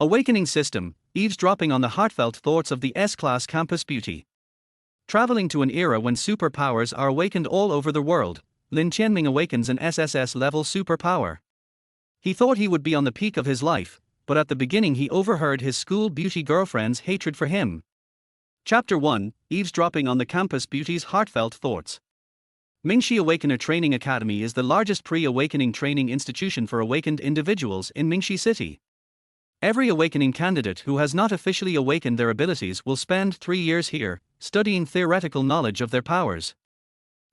Awakening system, eavesdropping on the heartfelt thoughts of the S-class campus beauty. Traveling to an era when superpowers are awakened all over the world, Lin Tianming awakens an SSS-level superpower. He thought he would be on the peak of his life, but at the beginning he overheard his school beauty girlfriend's hatred for him. Chapter 1, Eavesdropping on the Campus Beauty's Heartfelt Thoughts. Mingxi Awakener Training Academy is the largest pre-awakening training institution for awakened individuals in Mingxi City. Every awakening candidate who has not officially awakened their abilities will spend 3 years here, studying theoretical knowledge of their powers.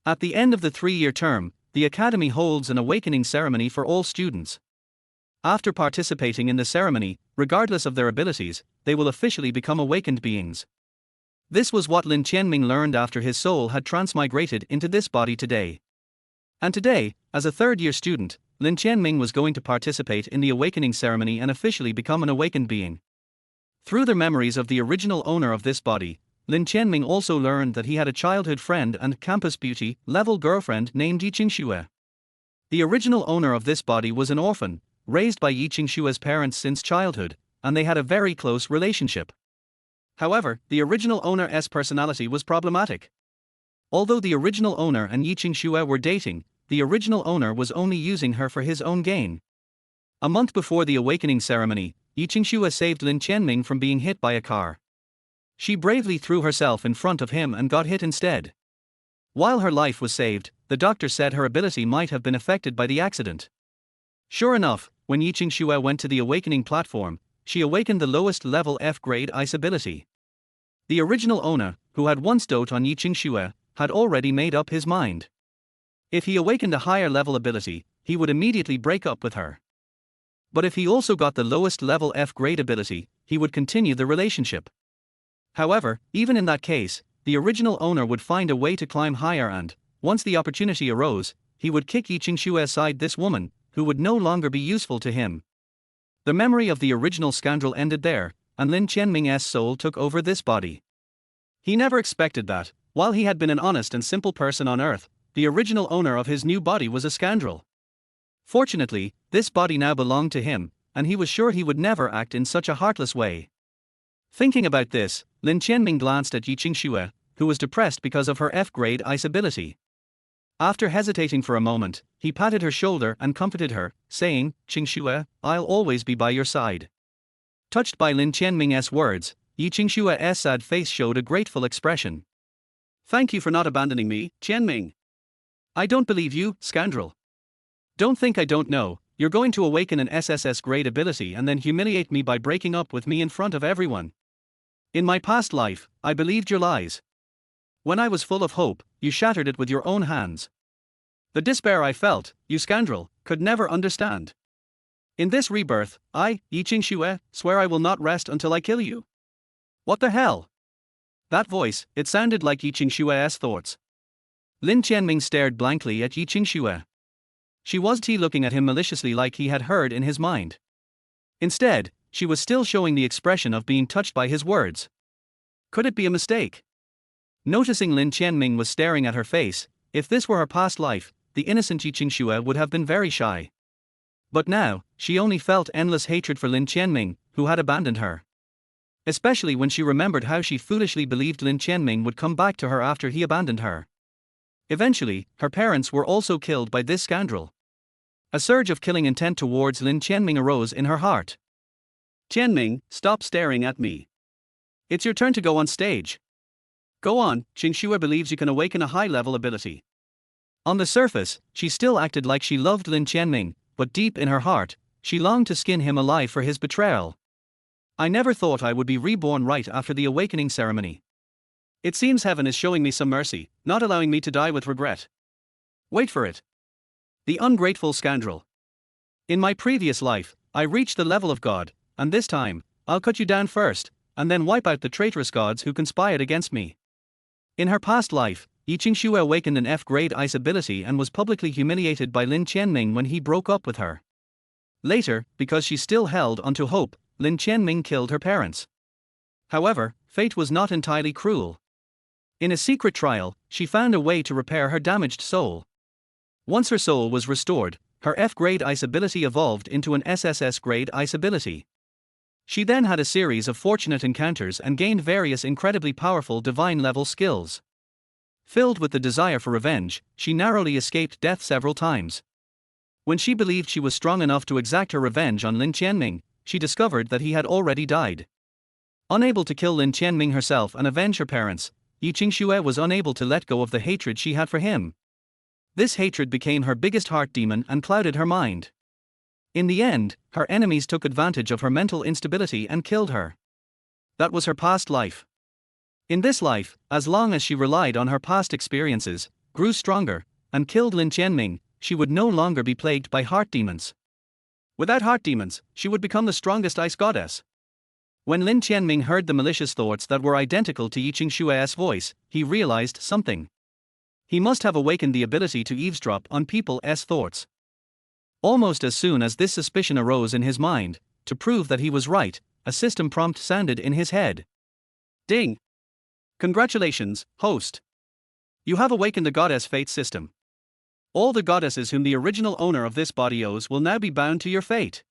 At the end of the 3-year term, the academy holds an awakening ceremony for all students. After participating in the ceremony, regardless of their abilities, they will officially become awakened beings. This was what Lin Tianming learned after his soul had transmigrated into this body today. And today, as a third-year student, Lin Tianming was going to participate in the awakening ceremony and officially become an awakened being. Through the memories of the original owner of this body, Lin Tianming also learned that he had a childhood friend and campus beauty level girlfriend named Yi Qingxue. The original owner of this body was an orphan, raised by Yi Qingxue's parents since childhood, and they had a very close relationship. However, the original owner's personality was problematic. Although the original owner and Yi Qingxue were dating, the original owner was only using her for his own gain. A month before the awakening ceremony, Yi Qingxue saved Lin Tianming from being hit by a car. She bravely threw herself in front of him and got hit instead. While her life was saved, the doctor said her ability might have been affected by the accident. Sure enough, when Yi Qingxue went to the awakening platform, she awakened the lowest level F-grade ice ability. The original owner, who had once doted on Yi Qingxue, had already made up his mind. If he awakened a higher level ability, he would immediately break up with her. But if he also got the lowest level F-grade ability, he would continue the relationship. However, even in that case, the original owner would find a way to climb higher and, once the opportunity arose, he would kick Yi Qingxue aside this woman, who would no longer be useful to him. The memory of the original scoundrel ended there, and Lin Tianming's soul took over this body. He never expected that, while he had been an honest and simple person on earth, the original owner of his new body was a scoundrel. Fortunately, this body now belonged to him, and he was sure he would never act in such a heartless way. Thinking about this, Lin Tianming glanced at Yi Qingxue, who was depressed because of her F-grade ice ability. After hesitating for a moment, he patted her shoulder and comforted her, saying, "Qingxue, I'll always be by your side." Touched by Lin Tianming's words, Yi Qingxue's sad face showed a grateful expression. "Thank you for not abandoning me, Tianming. I don't believe you, scoundrel. Don't think I don't know. You're going to awaken an SSS grade ability and then humiliate me by breaking up with me in front of everyone. In my past life, I believed your lies. When I was full of hope, you shattered it with your own hands. The despair I felt, you scoundrel, could never understand. In this rebirth, I, Yi Qingxue, swear I will not rest until I kill you." What the hell? That voice, it sounded like Yi Qingxue's thoughts. Lin Tianming stared blankly at Yi Qingxue. She wasn't looking at him maliciously like he had heard in his mind. Instead, she was still showing the expression of being touched by his words. Could it be a mistake? Noticing Lin Tianming was staring at her face, if this were her past life, the innocent Yi Qingxue would have been very shy. But now, she only felt endless hatred for Lin Tianming, who had abandoned her. Especially when she remembered how she foolishly believed Lin Tianming would come back to her after he abandoned her. Eventually, her parents were also killed by this scoundrel. A surge of killing intent towards Lin Tianming arose in her heart. "Tianming, stop staring at me. It's your turn to go on stage. Go on, Qingxue believes you can awaken a high-level ability." On the surface, she still acted like she loved Lin Tianming, but deep in her heart, she longed to skin him alive for his betrayal. "I never thought I would be reborn right after the awakening ceremony. It seems heaven is showing me some mercy, not allowing me to die with regret. Wait for it. The ungrateful scoundrel. In my previous life, I reached the level of God, and this time, I'll cut you down first, and then wipe out the traitorous gods who conspired against me." In her past life, Yi Qingxue awakened an F-grade ice ability and was publicly humiliated by Lin Tianming when he broke up with her. Later, because she still held onto hope, Lin Tianming killed her parents. However, fate was not entirely cruel. In a secret trial, she found a way to repair her damaged soul. Once her soul was restored, her F-grade ice ability evolved into an SSS-grade ice ability. She then had a series of fortunate encounters and gained various incredibly powerful divine-level skills. Filled with the desire for revenge, she narrowly escaped death several times. When she believed she was strong enough to exact her revenge on Lin Tianming, she discovered that he had already died. Unable to kill Lin Tianming herself and avenge her parents, Yi Qingxue was unable to let go of the hatred she had for him. This hatred became her biggest heart demon and clouded her mind. In the end, her enemies took advantage of her mental instability and killed her. That was her past life. In this life, as long as she relied on her past experiences, grew stronger, and killed Lin Tianming, she would no longer be plagued by heart demons. Without heart demons, she would become the strongest ice goddess. When Lin Tianming heard the malicious thoughts that were identical to Yi Qingxue's voice, he realized something. He must have awakened the ability to eavesdrop on people's thoughts. Almost as soon as this suspicion arose in his mind, to prove that he was right, a system prompt sounded in his head. Ding! Congratulations, host! You have awakened the goddess fate system. All the goddesses whom the original owner of this body owes will now be bound to your fate.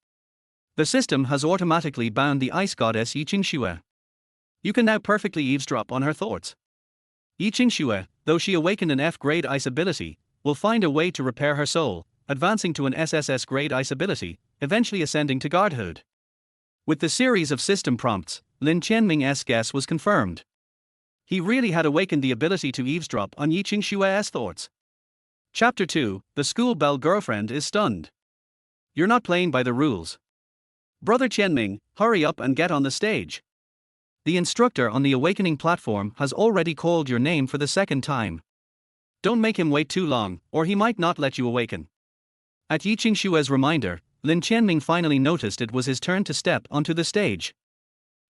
The system has automatically bound the ice goddess Yi Qingxue. You can now perfectly eavesdrop on her thoughts. Yi Qingxue, though she awakened an F-grade ice ability, will find a way to repair her soul, advancing to an SSS-grade ice ability, eventually ascending to godhood. With the series of system prompts, Lin Tianming's guess was confirmed. He really had awakened the ability to eavesdrop on Yi Qingxue's thoughts. Chapter 2, The School Bell Girlfriend is Stunned. You're not playing by the rules. Brother Tianming, hurry up and get on the stage. The instructor on the awakening platform has already called your name for the second time. Don't make him wait too long, or he might not let you awaken. At Yi Qingxue's reminder, Lin Tianming finally noticed it was his turn to step onto the stage.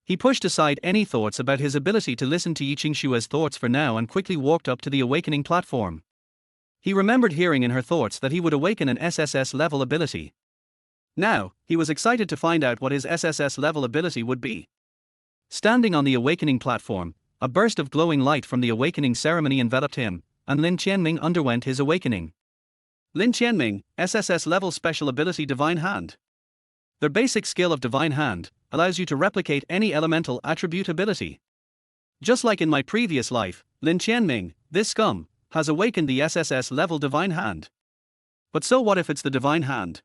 He pushed aside any thoughts about his ability to listen to Yi Qingxue's thoughts for now and quickly walked up to the awakening platform. He remembered hearing in her thoughts that he would awaken an SSS-level ability. Now, he was excited to find out what his SSS-level ability would be. Standing on the awakening platform, a burst of glowing light from the awakening ceremony enveloped him, and Lin Tianming underwent his awakening. Lin Tianming, SSS-level special ability Divine Hand. The basic skill of Divine Hand allows you to replicate any elemental attribute ability. Just like in my previous life, Lin Tianming, this scum, has awakened the SSS-level Divine Hand. But so what if it's the Divine Hand?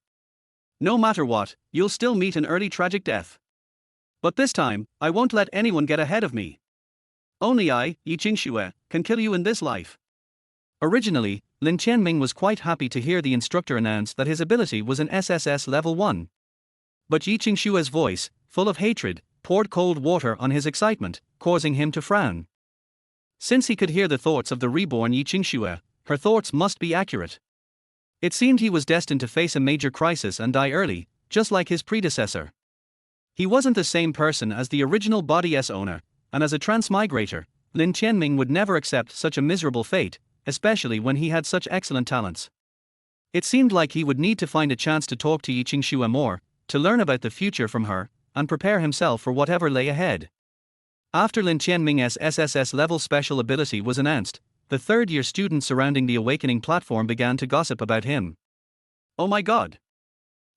No matter what, you'll still meet an early tragic death. But this time, I won't let anyone get ahead of me. Only I, Yi Qingxue, can kill you in this life. Originally, Lin Tianming was quite happy to hear the instructor announce that his ability was an SSS level 1. But Yi Qingxue's voice, full of hatred, poured cold water on his excitement, causing him to frown. Since he could hear the thoughts of the reborn Yi Qingxue, her thoughts must be accurate. It seemed he was destined to face a major crisis and die early, just like his predecessor. He wasn't the same person as the original body's owner, and as a transmigrator, Lin Tianming would never accept such a miserable fate, especially when he had such excellent talents. It seemed like he would need to find a chance to talk to Yi Qingxue more, to learn about the future from her, and prepare himself for whatever lay ahead. After Lin Tianming's SSS-level special ability was announced, the third-year students surrounding the awakening platform began to gossip about him. Oh my god!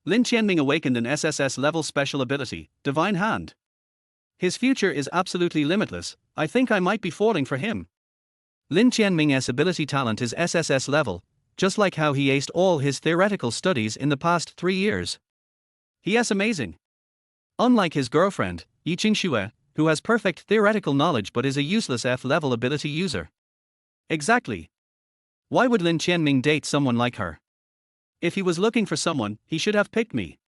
Lin Tianming awakened an SSS-level special ability, Divine Hand. His future is absolutely limitless. I think I might be falling for him. Lin Tianming's ability talent is SSS level, just like how he aced all his theoretical studies in the past 3 years. He is amazing. Unlike his girlfriend, Yi Qingxue, who has perfect theoretical knowledge but is a useless F-level ability user. Exactly. Why would Lin Tianming date someone like her? If he was looking for someone, he should have picked me.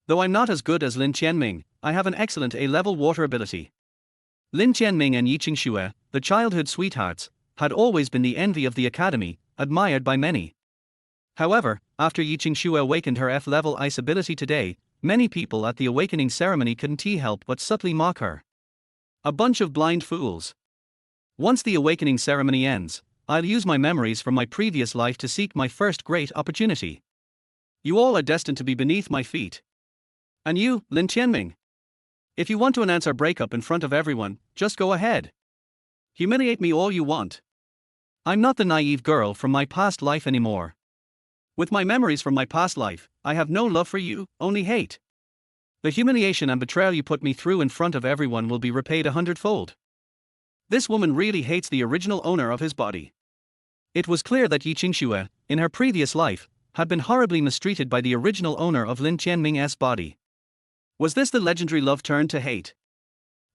Though I'm not as good as Lin Tianming, I have an excellent A-level water ability. Lin Tianming and Yi Qingxue, the childhood sweethearts, had always been the envy of the academy, admired by many. However, after Yi Qingxue awakened her F-level ice ability today, many people at the awakening ceremony couldn't help but subtly mock her. A bunch of blind fools. Once the awakening ceremony ends, I'll use my memories from my previous life to seek my first great opportunity. You all are destined to be beneath my feet. And you, Lin Tianming. If you want to announce our breakup in front of everyone, just go ahead. Humiliate me all you want. I'm not the naive girl from my past life anymore. With my memories from my past life, I have no love for you, only hate. The humiliation and betrayal you put me through in front of everyone will be repaid 100-fold. This woman really hates the original owner of his body. It was clear that Yi Qingxue, in her previous life, had been horribly mistreated by the original owner of Lin Tianming's body. Was this the legendary love turned to hate?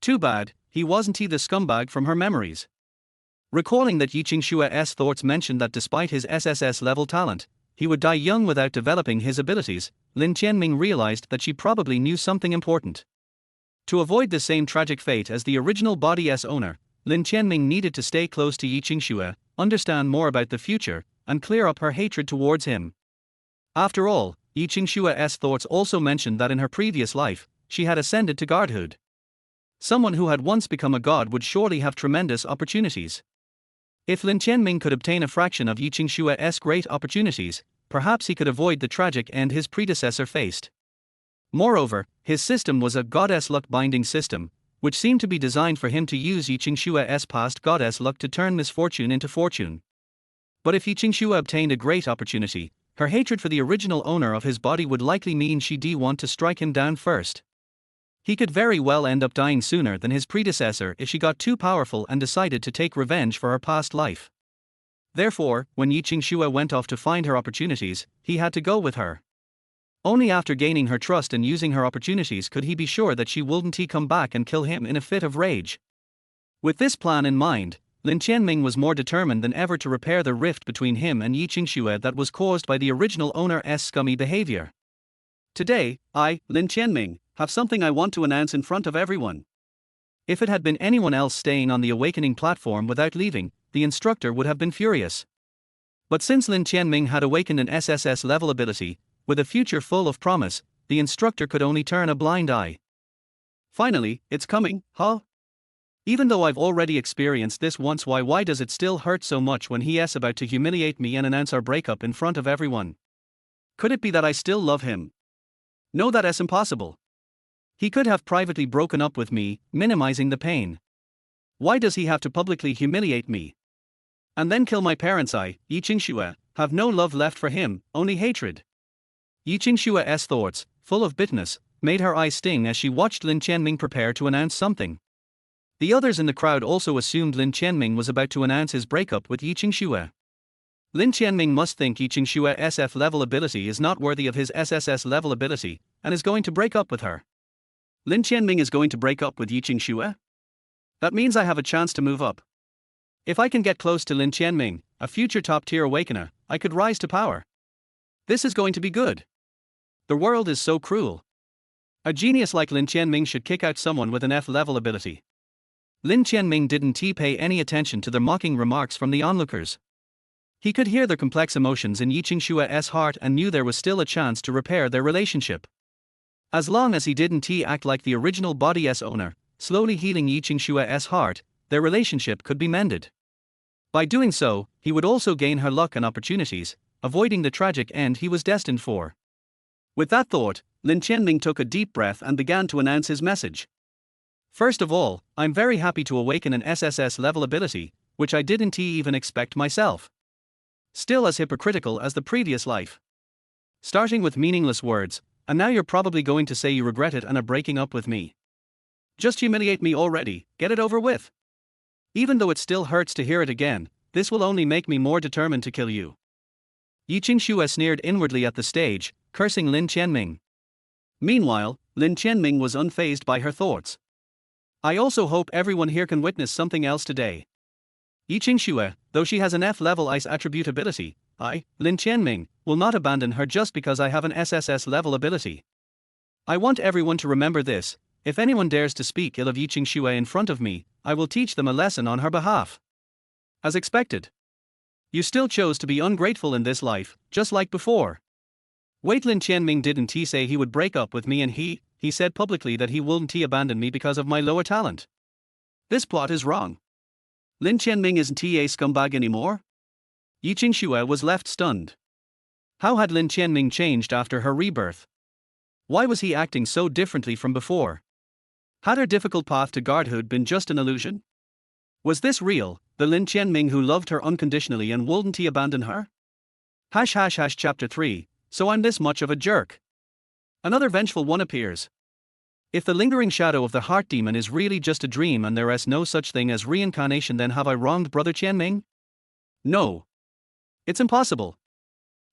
Too bad, he wasn't the scumbag from her memories. Recalling that Yi Qingxue's thoughts mentioned that despite his SSS-level talent, he would die young without developing his abilities, Lin Tianming realized that she probably knew something important. To avoid the same tragic fate as the original body's owner, Lin Tianming needed to stay close to Yi Qingxue, understand more about the future, and clear up her hatred towards him. After all, Yi Qingxue's thoughts also mentioned that in her previous life, she had ascended to godhood. Someone who had once become a god would surely have tremendous opportunities. If Lin Tianming could obtain a fraction of Yi Qingxue's great opportunities, perhaps he could avoid the tragic end his predecessor faced. Moreover, his system was a goddess luck binding system, which seemed to be designed for him to use Yi Qingxue's past goddess luck to turn misfortune into fortune. But if Yi Qingxue obtained a great opportunity, her hatred for the original owner of his body would likely mean she'd want to strike him down first. He could very well end up dying sooner than his predecessor if she got too powerful and decided to take revenge for her past life. Therefore, when Yi Qingxue went off to find her opportunities, he had to go with her. Only after gaining her trust and using her opportunities could he be sure that she wouldn't come back and kill him in a fit of rage. With this plan in mind, Lin Tianming was more determined than ever to repair the rift between him and Yi Qingxue that was caused by the original owner's scummy behavior. Today, I, Lin Tianming, have something I want to announce in front of everyone. If it had been anyone else staying on the awakening platform without leaving, the instructor would have been furious. But since Lin Tianming had awakened an SSS-level ability, with a future full of promise, the instructor could only turn a blind eye. Finally, it's coming, huh? Even though I've already experienced this once, why does it still hurt so much when he's about to humiliate me and announce our breakup in front of everyone? Could it be that I still love him? No, that's impossible. He could have privately broken up with me, minimizing the pain. Why does he have to publicly humiliate me? And then kill my parents? I, Yi Qingxue, have no love left for him, only hatred. Yi Qingxue's thoughts, full of bitterness, made her eyes sting as she watched Lin Tianming prepare to announce something. The others in the crowd also assumed Lin Tianming was about to announce his breakup with Yi Qingxue. Lin Tianming must think Yi Qingxue's F-level ability is not worthy of his SSS-level ability, and is going to break up with her. Lin Tianming is going to break up with Yi Qingxue? That means I have a chance to move up. If I can get close to Lin Tianming, a future top-tier awakener, I could rise to power. This is going to be good. The world is so cruel. A genius like Lin Tianming should kick out someone with an F-level ability. Lin Tianming didn't pay any attention to the mocking remarks from the onlookers. He could hear their complex emotions in Yi Qingxue's heart and knew there was still a chance to repair their relationship. As long as he didn't act like the original body's owner, slowly healing Yi Qingxue's heart, their relationship could be mended. By doing so, he would also gain her luck and opportunities, avoiding the tragic end he was destined for. With that thought, Lin Tianming took a deep breath and began to announce his message. First of all, I'm very happy to awaken an SSS-level ability, which I didn't even expect myself. Still as hypocritical as the previous life. Starting with meaningless words, and now you're probably going to say you regret it and are breaking up with me. Just humiliate me already, get it over with. Even though it still hurts to hear it again, this will only make me more determined to kill you. Yi Qingxue sneered inwardly at the stage, cursing Lin Tianming. Meanwhile, Lin Tianming was unfazed by her thoughts. I also hope everyone here can witness something else today. Yi Qingxue, though she has an F-level ice attribute ability, I, Lin Tianming, will not abandon her just because I have an SSS-level ability. I want everyone to remember this: if anyone dares to speak ill of Yi Qingxue in front of me, I will teach them a lesson on her behalf. As expected. You still chose to be ungrateful in this life, just like before. Wait, Lin Tianming didn't say he would break up with me, and he said publicly that he wouldn't abandon me because of my lower talent. This plot is wrong. Lin Tianming isn't a scumbag anymore? Yi Qingxue was left stunned. How had Lin Tianming changed after her rebirth? Why was he acting so differently from before? Had her difficult path to godhood been just an illusion? Was this real, the Lin Tianming who loved her unconditionally and wouldn't abandon her? Chapter 3, So I'm this much of a jerk. Another vengeful one appears. If the lingering shadow of the heart demon is really just a dream and there is no such thing as reincarnation, then have I wronged Brother Tianming? No. It's impossible.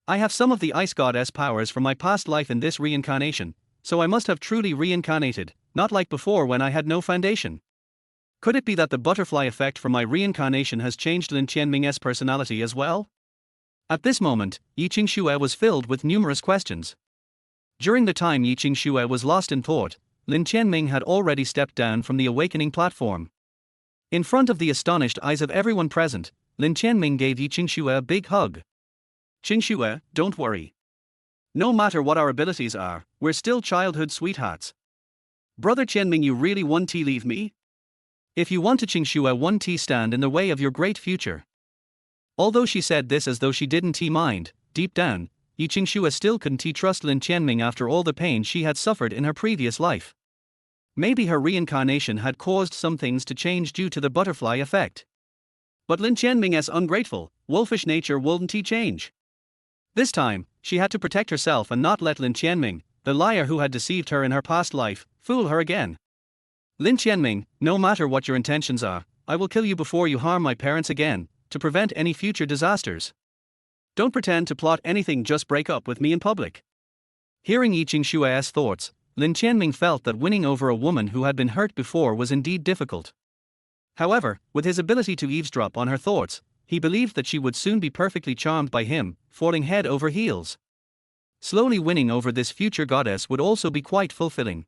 I have some of the ice goddess powers from my past life in this reincarnation, so I must have truly reincarnated, not like before when I had no foundation. Could it be that the butterfly effect from my reincarnation has changed Lin Tianming's personality as well? At this moment, Yi Qingxue was filled with numerous questions. During the time Yi Qingxue was lost in thought, Lin Tianming had already stepped down from the awakening platform. In front of the astonished eyes of everyone present, Lin Tianming gave Yi Qingxue a big hug. Qingxue, don't worry. No matter what our abilities are, we're still childhood sweethearts. Brother Tianming, you really want to leave me? If you want to, Qingxue, one T stand in the way of your great future. Although she said this as though she didn't mind, deep down, Yi Qingxue still couldn't trust Lin Tianming after all the pain she had suffered in her previous life. Maybe her reincarnation had caused some things to change due to the butterfly effect. But Lin Tianming's ungrateful, wolfish nature wouldn't change. This time, she had to protect herself and not let Lin Tianming, the liar who had deceived her in her past life, fool her again. Lin Tianming, no matter what your intentions are, I will kill you before you harm my parents again, to prevent any future disasters. Don't pretend to plot anything, just break up with me in public. Hearing Yi Qingxue's thoughts, Lin Tianming felt that winning over a woman who had been hurt before was indeed difficult. However, with his ability to eavesdrop on her thoughts, he believed that she would soon be perfectly charmed by him, falling head over heels. Slowly winning over this future goddess would also be quite fulfilling.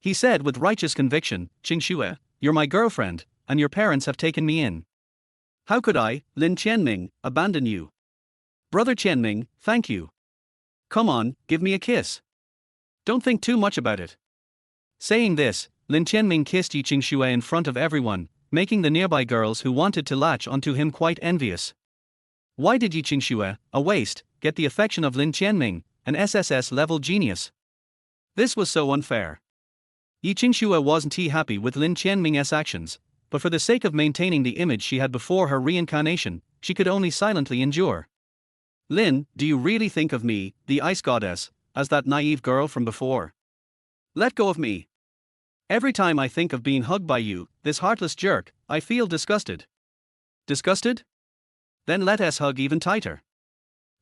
He said with righteous conviction, Qingxue, you're my girlfriend, and your parents have taken me in. How could I, Lin Tianming, abandon you? Brother Tianming, thank you. Come on, give me a kiss. Don't think too much about it. Saying this, Lin Tianming kissed Yi Qingxue in front of everyone, making the nearby girls who wanted to latch onto him quite envious. Why did Yi Qingxue, a waste, get the affection of Lin Tianming, an SSS-level genius? This was so unfair. Yi Qingxue wasn't happy with Lin Tianming's actions, but for the sake of maintaining the image she had before her reincarnation, she could only silently endure. Lin, do you really think of me, the ice goddess, as that naive girl from before? Let go of me. Every time I think of being hugged by you, this heartless jerk, I feel disgusted. Disgusted? Then let us hug even tighter.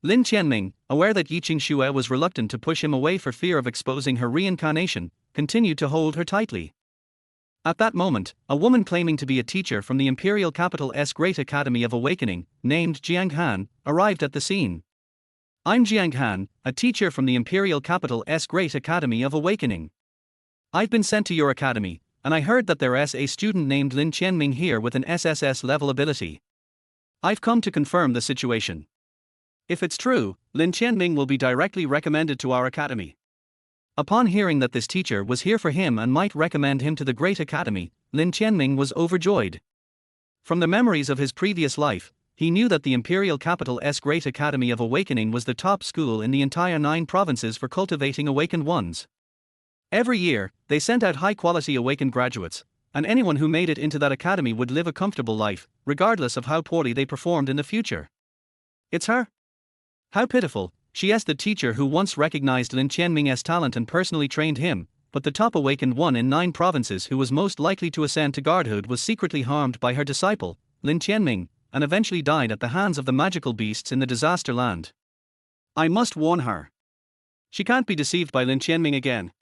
Lin Tianming, aware that Yi Qingxue was reluctant to push him away for fear of exposing her reincarnation, continued to hold her tightly. At that moment, a woman claiming to be a teacher from the imperial capital's Great Academy of Awakening, named Jiang Han, arrived at the scene. I'm Jiang Han, a teacher from the imperial capital's Great Academy of Awakening. I've been sent to your academy, and I heard that there is a student named Lin Tianming here with an SSS-level ability. I've come to confirm the situation. If it's true, Lin Tianming will be directly recommended to our academy. Upon hearing that this teacher was here for him and might recommend him to the Great Academy, Lin Tianming was overjoyed. From the memories of his previous life, he knew that the imperial capital's Great Academy of Awakening was the top school in the entire 9 provinces for cultivating awakened ones. Every year, they sent out high-quality awakened graduates, and anyone who made it into that academy would live a comfortable life, regardless of how poorly they performed in the future. It's her? How pitiful, she asked the teacher who once recognized Lin Tianming's talent and personally trained him, but the top awakened one in 9 provinces who was most likely to ascend to godhood was secretly harmed by her disciple, Lin Tianming, and eventually died at the hands of the magical beasts in the disaster land. I must warn her. She can't be deceived by Lin Tianming again.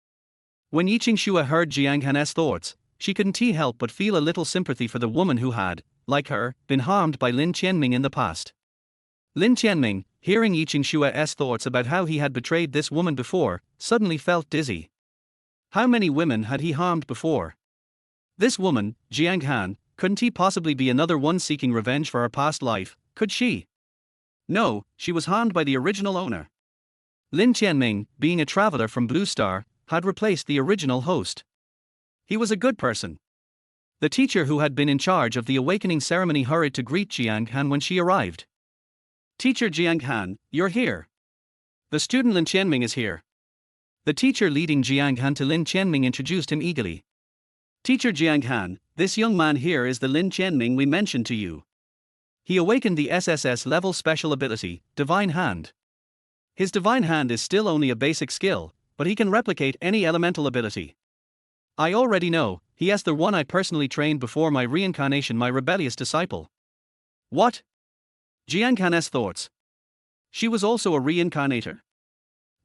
When Yi Qingxue heard Jiang Han's thoughts, she couldn't help but feel a little sympathy for the woman who had, like her, been harmed by Lin Tianming in the past. Lin Tianming, hearing Yi Qingxue's thoughts about how he had betrayed this woman before, suddenly felt dizzy. How many women had he harmed before? This woman, Jiang Han, couldn't he possibly be another one seeking revenge for her past life, could she? No, she was harmed by the original owner. Lin Tianming, being a traveler from Blue Star, had replaced the original host. He was a good person. The teacher who had been in charge of the awakening ceremony hurried to greet Jiang Han when she arrived. Teacher Jiang Han, you're here. The student Lin Tianming is here. The teacher leading Jiang Han to Lin Tianming introduced him eagerly. Teacher Jiang Han, this young man here is the Lin Tianming we mentioned to you. He awakened the SSS-level special ability, Divine Hand. His Divine Hand is still only a basic skill, but he can replicate any elemental ability. I already know, he is the one I personally trained before my reincarnation, my rebellious disciple. What? Jiang Han's thoughts. She was also a reincarnator.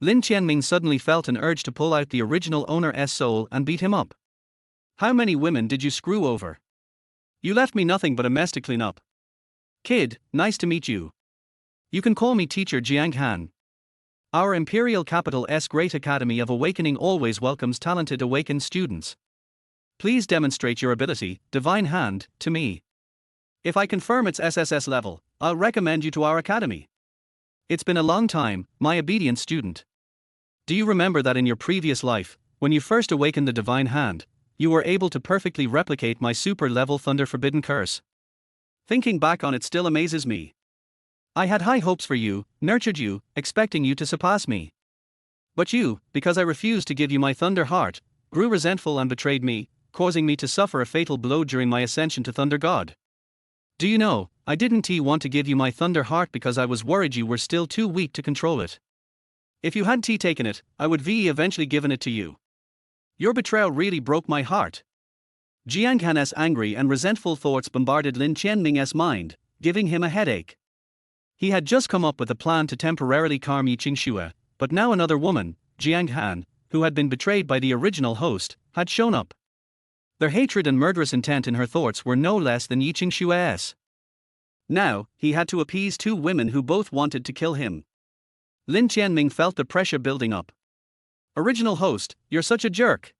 Lin Tianming suddenly felt an urge to pull out the original owner's soul and beat him up. How many women did you screw over? You left me nothing but a mess to clean up. Kid, nice to meet you. You can call me Teacher Jiang Han. Our Imperial Capital's Great Academy of Awakening always welcomes talented awakened students. Please demonstrate your ability, Divine Hand, to me. If I confirm it's SSS level, I'll recommend you to our academy. It's been a long time, my obedient student. Do you remember that in your previous life, when you first awakened the Divine Hand, you were able to perfectly replicate my super-level Thunder Forbidden Curse? Thinking back on it still amazes me. I had high hopes for you, nurtured you, expecting you to surpass me. But you, because I refused to give you my Thunder Heart, grew resentful and betrayed me, causing me to suffer a fatal blow during my ascension to Thunder God. Do you know, I didn't want to give you my Thunder Heart because I was worried you were still too weak to control it. If you had taken it, I would eventually given it to you. Your betrayal really broke my heart. Jiang Han's angry and resentful thoughts bombarded Lin Tianming's mind, giving him a headache. He had just come up with a plan to temporarily calm Yi Qingxue, but now another woman, Jiang Han, who had been betrayed by the original host, had shown up. Their hatred and murderous intent in her thoughts were no less than Yi Qingxue's. Now, he had to appease two women who both wanted to kill him. Lin Tianming felt the pressure building up. Original host, you're such a jerk.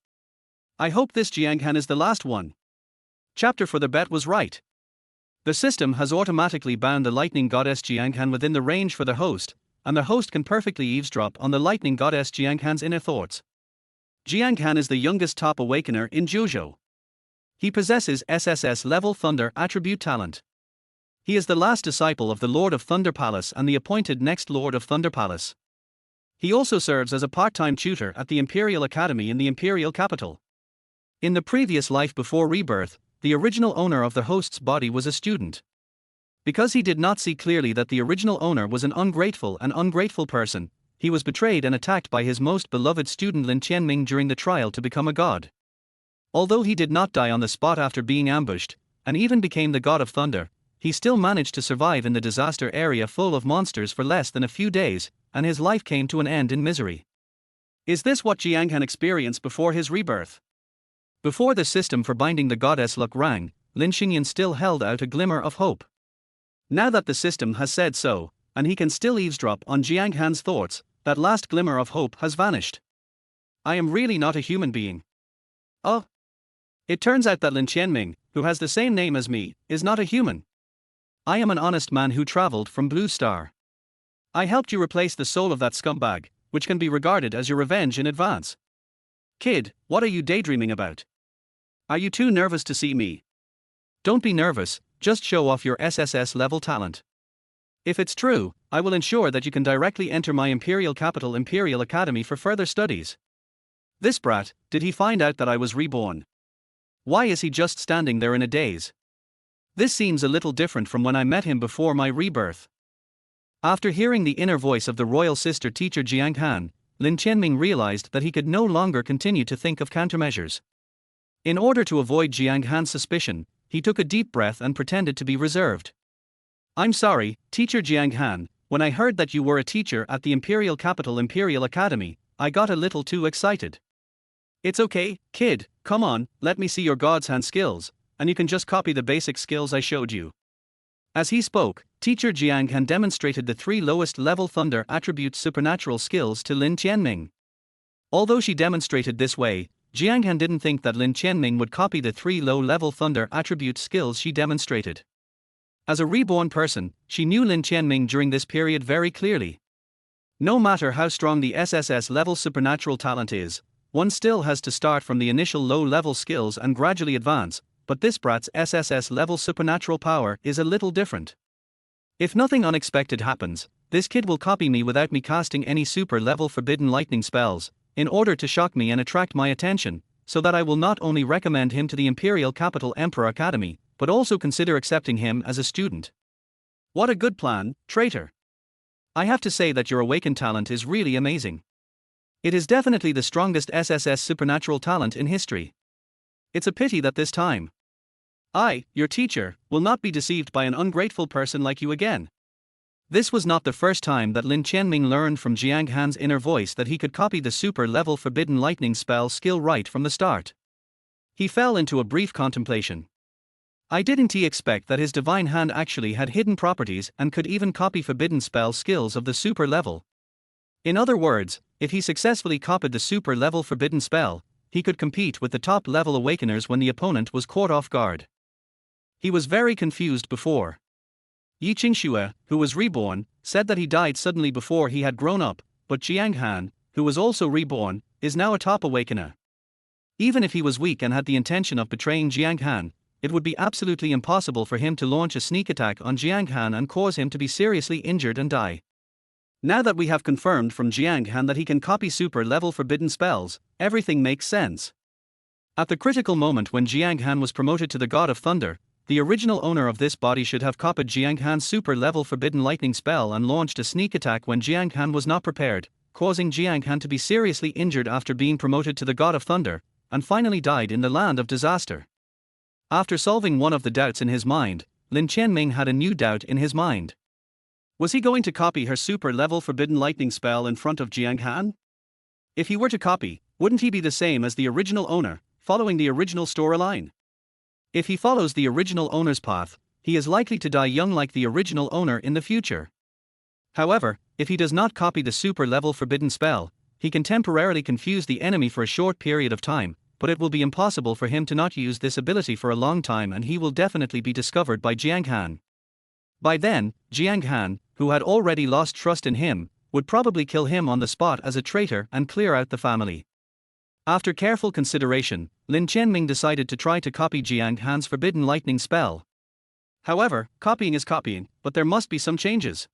I hope this Jiang Han is the last one. Chapter for the bet was right. The system has automatically bound the lightning goddess Jiang Han within the range for the host, and the host can perfectly eavesdrop on the lightning goddess Jiang Han's inner thoughts. Jiang Han is the youngest top awakener in Zhuzhou. He possesses SSS-level Thunder attribute talent. He is the last disciple of the Lord of Thunder Palace and the appointed next Lord of Thunder Palace. He also serves as a part-time tutor at the Imperial Academy in the Imperial capital. In the previous life before rebirth, the original owner of the host's body was a student. Because he did not see clearly that the original owner was an ungrateful person, he was betrayed and attacked by his most beloved student Lin Tianming during the trial to become a god. Although he did not die on the spot after being ambushed, and even became the god of thunder, he still managed to survive in the disaster area full of monsters for less than a few days, and his life came to an end in misery. Is this what Jiang Han experienced before his rebirth? Before the system for binding the goddess Luck rang, Lin Xingyan still held out a glimmer of hope. Now that the system has said so, and he can still eavesdrop on Jiang Han's thoughts, that last glimmer of hope has vanished. I am really not a human being. Oh. It turns out that Lin Tianming, who has the same name as me, is not a human. I am an honest man who traveled from Blue Star. I helped you replace the soul of that scumbag, which can be regarded as your revenge in advance. Kid, what are you daydreaming about? Are you too nervous to see me? Don't be nervous, just show off your SSS-level talent. If it's true, I will ensure that you can directly enter my Imperial Capital Imperial Academy for further studies. This brat, did he find out that I was reborn? Why is he just standing there in a daze? This seems a little different from when I met him before my rebirth. After hearing the inner voice of the royal sister teacher Jiang Han, Lin Tianming realized that he could no longer continue to think of countermeasures. In order to avoid Jiang Han's suspicion, he took a deep breath and pretended to be reserved. I'm sorry, teacher Jiang Han, when I heard that you were a teacher at the Imperial Capital Imperial Academy, I got a little too excited. It's okay, kid, come on, let me see your God's hand skills, and you can just copy the basic skills I showed you. As he spoke, teacher Jiang Han demonstrated the 3 lowest level thunder attribute supernatural skills to Lin Tianming. Although she demonstrated this way, Jiang Han didn't think that Lin Tianming would copy the 3 low-level thunder attribute skills she demonstrated. As a reborn person, she knew Lin Tianming during this period very clearly. No matter how strong the SSS-level supernatural talent is, one still has to start from the initial low-level skills and gradually advance, but this brat's SSS-level supernatural power is a little different. If nothing unexpected happens, this kid will copy me without me casting any super-level forbidden lightning spells, in order to shock me and attract my attention, so that I will not only recommend him to the Imperial Capital Emperor Academy, but also consider accepting him as a student. What a good plan, traitor. I have to say that your awakened talent is really amazing. It is definitely the strongest SSS supernatural talent in history. It's a pity that this time I, your teacher, will not be deceived by an ungrateful person like you again. This was not the first time that Lin Tianming learned from Jiang Han's inner voice that he could copy the super-level Forbidden Lightning spell skill right from the start. He fell into a brief contemplation. Didn't he expect that his divine hand actually had hidden properties and could even copy forbidden spell skills of the super level? In other words, if he successfully copied the super level forbidden spell, he could compete with the top level awakeners when the opponent was caught off guard. He was very confused before. Yi Qingxue, who was reborn, said that he died suddenly before he had grown up, but Jiang Han, who was also reborn, is now a top awakener. Even if he was weak and had the intention of betraying Jiang Han, it would be absolutely impossible for him to launch a sneak attack on Jiang Han and cause him to be seriously injured and die. Now that we have confirmed from Jiang Han that he can copy super-level forbidden spells, everything makes sense. At the critical moment when Jiang Han was promoted to the God of Thunder, the original owner of this body should have copied Jiang Han's super-level forbidden lightning spell and launched a sneak attack when Jiang Han was not prepared, causing Jiang Han to be seriously injured after being promoted to the God of Thunder, and finally died in the land of disaster. After solving one of the doubts in his mind, Lin Tianming had a new doubt in his mind. Was he going to copy her super-level forbidden lightning spell in front of Jiang Han? If he were to copy, wouldn't he be the same as the original owner, following the original storyline? If he follows the original owner's path, he is likely to die young like the original owner in the future. However, if he does not copy the super-level forbidden spell, he can temporarily confuse the enemy for a short period of time, but it will be impossible for him to not use this ability for a long time and he will definitely be discovered by Jiang Han. By then, Jiang Han, who had already lost trust in him, would probably kill him on the spot as a traitor and clear out the family. After careful consideration, Lin Tianming decided to try to copy Jiang Han's forbidden lightning spell. However, copying is copying, but there must be some changes.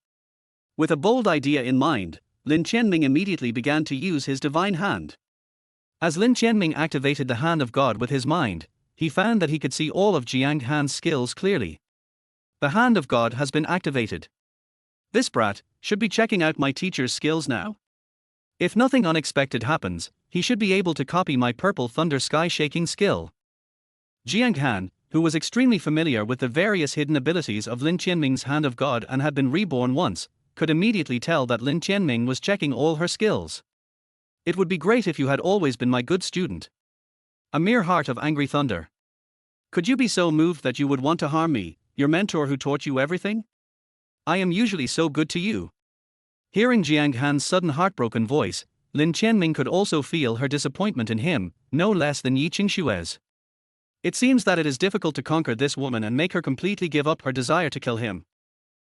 With a bold idea in mind, Lin Tianming immediately began to use his divine hand. As Lin Tianming activated the hand of God with his mind, he found that he could see all of Jiang Han's skills clearly. The hand of God has been activated. This brat should be checking out my teacher's skills now. If nothing unexpected happens, he should be able to copy my purple thunder sky shaking skill. Jiang Han, who was extremely familiar with the various hidden abilities of Lin Tianming's hand of God and had been reborn once, could immediately tell that Lin Tianming was checking all her skills. It would be great if you had always been my good student. A mere heart of angry thunder. Could you be so moved that you would want to harm me, your mentor who taught you everything? I am usually so good to you. Hearing Jiang Han's sudden heartbroken voice, Lin Tianming could also feel her disappointment in him, no less than Yi Qingxue's. It seems that it is difficult to conquer this woman and make her completely give up her desire to kill him.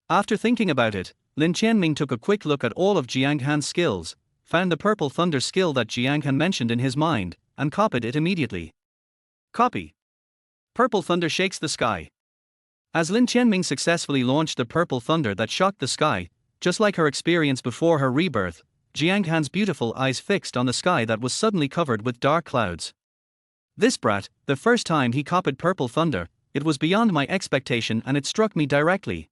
After thinking about it, Lin Tianming took a quick look at all of Jiang Han's skills, found the purple thunder skill that Jiang Han mentioned in his mind, and copied it immediately. Copy. Purple thunder shakes the sky. As Lin Tianming successfully launched the purple thunder that shocked the sky, just like her experience before her rebirth, Jiang Han's beautiful eyes fixed on the sky that was suddenly covered with dark clouds. This brat, the first time he copied purple thunder, it was beyond my expectation and it struck me directly.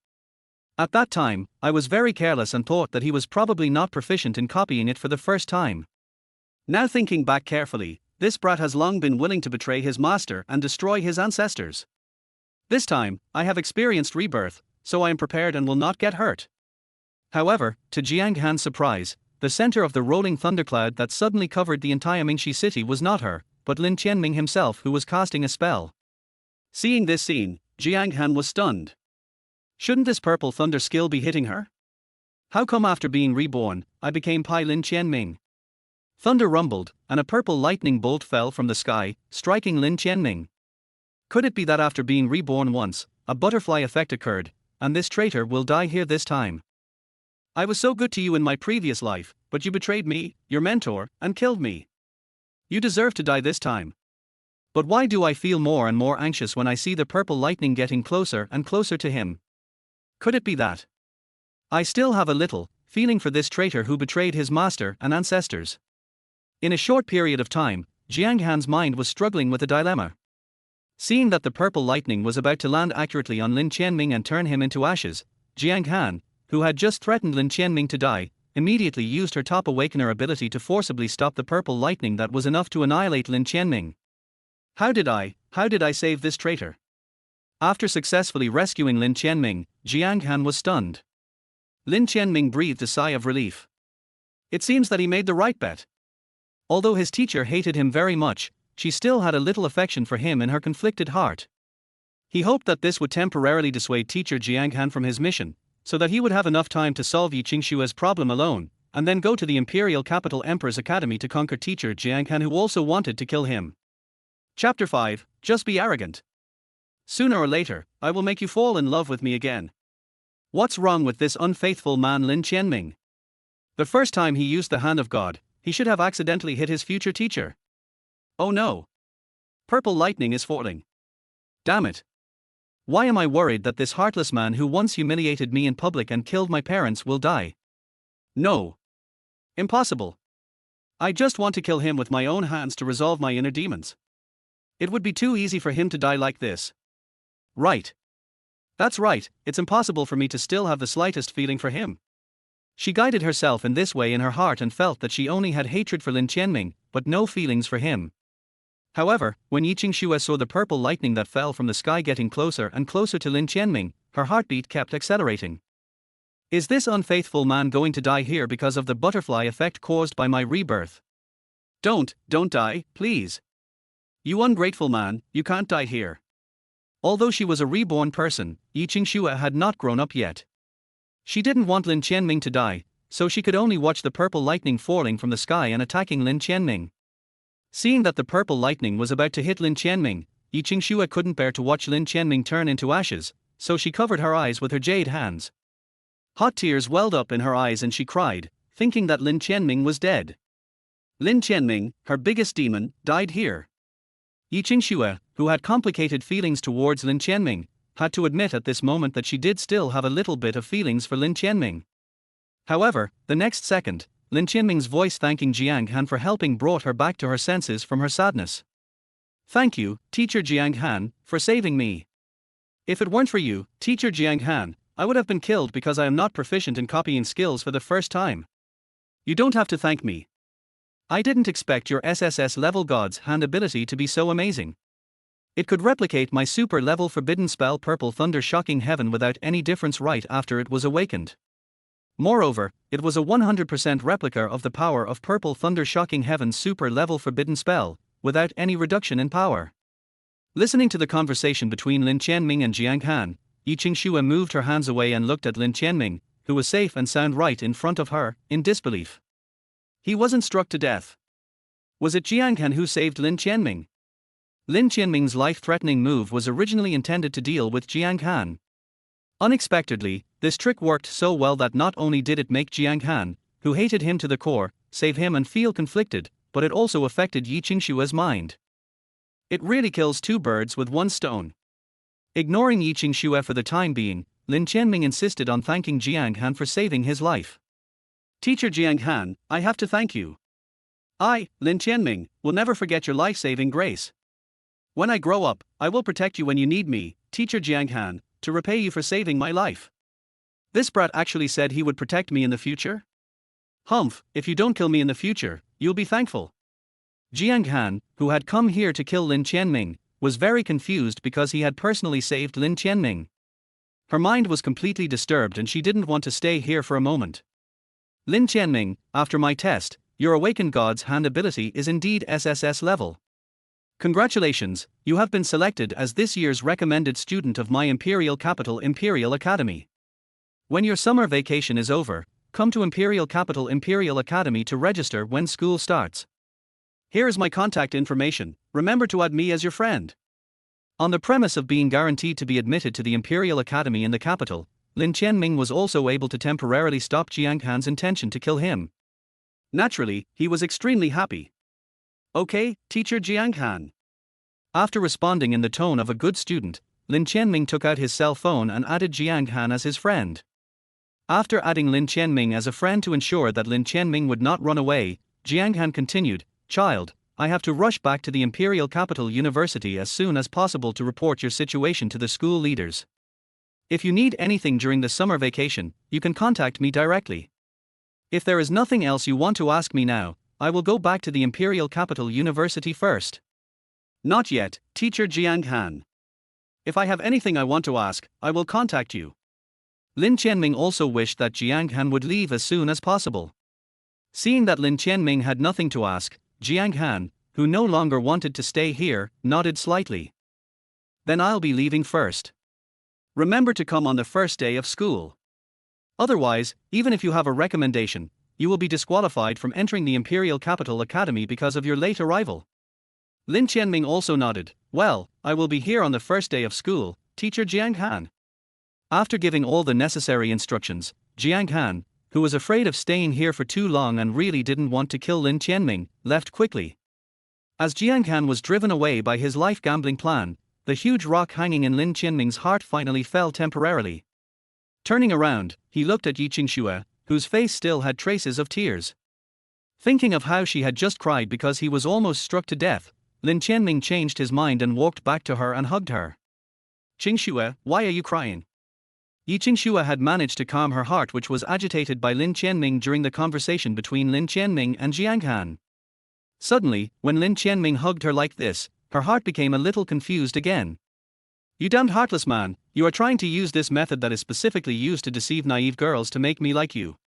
At that time, I was very careless and thought that he was probably not proficient in copying it for the first time. Now thinking back carefully, this brat has long been willing to betray his master and destroy his ancestors. This time, I have experienced rebirth, so I am prepared and will not get hurt. However, to Jiang Han's surprise, the center of the rolling thundercloud that suddenly covered the entire Mingxi city was not her, but Lin Tianming himself who was casting a spell. Seeing this scene, Jiang Han was stunned. Shouldn't this purple thunder skill be hitting her? How come after being reborn, I became Pai Lin Tianming? Thunder rumbled, and a purple lightning bolt fell from the sky, striking Lin Tianming. Could it be that after being reborn once, a butterfly effect occurred, and this traitor will die here this time? I was so good to you in my previous life, but you betrayed me, your mentor, and killed me. You deserve to die this time. But why do I feel more and more anxious when I see the purple lightning getting closer and closer to him? Could it be that I still have a little feeling for this traitor who betrayed his master and ancestors? In a short period of time, Jiang Han's mind was struggling with a dilemma. Seeing that the purple lightning was about to land accurately on Lin Tianming and turn him into ashes, Jiang Han, who had just threatened Lin Tianming to die, immediately used her top awakener ability to forcibly stop the purple lightning that was enough to annihilate Lin Tianming. How did I save this traitor? After successfully rescuing Lin Tianming, Jiang Han was stunned. Lin Tianming breathed a sigh of relief. It seems that he made the right bet. Although his teacher hated him very much, she still had a little affection for him in her conflicted heart. He hoped that this would temporarily dissuade teacher Jiang Han from his mission, so that he would have enough time to solve Yi Qingshua's problem alone, and then go to the imperial capital Emperor's Academy to conquer teacher Jiang Han, who also wanted to kill him. Chapter 5, Just Be Arrogant. Sooner or later, I will make you fall in love with me again. What's wrong with this unfaithful man Lin Tianming? The first time he used the hand of God, he should have accidentally hit his future teacher. Oh no! Purple lightning is falling. Damn it! Why am I worried that this heartless man who once humiliated me in public and killed my parents will die? No. Impossible. I just want to kill him with my own hands to resolve my inner demons. It would be too easy for him to die like this. Right. That's right, it's impossible for me to still have the slightest feeling for him. She guided herself in this way in her heart and felt that she only had hatred for Lin Tianming, but no feelings for him. However, when Yi Qingxue saw the purple lightning that fell from the sky getting closer and closer to Lin Tianming, her heartbeat kept accelerating. Is this unfaithful man going to die here because of the butterfly effect caused by my rebirth? Don't die, please. You ungrateful man, you can't die here. Although she was a reborn person, Yi Qingxue had not grown up yet. She didn't want Lin Tianming to die, so she could only watch the purple lightning falling from the sky and attacking Lin Tianming. Seeing that the purple lightning was about to hit Lin Tianming, Yi Qingxue couldn't bear to watch Lin Tianming turn into ashes, so she covered her eyes with her jade hands. Hot tears welled up in her eyes and she cried, thinking that Lin Tianming was dead. Lin Tianming, her biggest demon, died here. Yi Qingxue, who had complicated feelings towards Lin Tianming, had to admit at this moment that she did still have a little bit of feelings for Lin Tianming. However, the next second, Lin Tianming's voice thanking Jiang Han for helping brought her back to her senses from her sadness. Thank you, teacher Jiang Han, for saving me. If it weren't for you, teacher Jiang Han, I would have been killed because I am not proficient in copying skills for the first time. You don't have to thank me. I didn't expect your SSS-level God's hand ability to be so amazing. It could replicate my super-level forbidden spell Purple Thunder shocking heaven without any difference right after it was awakened. Moreover, it was a 100% replica of the power of Purple Thunder shocking heaven's super-level forbidden spell, without any reduction in power. Listening to the conversation between Lin Tianming and Jiang Han, Yi Qingxue moved her hands away and looked at Lin Tianming, who was safe and sound right in front of her, in disbelief. He wasn't struck to death. Was it Jiang Han who saved Lin Tianming? Lin Tianming's life-threatening move was originally intended to deal with Jiang Han. Unexpectedly, this trick worked so well that not only did it make Jiang Han, who hated him to the core, save him and feel conflicted, but it also affected Yi Qingshue's mind. It really kills two birds with one stone. Ignoring Yi Qingxue for the time being, Lin Tianming insisted on thanking Jiang Han for saving his life. Teacher Jiang Han, I have to thank you. I, Lin Tianming, will never forget your life-saving grace. When I grow up, I will protect you when you need me, teacher Jiang Han, to repay you for saving my life. This brat actually said he would protect me in the future? Humph, if you don't kill me in the future, you'll be thankful. Jiang Han, who had come here to kill Lin Tianming, was very confused because he had personally saved Lin Tianming. Her mind was completely disturbed and she didn't want to stay here for a moment. Lin Tianming, after my test, your awakened God's hand ability is indeed SSS level. Congratulations, you have been selected as this year's recommended student of my Imperial Capital Imperial Academy. When your summer vacation is over, come to Imperial Capital Imperial Academy to register when school starts. Here is my contact information, remember to add me as your friend. On the premise of being guaranteed to be admitted to the Imperial Academy in the capital, Lin Tianming was also able to temporarily stop Jiang Han's intention to kill him. Naturally, he was extremely happy. Okay, teacher Jiang Han. After responding in the tone of a good student, Lin Tianming took out his cell phone and added Jiang Han as his friend. After adding Lin Tianming as a friend to ensure that Lin Tianming would not run away, Jiang Han continued, Child, I have to rush back to the Imperial Capital University as soon as possible to report your situation to the school leaders. If you need anything during the summer vacation, you can contact me directly. If there is nothing else you want to ask me now, I will go back to the Imperial Capital University first. Not yet, teacher Jiang Han. If I have anything I want to ask, I will contact you. Lin Tianming also wished that Jiang Han would leave as soon as possible. Seeing that Lin Tianming had nothing to ask, Jiang Han, who no longer wanted to stay here, nodded slightly. Then I'll be leaving first. Remember to come on the first day of school. Otherwise, even if you have a recommendation, you will be disqualified from entering the Imperial Capital Academy because of your late arrival. Lin Tianming also nodded. Well, I will be here on the first day of school, teacher Jiang Han. After giving all the necessary instructions, Jiang Han, who was afraid of staying here for too long and really didn't want to kill Lin Tianming, left quickly. As Jiang Han was driven away by his life gambling plan, the huge rock hanging in Lin Tianming's heart finally fell temporarily. Turning around, he looked at Yi Qingxue, whose face still had traces of tears. Thinking of how she had just cried because he was almost struck to death, Lin Tianming changed his mind and walked back to her and hugged her. Qingxue, why are you crying? Yi Qingxue had managed to calm her heart, which was agitated by Lin Tianming during the conversation between Lin Tianming and Jiang Han. Suddenly, when Lin Tianming hugged her like this, her heart became a little confused again. You damned heartless man, you are trying to use this method that is specifically used to deceive naive girls to make me like you.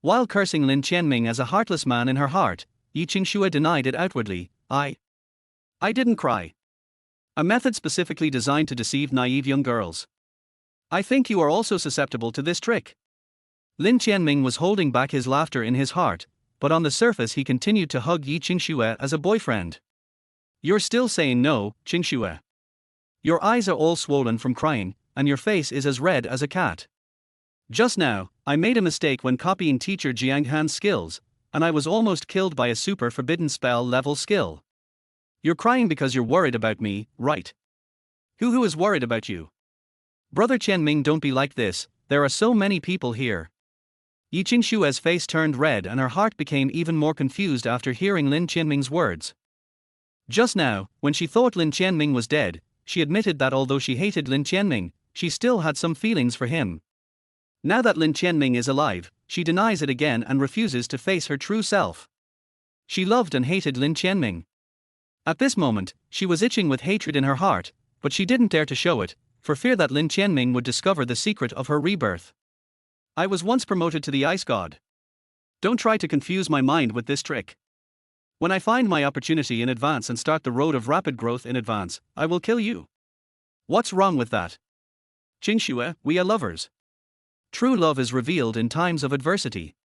While cursing Lin Tianming as a heartless man in her heart, Yi Qingxue denied it outwardly. I didn't cry. A method specifically designed to deceive naive young girls. I think you are also susceptible to this trick. Lin Tianming was holding back his laughter in his heart, but on the surface he continued to hug Yi Qingxue as a boyfriend. You're still saying no, Qingxue. Your eyes are all swollen from crying, and your face is as red as a cat. Just now, I made a mistake when copying teacher Jiang Han's skills, and I was almost killed by a super forbidden spell level skill. You're crying because you're worried about me, right? Who is worried about you? Brother Tianming, don't be like this, there are so many people here. Yi Qingxue's face turned red and her heart became even more confused after hearing Lin Tianming's words. Just now, when she thought Lin Tianming was dead, she admitted that although she hated Lin Tianming, she still had some feelings for him. Now that Lin Tianming is alive, she denies it again and refuses to face her true self. She loved and hated Lin Tianming. At this moment, she was itching with hatred in her heart, but she didn't dare to show it, for fear that Lin Tianming would discover the secret of her rebirth. I was once promoted to the ice god. Don't try to confuse my mind with this trick. When I find my opportunity in advance and start the road of rapid growth in advance, I will kill you. What's wrong with that? Qingxue, we are lovers. True love is revealed in times of adversity.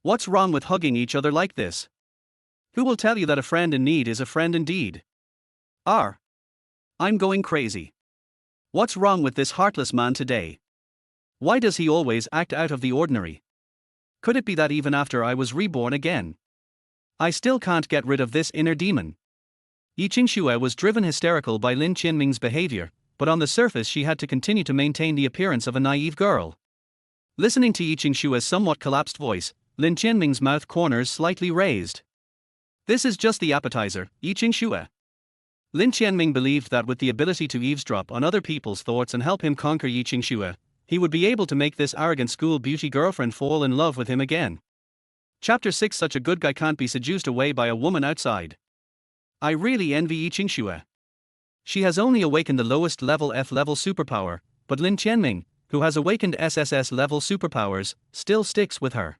What's wrong with hugging each other like this? Who will tell you that a friend in need is a friend indeed? I'm going crazy. What's wrong with this heartless man today? Why does he always act out of the ordinary? Could it be that even after I was reborn again, I still can't get rid of this inner demon? Yi Qingxue was driven hysterical by Lin Tianming's behavior, but on the surface she had to continue to maintain the appearance of a naive girl. Listening to Yi Qingxue's somewhat collapsed voice, Lin Tianming's mouth corners slightly raised. This is just the appetizer, Yi Qingxue. Lin Tianming believed that with the ability to eavesdrop on other people's thoughts and help him conquer Yi Qingxue, he would be able to make this arrogant school beauty girlfriend fall in love with him again. Chapter 6. Such a good guy can't be seduced away by a woman outside. I really envy Yi Qingxue. She has only awakened the lowest level F-level superpower, but Lin Tianming, who has awakened SSS-level superpowers, still sticks with her.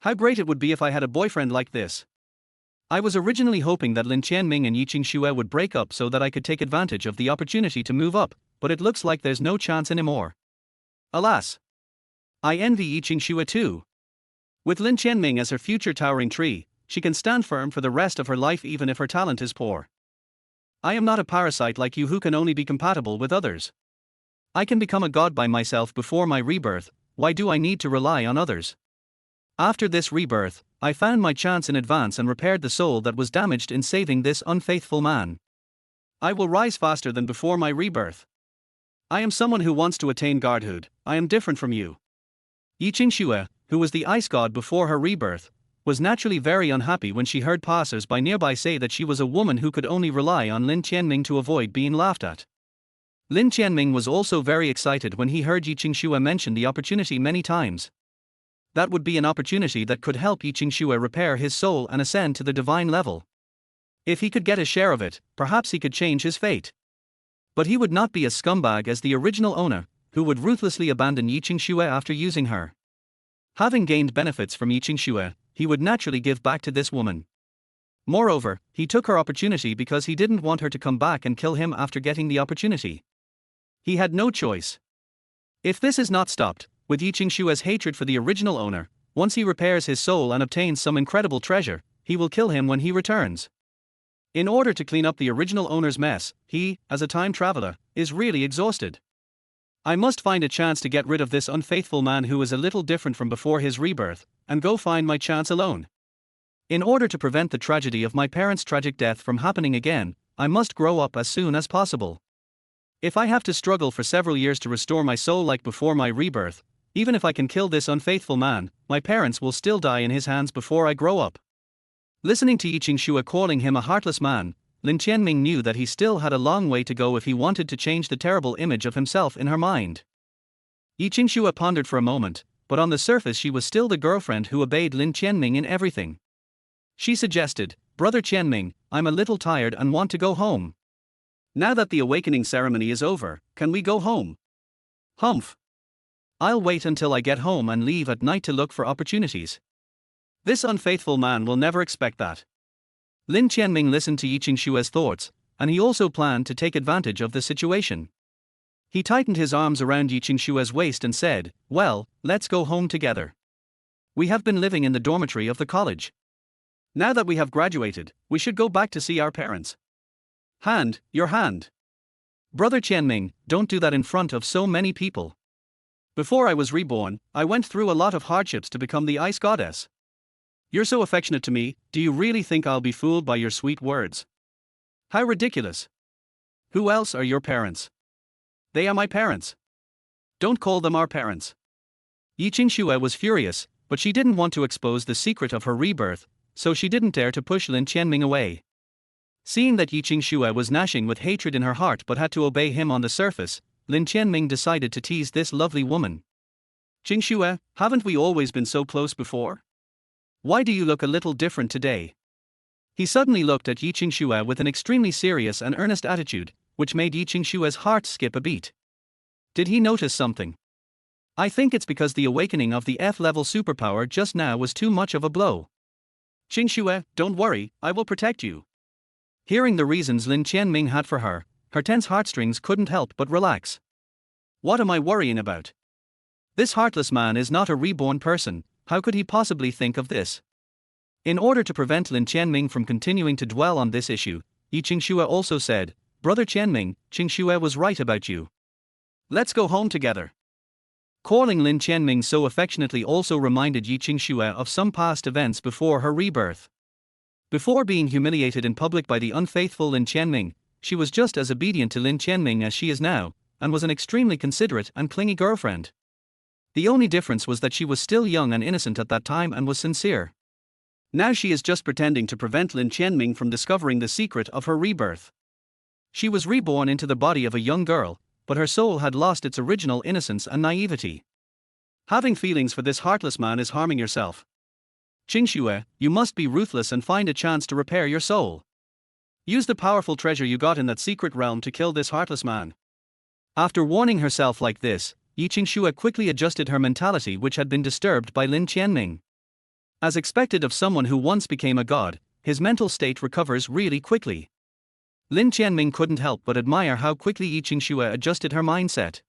How great it would be if I had a boyfriend like this. I was originally hoping that Lin Tianming and Yi Qingxue would break up so that I could take advantage of the opportunity to move up, but it looks like there's no chance anymore. Alas. I envy Yi Qingxue too. With Lin Tianming as her future towering tree, she can stand firm for the rest of her life even if her talent is poor. I am not a parasite like you who can only be compatible with others. I can become a god by myself before my rebirth, why do I need to rely on others? After this rebirth, I found my chance in advance and repaired the soul that was damaged in saving this unfaithful man. I will rise faster than before my rebirth. I am someone who wants to attain godhood, I am different from you. Yi Qingxue, who was the ice god before her rebirth, was naturally very unhappy when she heard passers-by nearby say that she was a woman who could only rely on Lin Tianming to avoid being laughed at. Lin Tianming was also very excited when he heard Yi Qingxue mention the opportunity many times. That would be an opportunity that could help Yi Qingxue repair his soul and ascend to the divine level. If he could get a share of it, perhaps he could change his fate. But he would not be a scumbag as the original owner, who would ruthlessly abandon Yi Qingxue after using her. Having gained benefits from Yi Qingxue, he would naturally give back to this woman. Moreover, he took her opportunity because he didn't want her to come back and kill him after getting the opportunity. He had no choice. If this is not stopped, with Yi Qingxue's hatred for the original owner, once he repairs his soul and obtains some incredible treasure, he will kill him when he returns. In order to clean up the original owner's mess, he, as a time traveler, is really exhausted. I must find a chance to get rid of this unfaithful man who is a little different from before his rebirth, and go find my chance alone. In order to prevent the tragedy of my parents' tragic death from happening again, I must grow up as soon as possible. If I have to struggle for several years to restore my soul like before my rebirth, even if I can kill this unfaithful man, my parents will still die in his hands before I grow up. Listening to Yi Qingxue calling him a heartless man, Lin Tianming knew that he still had a long way to go if he wanted to change the terrible image of himself in her mind. Yi Qingxue pondered for a moment, but on the surface she was still the girlfriend who obeyed Lin Tianming in everything. She suggested, "Brother Tianming, I'm a little tired and want to go home. Now that the awakening ceremony is over, can we go home?" "Humph. I'll wait until I get home and leave at night to look for opportunities. This unfaithful man will never expect that." Lin Tianming listened to Yi Qingxue's thoughts, and he also planned to take advantage of the situation. He tightened his arms around Yi Qingxue's waist and said, "Well, let's go home together. We have been living in the dormitory of the college. Now that we have graduated, we should go back to see our parents. Hand, your hand. Brother Tianming, don't do that in front of so many people. Before I was reborn, I went through a lot of hardships to become the ice goddess. You're so affectionate to me, do you really think I'll be fooled by your sweet words? How ridiculous. Who else are your parents? They are my parents. Don't call them our parents." Yi Qingxue was furious, but she didn't want to expose the secret of her rebirth, so she didn't dare to push Lin Tianming away. Seeing that Yi Qingxue was gnashing with hatred in her heart but had to obey him on the surface, Lin Tianming decided to tease this lovely woman. "Qingxue, haven't we always been so close before? Why do you look a little different today?" He suddenly looked at Yi Qingxue with an extremely serious and earnest attitude, which made Yi Qingxue's heart skip a beat. Did he notice something? I think it's because the awakening of the F-level superpower just now was too much of a blow. "Qingxue, don't worry, I will protect you." Hearing the reasons Lin Tianming had for her, her tense heartstrings couldn't help but relax. What am I worrying about? This heartless man is not a reborn person, how could he possibly think of this? In order to prevent Lin Tianming from continuing to dwell on this issue, Yi Qingxue also said, "Brother Tianming, Qingxue was right about you. Let's go home together." Calling Lin Tianming so affectionately also reminded Yi Qingxue of some past events before her rebirth. Before being humiliated in public by the unfaithful Lin Tianming, she was just as obedient to Lin Tianming as she is now, and was an extremely considerate and clingy girlfriend. The only difference was that she was still young and innocent at that time and was sincere. Now she is just pretending to prevent Lin Tianming from discovering the secret of her rebirth. She was reborn into the body of a young girl, but her soul had lost its original innocence and naivety. Having feelings for this heartless man is harming yourself. Qingxue, you must be ruthless and find a chance to repair your soul. Use the powerful treasure you got in that secret realm to kill this heartless man. After warning herself like this, Yi Qingxue quickly adjusted her mentality, which had been disturbed by Lin Tianming. As expected of someone who once became a god, his mental state recovers really quickly. Lin Tianming couldn't help but admire how quickly Yi Qingxue adjusted her mindset.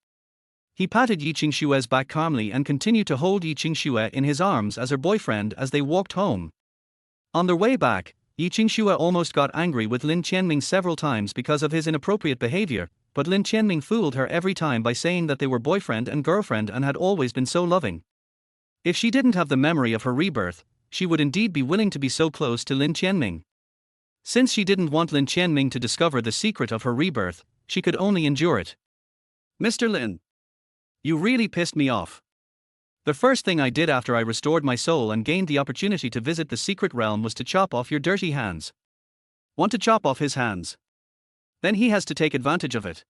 He patted Yi Qingxue's back calmly and continued to hold Yi Qingxue in his arms as her boyfriend as they walked home. On their way back, Yi Qingxue almost got angry with Lin Tianming several times because of his inappropriate behavior, but Lin Tianming fooled her every time by saying that they were boyfriend and girlfriend and had always been so loving. If she didn't have the memory of her rebirth, she would indeed be willing to be so close to Lin Tianming. Since she didn't want Lin Tianming to discover the secret of her rebirth, she could only endure it. "Mr. Lin, you really pissed me off. The first thing I did after I restored my soul and gained the opportunity to visit the secret realm was to chop off your dirty hands." Want to chop off his hands? Then he has to take advantage of it.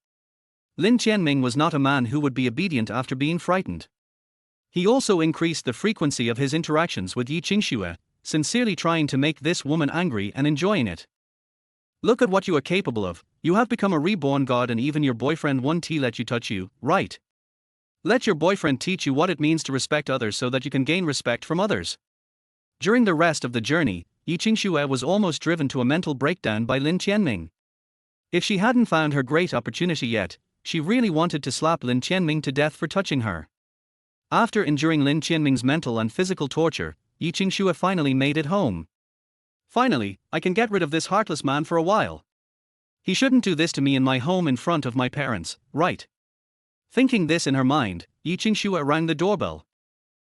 Lin Tianming was not a man who would be obedient after being frightened. He also increased the frequency of his interactions with Yi Qingxue, sincerely trying to make this woman angry and enjoying it. Look at what you are capable of. You have become a reborn god and even your boyfriend won't let you touch you, right? Let your boyfriend teach you what it means to respect others so that you can gain respect from others. During the rest of the journey, Yi Qingxue was almost driven to a mental breakdown by Lin Tianming. If she hadn't found her great opportunity yet, she really wanted to slap Lin Tianming to death for touching her. After enduring Lin Tianming's mental and physical torture, Yi Qingxue finally made it home. Finally, I can get rid of this heartless man for a while. He shouldn't do this to me in my home in front of my parents, right? Thinking this in her mind, Yi Qingxue rang the doorbell.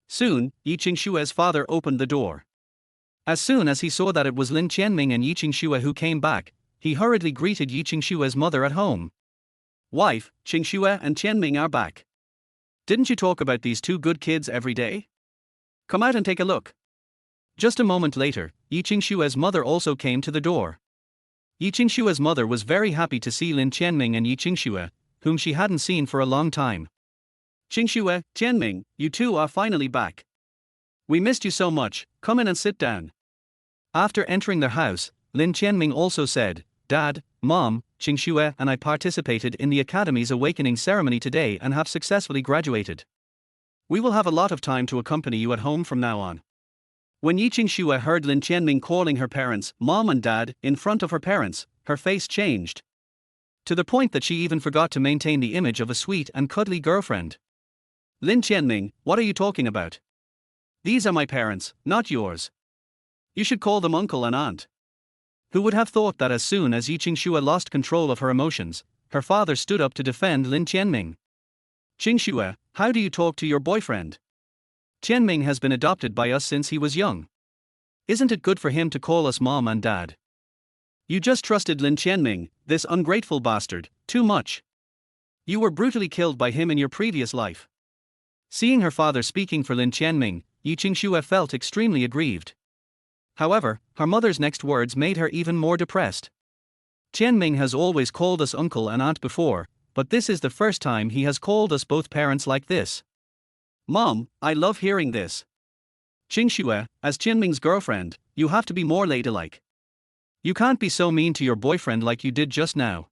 Soon, Yi Qingxue's father opened the door. As soon as he saw that it was Lin Tianming and Yi Qingxue who came back, he hurriedly greeted Yi Qingxue's mother at home. Wife, Qingxue and Tianming are back. Didn't you talk about these two good kids every day? Come out and take a look. Just a moment later, Yi Qingxue's mother also came to the door. Yi Qingxue's mother was very happy to see Lin Tianming and Yi Qingxue, whom she hadn't seen for a long time. Qingxue, Tianming, you two are finally back. We missed you so much, come in and sit down. After entering their house, Lin Tianming also said, Dad, Mom, Qingxue and I participated in the Academy's awakening ceremony today and have successfully graduated. We will have a lot of time to accompany you at home from now on. When Yi Qingxue heard Lin Tianming calling her parents, Mom and Dad, in front of her parents, her face changed. To the point that she even forgot to maintain the image of a sweet and cuddly girlfriend. Lin Tianming, what are you talking about? These are my parents, not yours. You should call them uncle and aunt. Who would have thought that as soon as Yi Qingxue lost control of her emotions, her father stood up to defend Lin Tianming. Qingxue, how do you talk to your boyfriend? Tianming has been adopted by us since he was young. Isn't it good for him to call us mom and dad? You just trusted Lin Tianming, this ungrateful bastard, too much. You were brutally killed by him in your previous life. Seeing her father speaking for Lin Tianming, Yi Qingxue felt extremely aggrieved. However, her mother's next words made her even more depressed. Tianming has always called us uncle and aunt before, but this is the first time he has called us both parents like this. Mom, I love hearing this. Qingxue, as Tianming's girlfriend, you have to be more ladylike. You can't be so mean to your boyfriend like you did just now.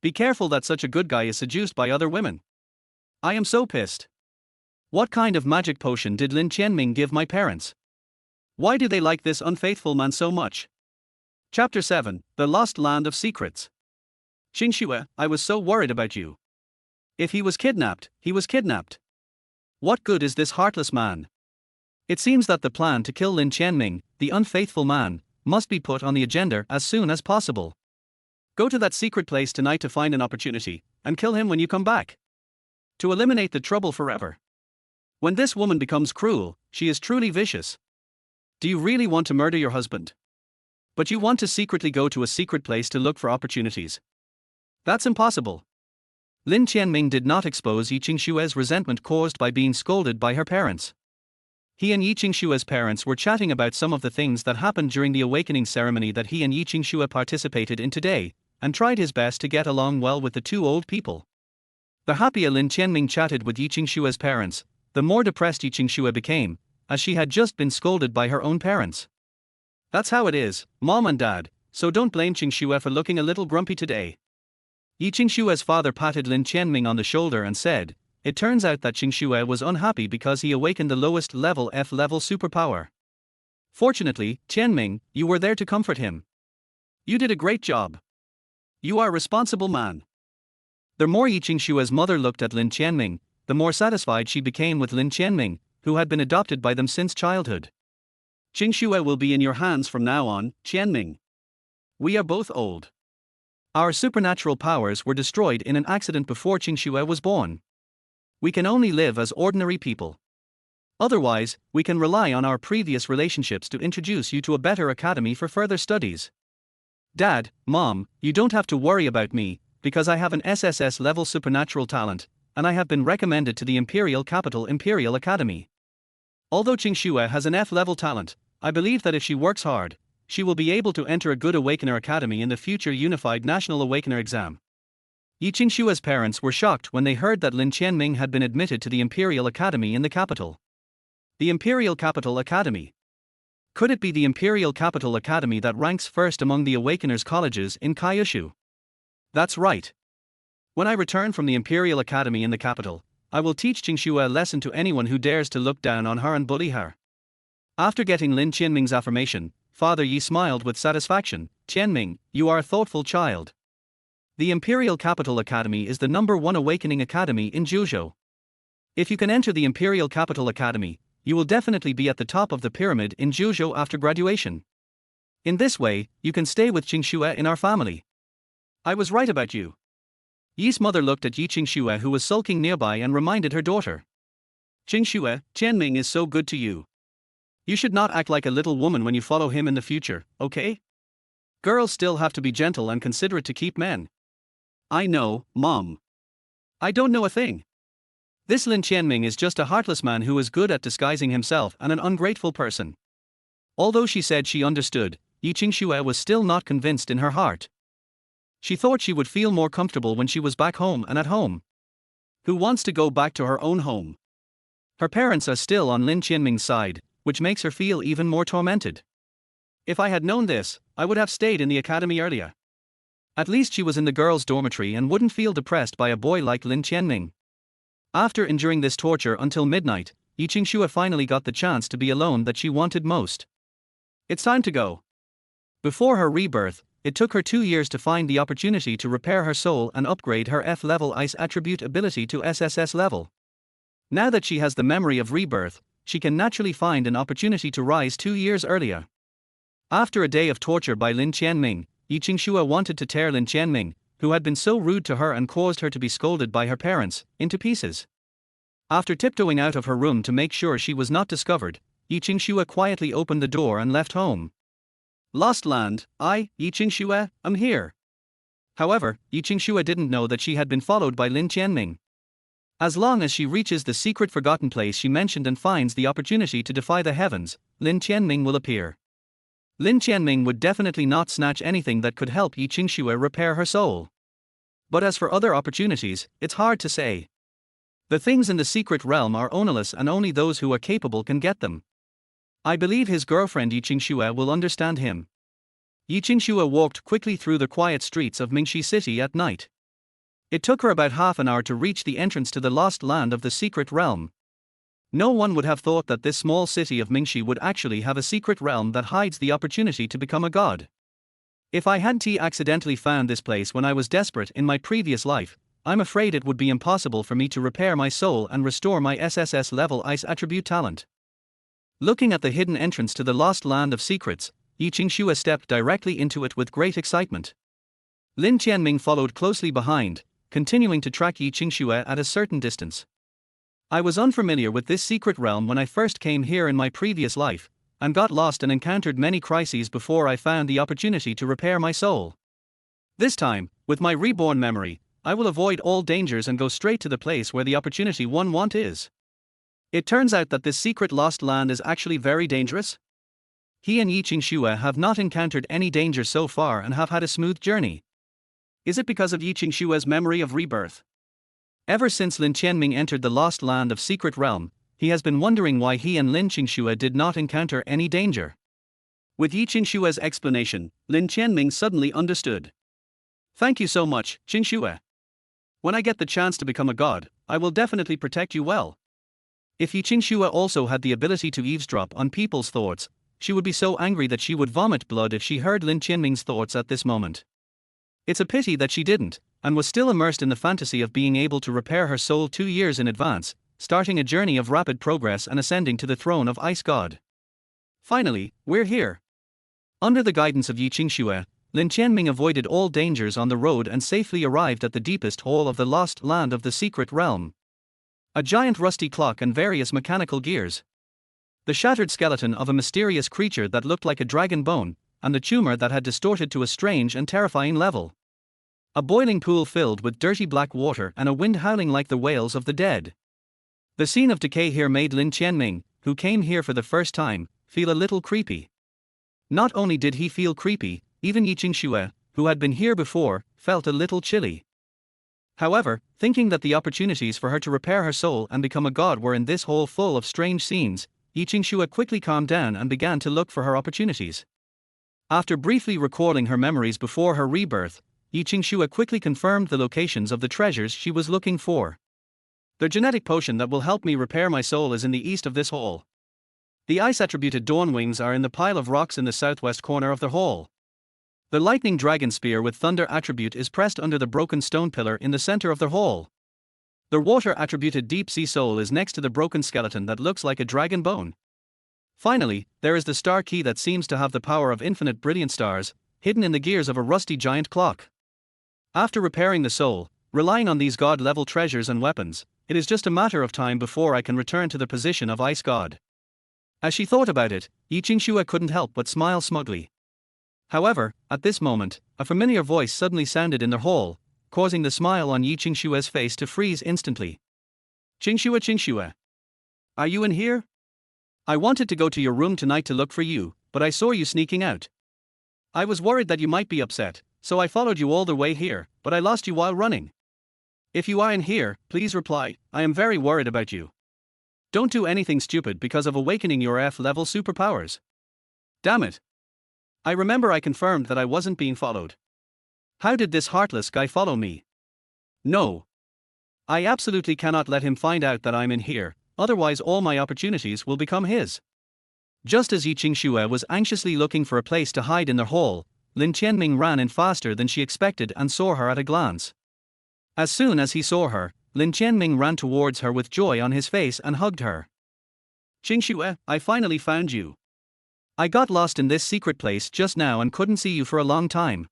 Be careful that such a good guy is seduced by other women. I am so pissed. What kind of magic potion did Lin Tianming give my parents? Why do they like this unfaithful man so much? Chapter 7, The Lost Land of Secrets. Qingxue, I was so worried about you. If he was kidnapped, he was kidnapped. What good is this heartless man? It seems that the plan to kill Lin Tianming, the unfaithful man, must be put on the agenda as soon as possible. Go to that secret place tonight to find an opportunity, and kill him when you come back. To eliminate the trouble forever. When this woman becomes cruel, she is truly vicious. Do you really want to murder your husband? But you want to secretly go to a secret place to look for opportunities. That's impossible. Lin Tianming did not expose Yi Qingxue's resentment caused by being scolded by her parents. He and Yi Qingxue's parents were chatting about some of the things that happened during the awakening ceremony that he and Yi Qingxue participated in today, and tried his best to get along well with the two old people. The happier Lin Tianming chatted with Yi Qingxue's parents, the more depressed Yi Qingxue became, as she had just been scolded by her own parents. That's how it is, Mom and Dad, so don't blame Qingxue for looking a little grumpy today. Yi Qingxue's father patted Lin Tianming on the shoulder and said, it turns out that Qingxue was unhappy because he awakened the lowest level F-level superpower. Fortunately, Tianming, you were there to comfort him. You did a great job. You are a responsible man. The more Yi Qingxue's mother looked at Lin Tianming, the more satisfied she became with Lin Tianming, who had been adopted by them since childhood. Qingxue will be in your hands from now on, Tianming. We are both old. Our supernatural powers were destroyed in an accident before Qingxue was born. We can only live as ordinary people. Otherwise, we can rely on our previous relationships to introduce you to a better academy for further studies. Dad, Mom, you don't have to worry about me, because I have an SSS-level supernatural talent, and I have been recommended to the Imperial Capital Imperial Academy. Although Qingxue has an F-level talent, I believe that if she works hard, she will be able to enter a good Awakener Academy in the future Unified National Awakener exam. Yi Qingxue's parents were shocked when they heard that Lin Tianming had been admitted to the Imperial Academy in the capital. The Imperial Capital Academy. Could it be the Imperial Capital Academy that ranks first among the Awakeners colleges in Kyushu? That's right. When I return from the Imperial Academy in the capital, I will teach Qingxue a lesson to anyone who dares to look down on her and bully her. After getting Lin Tianming's affirmation, Father Yi smiled with satisfaction. Tianming, you are a thoughtful child. The Imperial Capital Academy is the #1 awakening academy in Juzhou. If you can enter the Imperial Capital Academy, you will definitely be at the top of the pyramid in Juzhou after graduation. In this way, you can stay with Qingxue in our family. I was right about you. Yi's mother looked at Yi Qingxue, who was sulking nearby, and reminded her daughter. Qingxue, Tianming is so good to you. You should not act like a little woman when you follow him in the future, okay? Girls still have to be gentle and considerate to keep men. I know, Mom. I don't know a thing. This Lin Tianming is just a heartless man who is good at disguising himself and an ungrateful person. Although she said she understood, Yi Qingxue was still not convinced in her heart. She thought she would feel more comfortable when she was back home and at home. Who wants to go back to her own home? Her parents are still on Lin Tianming's side, which makes her feel even more tormented. If I had known this, I would have stayed in the academy earlier. At least she was in the girls' dormitory and wouldn't feel depressed by a boy like Lin Tianming. After enduring this torture until midnight, Yi Qingxue finally got the chance to be alone that she wanted most. It's time to go. Before her rebirth, it took her 2 years to find the opportunity to repair her soul and upgrade her F-level ice attribute ability to SSS-level. Now that she has the memory of rebirth, she can naturally find an opportunity to rise 2 years earlier. After a day of torture by Lin Tianming, Yi Qingxue wanted to tear Lin Tianming, who had been so rude to her and caused her to be scolded by her parents, into pieces. After tiptoeing out of her room to make sure she was not discovered, Yi Qingxue quietly opened the door and left home. Lost Land, Yi Qingxue, am here. However, Yi Qingxue didn't know that she had been followed by Lin Tianming. As long as she reaches the secret forgotten place she mentioned and finds the opportunity to defy the heavens, Lin Tianming will appear. Lin Tianming would definitely not snatch anything that could help Yi Qingxue repair her soul. But as for other opportunities, it's hard to say. The things in the secret realm are ownerless and only those who are capable can get them. I believe his girlfriend Yi Qingxue will understand him. Yi Qingxue walked quickly through the quiet streets of Mingxi City at night. It took her about half an hour to reach the entrance to the lost land of the secret realm. No one would have thought that this small city of Mingxi would actually have a secret realm that hides the opportunity to become a god. If I hadn't accidentally found this place when I was desperate in my previous life, I'm afraid it would be impossible for me to repair my soul and restore my SSS-level ice attribute talent. Looking at the hidden entrance to the lost land of secrets, Yi Qingxue stepped directly into it with great excitement. Lin Tianming followed closely behind, continuing to track Yi Qingxue at a certain distance. I was unfamiliar with this secret realm when I first came here in my previous life, and got lost and encountered many crises before I found the opportunity to repair my soul. This time, with my reborn memory, I will avoid all dangers and go straight to the place where the opportunity one want is. It turns out that this secret lost land is actually very dangerous. He and Yi Qingxue have not encountered any danger so far and have had a smooth journey. Is it because of Yi Qingxue's memory of rebirth? Ever since Lin Tianming entered the lost land of secret realm, he has been wondering why he and Lin Qingxue did not encounter any danger. With Yi Qingxue's explanation, Lin Tianming suddenly understood. Thank you so much, Qingxue. When I get the chance to become a god, I will definitely protect you well. If Yi Qingxue also had the ability to eavesdrop on people's thoughts, she would be so angry that she would vomit blood if she heard Lin Tianming's thoughts at this moment. It's a pity that she didn't, and was still immersed in the fantasy of being able to repair her soul 2 years in advance, starting a journey of rapid progress and ascending to the throne of Ice God. Finally, we're here. Under the guidance of Yi Qingxue, Lin Tianming avoided all dangers on the road and safely arrived at the deepest hole of the lost land of the secret realm. A giant rusty clock and various mechanical gears. The shattered skeleton of a mysterious creature that looked like a dragon bone, and the tumor that had distorted to a strange and terrifying level. A boiling pool filled with dirty black water and a wind howling like the wails of the dead. The scene of decay here made Lin Tianming, who came here for the first time, feel a little creepy. Not only did he feel creepy, even Yi Qingxue, who had been here before, felt a little chilly. However, thinking that the opportunities for her to repair her soul and become a god were in this hole full of strange scenes, Yi Qingxue quickly calmed down and began to look for her opportunities. After briefly recalling her memories before her rebirth, Yi Qingxue quickly confirmed the locations of the treasures she was looking for. The genetic potion that will help me repair my soul is in the east of this hall. The ice-attributed dawn wings are in the pile of rocks in the southwest corner of the hall. The lightning dragon spear with thunder attribute is pressed under the broken stone pillar in the center of the hall. The water-attributed deep sea soul is next to the broken skeleton that looks like a dragon bone. Finally, there is the star key that seems to have the power of infinite brilliant stars, hidden in the gears of a rusty giant clock. After repairing the soul, relying on these god-level treasures and weapons, it is just a matter of time before I can return to the position of ice god. As she thought about it, Yi Qingxue couldn't help but smile smugly. However, at this moment, a familiar voice suddenly sounded in the hall, causing the smile on Yi Qingxue's face to freeze instantly. Qingxue, Qingxue. Are you in here? I wanted to go to your room tonight to look for you, but I saw you sneaking out. I was worried that you might be upset, so I followed you all the way here, but I lost you while running. If you are in here, please reply, I am very worried about you. Don't do anything stupid because of awakening your F-level superpowers. Damn it. I remember I confirmed that I wasn't being followed. How did this heartless guy follow me? No. I absolutely cannot let him find out that I'm in here, otherwise all my opportunities will become his. Just as Yi Qingxue was anxiously looking for a place to hide in the hall, Lin Tianming ran in faster than she expected and saw her at a glance. As soon as he saw her, Lin Tianming ran towards her with joy on his face and hugged her. Qingxue, I finally found you. I got lost in this secret place just now and couldn't see you for a long time.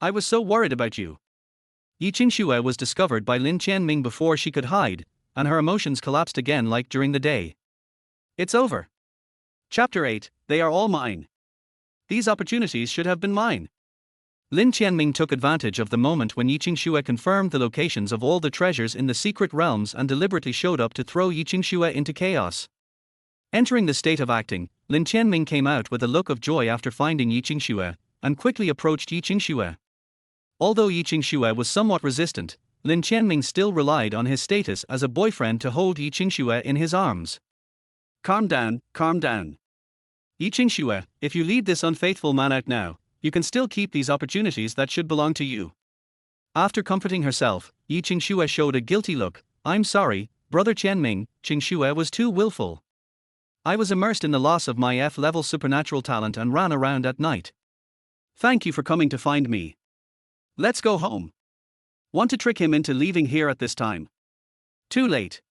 I was so worried about you. Yi Qingxue was discovered by Lin Tianming before she could hide, and her emotions collapsed again like during the day. It's over. Chapter 8, They are all mine. These opportunities should have been mine. Lin Tianming took advantage of the moment when Yi Qingxue confirmed the locations of all the treasures in the secret realms and deliberately showed up to throw Yi Qingxue into chaos. Entering the state of acting, Lin Tianming came out with a look of joy after finding Yi Qingxue, and quickly approached Yi Qingxue. Although Yi Qingxue was somewhat resistant, Lin Tianming still relied on his status as a boyfriend to hold Yi Qingxue in his arms. Calm down, calm down. Yi Qingxue, if you lead this unfaithful man out now, you can still keep these opportunities that should belong to you. After comforting herself, Yi Qingxue showed a guilty look. I'm sorry, brother Tianming, Qingxue was too willful. I was immersed in the loss of my F-level supernatural talent and ran around at night. Thank you for coming to find me. Let's go home. Want to trick him into leaving here at this time? Too late.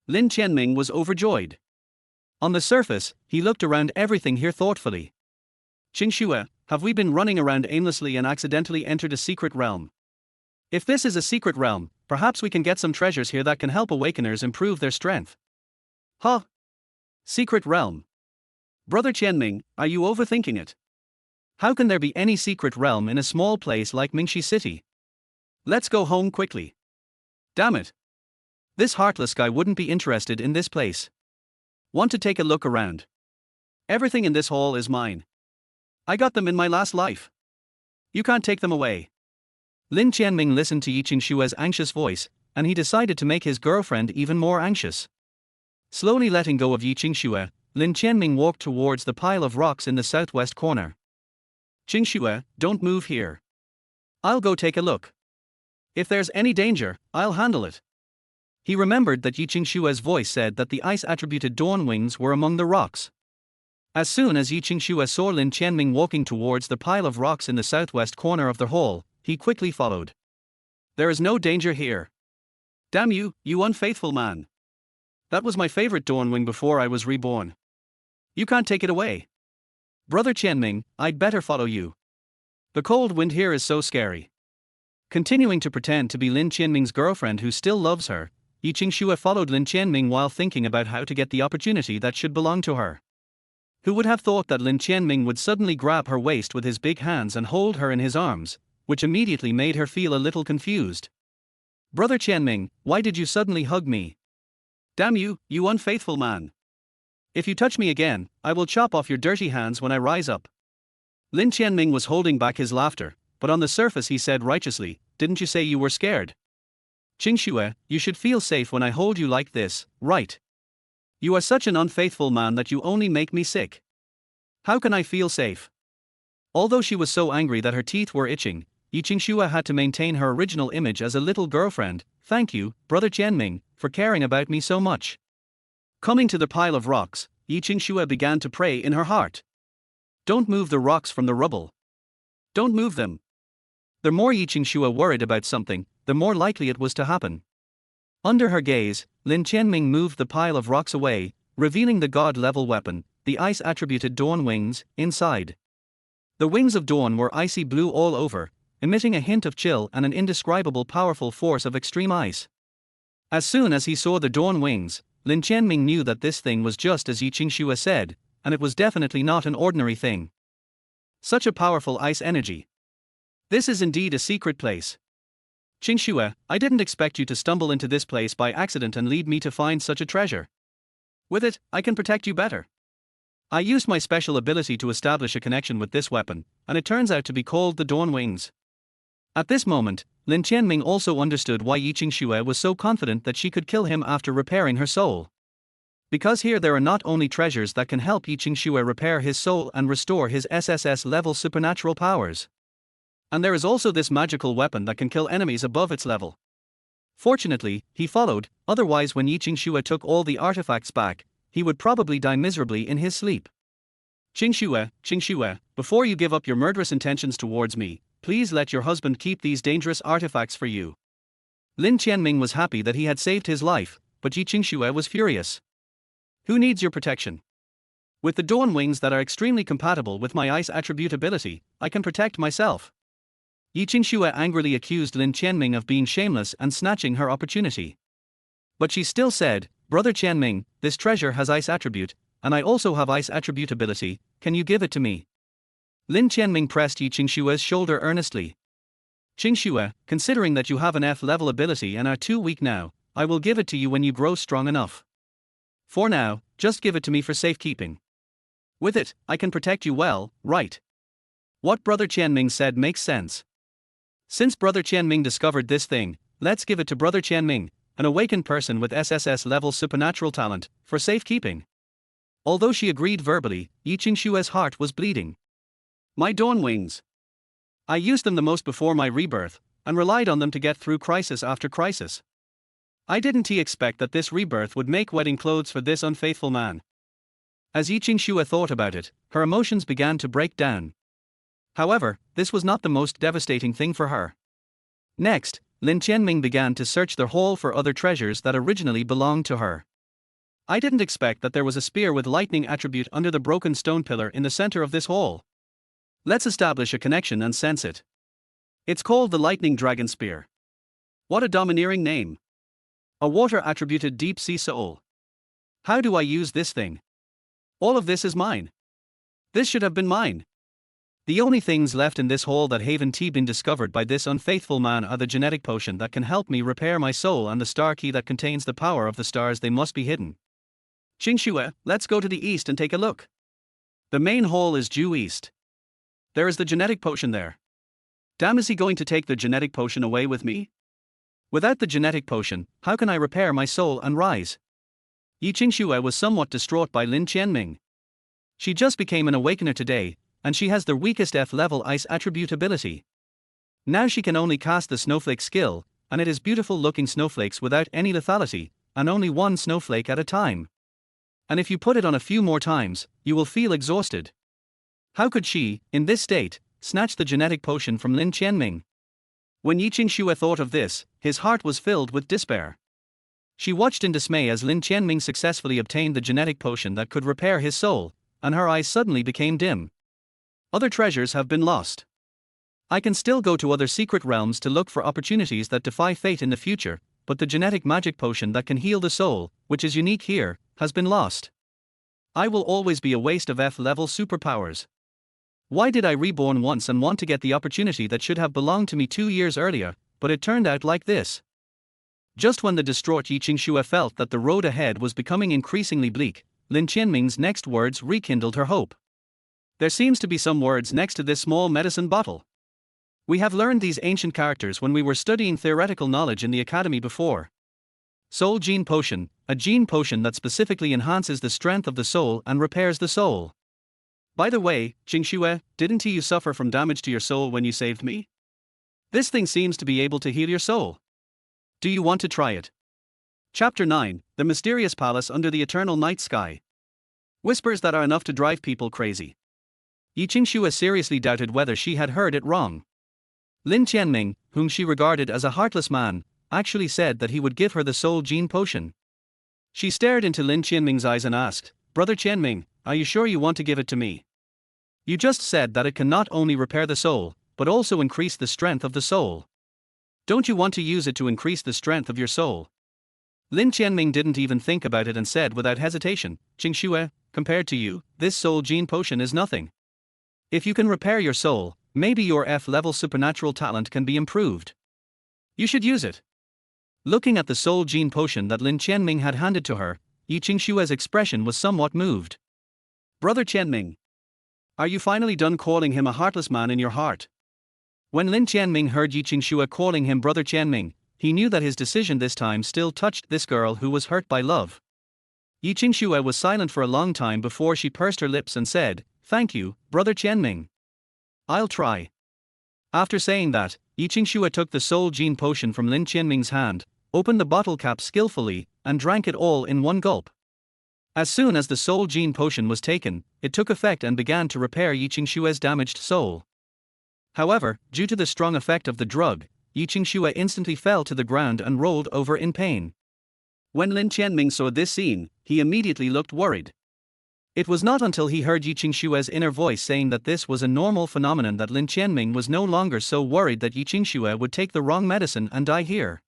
Lin Tianming was overjoyed. On the surface, he looked around everything here thoughtfully. Qingxue, have we been running around aimlessly and accidentally entered a secret realm? If this is a secret realm, perhaps we can get some treasures here that can help awakeners improve their strength. Huh? Secret realm. Brother Tianming, are you overthinking it? How can there be any secret realm in a small place like Mingxi City? Let's go home quickly. Damn it. This heartless guy wouldn't be interested in this place. Want to take a look around? Everything in this hall is mine. I got them in my last life. You can't take them away. Lin Tianming listened to Yi Qingxue's anxious voice, and he decided to make his girlfriend even more anxious. Slowly letting go of Yi Qingxue, Lin Tianming walked towards the pile of rocks in the southwest corner. Qingxue, don't move here. I'll go take a look. If there's any danger, I'll handle it. He remembered that Yi Qingxue's voice said that the ice-attributed dawn wings were among the rocks. As soon as Yi Qingxue saw Lin Tianming walking towards the pile of rocks in the southwest corner of the hall, he quickly followed. There is no danger here. Damn you, you unfaithful man. That was my favorite dawn wing before I was reborn. You can't take it away. Brother Tianming, I'd better follow you. The cold wind here is so scary. Continuing to pretend to be Lin Tianming's girlfriend who still loves her, Yi Qingxue followed Lin Tianming while thinking about how to get the opportunity that should belong to her. Who would have thought that Lin Tianming would suddenly grab her waist with his big hands and hold her in his arms, which immediately made her feel a little confused. Brother Tianming, why did you suddenly hug me? Damn you, you unfaithful man. If you touch me again, I will chop off your dirty hands when I rise up. Lin Tianming was holding back his laughter, but on the surface he said righteously, didn't you say you were scared? Qingxue, you should feel safe when I hold you like this, right? You are such an unfaithful man that you only make me sick. How can I feel safe? Although she was so angry that her teeth were itching, Yi Qingxue had to maintain her original image as a little girlfriend. Thank you, Brother Tianming, for caring about me so much. Coming to the pile of rocks, Yi Qingxue began to pray in her heart. Don't move the rocks from the rubble. Don't move them. The more Yi Qingxue worried about something, the more likely it was to happen. Under her gaze, Lin Tianming moved the pile of rocks away, revealing the god-level weapon, the ice-attributed dawn wings, inside. The wings of dawn were icy blue all over, emitting a hint of chill and an indescribable powerful force of extreme ice. As soon as he saw the dawn wings, Lin Tianming knew that this thing was just as Yi Qingxue said, and it was definitely not an ordinary thing. Such a powerful ice energy. This is indeed a secret place. Qingxue, I didn't expect you to stumble into this place by accident and lead me to find such a treasure. With it, I can protect you better. I used my special ability to establish a connection with this weapon, and it turns out to be called the Dawn Wings. At this moment, Lin Tianming also understood why Yi Qingxue was so confident that she could kill him after repairing her soul. Because here there are not only treasures that can help Yi Qingxue repair his soul and restore his SSS-level supernatural powers. And there is also this magical weapon that can kill enemies above its level. Fortunately, he followed, otherwise when Yi Qingxue took all the artifacts back, he would probably die miserably in his sleep. Qingxue, before you give up your murderous intentions towards me, please let your husband keep these dangerous artifacts for you. Lin Tianming was happy that he had saved his life, but Yi Qingxue was furious. Who needs your protection? With the dawn wings that are extremely compatible with my ice attribute ability, I can protect myself. Yi Qingxue angrily accused Lin Tianming of being shameless and snatching her opportunity. But she still said, Brother Tianming, this treasure has ice attribute, and I also have ice attribute ability, can you give it to me? Lin Tianming pressed Yi Qingxue's shoulder earnestly. Qingxue, considering that you have an F-level ability and are too weak now, I will give it to you when you grow strong enough. For now, just give it to me for safekeeping. With it, I can protect you well, right? What Brother Tianming said makes sense. Since Brother Tianming discovered this thing, let's give it to Brother Tianming, an awakened person with SSS-level supernatural talent, for safekeeping. Although she agreed verbally, Yi Qingxue's heart was bleeding. My dawn wings. I used them the most before my rebirth, and relied on them to get through crisis after crisis. I didn't expect that this rebirth would make wedding clothes for this unfaithful man. As Yi Qingxue thought about it, her emotions began to break down. However, this was not the most devastating thing for her. Next, Lin Tianming began to search the hall for other treasures that originally belonged to her. I didn't expect that there was a spear with lightning attribute under the broken stone pillar in the center of this hall. Let's establish a connection and sense it. It's called the Lightning Dragon Spear. What a domineering name. A water-attributed deep sea soul. How do I use this thing? All of this is mine. This should have been mine. The only things left in this hall that haven't been discovered by this unfaithful man are the genetic potion that can help me repair my soul and the star key that contains the power of the stars. They must be hidden. Qingxue, let's go to the east and take a look. The main hall is due east. There is the genetic potion there. Damn, is he going to take the genetic potion away with me? Without the genetic potion, how can I repair my soul and rise? Yi Qingxue was somewhat distraught by Lin Tianming. She just became an awakener today, and she has the weakest F-level ice attribute ability. Now she can only cast the snowflake skill, and it is beautiful looking snowflakes without any lethality, and only one snowflake at a time. And if you put it on a few more times, you will feel exhausted. How could she, in this state, snatch the genetic potion from Lin Tianming? When Yi Qingxue thought of this, his heart was filled with despair. She watched in dismay as Lin Tianming successfully obtained the genetic potion that could repair his soul, and her eyes suddenly became dim. Other treasures have been lost. I can still go to other secret realms to look for opportunities that defy fate in the future, but the genetic magic potion that can heal the soul, which is unique here, has been lost. I will always be a waste of F-level superpowers. Why did I reborn once and want to get the opportunity that should have belonged to me 2 years earlier, but it turned out like this? Just when the distraught Yi Qingxue felt that the road ahead was becoming increasingly bleak, Lin Tianming's next words rekindled her hope. There seems to be some words next to this small medicine bottle. We have learned these ancient characters when we were studying theoretical knowledge in the academy before. Soul Gene Potion, a gene potion that specifically enhances the strength of the soul and repairs the soul. By the way, Qingxue, didn't you suffer from damage to your soul when you saved me? This thing seems to be able to heal your soul. Do you want to try it? Chapter 9, The Mysterious Palace Under the Eternal Night Sky. Whispers that are enough to drive people crazy. Qingxue seriously doubted whether she had heard it wrong. Lin Tianming, whom she regarded as a heartless man, actually said that he would give her the soul gene potion. She stared into Lin Tianming's eyes and asked, "Brother Tianming, are you sure you want to give it to me? You just said that it can not only repair the soul, but also increase the strength of the soul. Don't you want to use it to increase the strength of your soul?" Lin Tianming didn't even think about it and said without hesitation, "Qingxue, compared to you, this soul gene potion is nothing. If you can repair your soul, maybe your F-level supernatural talent can be improved. You should use it." Looking at the soul gene potion that Lin Tianming had handed to her, Qingxue's expression was somewhat moved. "Brother Tianming, are you finally done calling him a heartless man in your heart?" When Lin Tianming heard Qingxue calling him Brother Tianming, he knew that his decision this time still touched this girl who was hurt by love. Qingxue was silent for a long time before she pursed her lips and said, "Thank you, Brother Tianming. I'll try." After saying that, Qingxue took the soul gene potion from Lin Tianming's hand, opened the bottle cap skillfully, and drank it all in one gulp. As soon as the soul gene potion was taken, it took effect and began to repair Qingxue's damaged soul. However, due to the strong effect of the drug, Qingxue instantly fell to the ground and rolled over in pain. When Lin Tianming saw this scene, he immediately looked worried. It was not until he heard Qingxue's inner voice saying that this was a normal phenomenon that Lin Tianming was no longer so worried that Qingxue would take the wrong medicine and die here.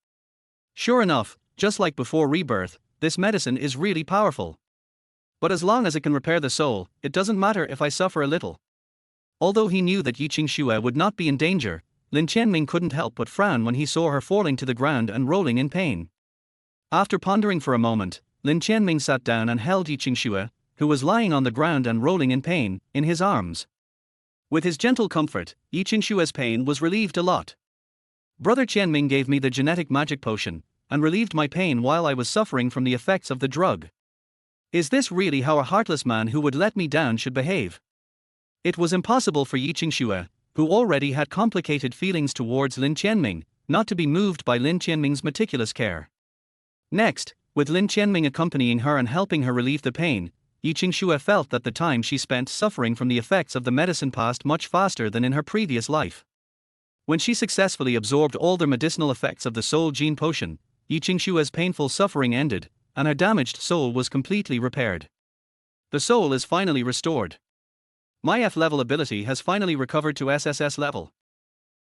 Sure enough, just like before rebirth, this medicine is really powerful. But as long as it can repair the soul, it doesn't matter if I suffer a little. Although he knew that Qingxue would not be in danger, Lin Tianming couldn't help but frown when he saw her falling to the ground and rolling in pain. After pondering for a moment, Lin Tianming sat down and held Qingxue, who was lying on the ground and rolling in pain, in his arms. With his gentle comfort, Qingxue's pain was relieved a lot. "Brother Tianming gave me the genetic magic potion, and relieved my pain while I was suffering from the effects of the drug. Is this really how a heartless man who would let me down should behave?" It was impossible for Qingxue, who already had complicated feelings towards Lin Tianming, not to be moved by Lin Tianming's meticulous care. Next, with Lin Tianming accompanying her and helping her relieve the pain, Qingxue felt that the time she spent suffering from the effects of the medicine passed much faster than in her previous life. When she successfully absorbed all the medicinal effects of the soul gene potion, Qingxue's painful suffering ended, and her damaged soul was completely repaired. The soul is finally restored. My F-level ability has finally recovered to SSS level.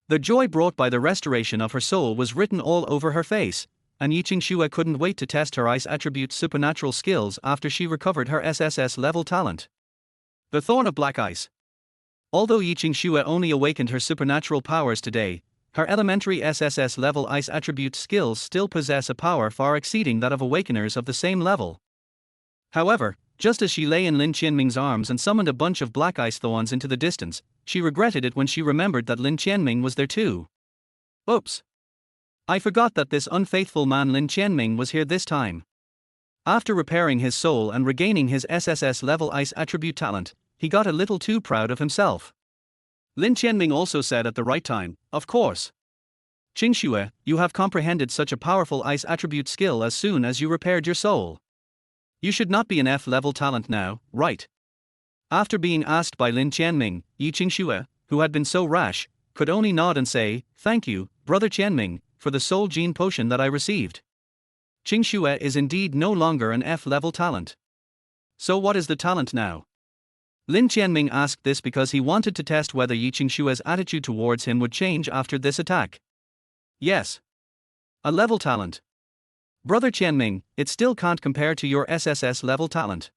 The joy brought by the restoration of her soul was written all over her face, and Qingxue couldn't wait to test her ice attribute's supernatural skills after she recovered her SSS level talent. The Thorn of Black Ice. Although Qingxue only awakened her supernatural powers today, her elementary SSS level ice attribute skills still possess a power far exceeding that of awakeners of the same level. However, just as she lay in Lin Tianming's arms and summoned a bunch of black ice thorns into the distance, she regretted it when she remembered that Lin Tianming was there too. Oops! I forgot that this unfaithful man Lin Tianming was here this time. After repairing his soul and regaining his SSS level ice attribute talent, he got a little too proud of himself. Lin Tianming also said at the right time, "Of course. Qingxue, you have comprehended such a powerful ice attribute skill as soon as you repaired your soul. You should not be an F-level talent now, right?" After being asked by Lin Tianming, Qingxue, who had been so rash, could only nod and say, "Thank you, Brother Tianming, for the soul gene potion that I received. Qingxue is indeed no longer an F-level talent. So what is the talent now?" Lin Tianming asked this because he wanted to test whether Qingxue's attitude towards him would change after this attack. "Yes. A level talent. Brother Tianming, it still can't compare to your SSS level talent.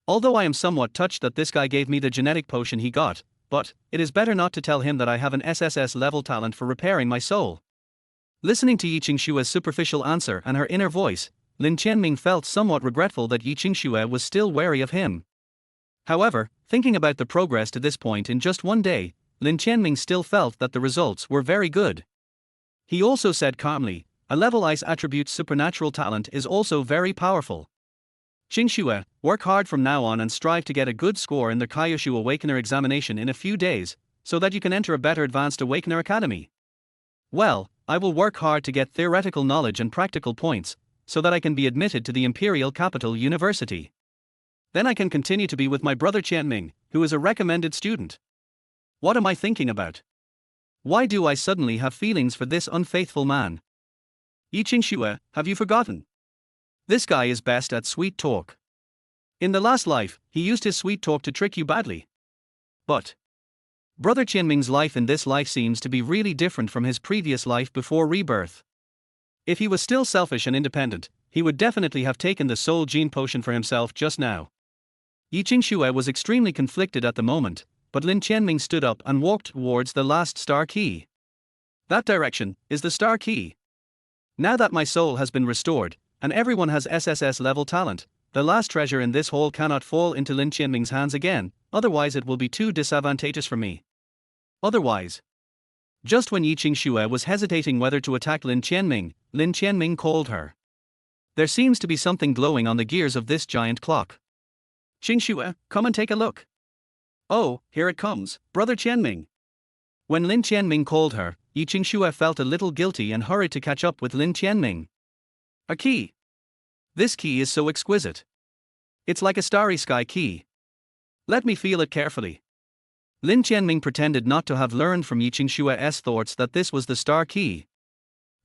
Although I am somewhat touched that this guy gave me the genetic potion he got, but it is better not to tell him that I have an SSS level talent for repairing my soul." Listening to Qingxue's superficial answer and her inner voice, Lin Tianming felt somewhat regretful that Qingxue was still wary of him. However, thinking about the progress to this point in just one day, Lin Tianming still felt that the results were very good. He also said calmly, a level ice attribute's supernatural talent is also very powerful. Qingxue, work hard from now on and strive to get a good score in the Kyushu Awakener examination in a few days, so that you can enter a better Advanced Awakener Academy. Well, I will work hard to get theoretical knowledge and practical points, so that I can be admitted to the Imperial Capital University. Then I can continue to be with my brother Tianming, who is a recommended student. What am I thinking about? Why do I suddenly have feelings for this unfaithful man? Yi Qingxue, have you forgotten? This guy is best at sweet talk. In the last life, he used his sweet talk to trick you badly. But Brother Tianming's life in this life seems to be really different from his previous life before rebirth. If he was still selfish and independent, he would definitely have taken the soul gene potion for himself just now. Yi Qingxue was extremely conflicted at the moment, but Lin Tianming stood up and walked towards the last star key. That direction is the star key. Now that my soul has been restored, and everyone has SSS-level talent, the last treasure in this hole cannot fall into Lin Tianming's hands again, otherwise it will be too disadvantageous for me. Otherwise. Just when Yi Qingxue was hesitating whether to attack Lin Tianming called her. There seems to be something glowing on the gears of this giant clock. Qingxue, come and take a look. Oh, here it comes, Brother Tianming. When Lin Tianming called her, Yi Qingxue felt a little guilty and hurried to catch up with Lin Tianming. A key. This key is so exquisite. It's like a starry sky key. Let me feel it carefully. Lin Tianming pretended not to have learned from Yi Qingxue's thoughts that this was the star key.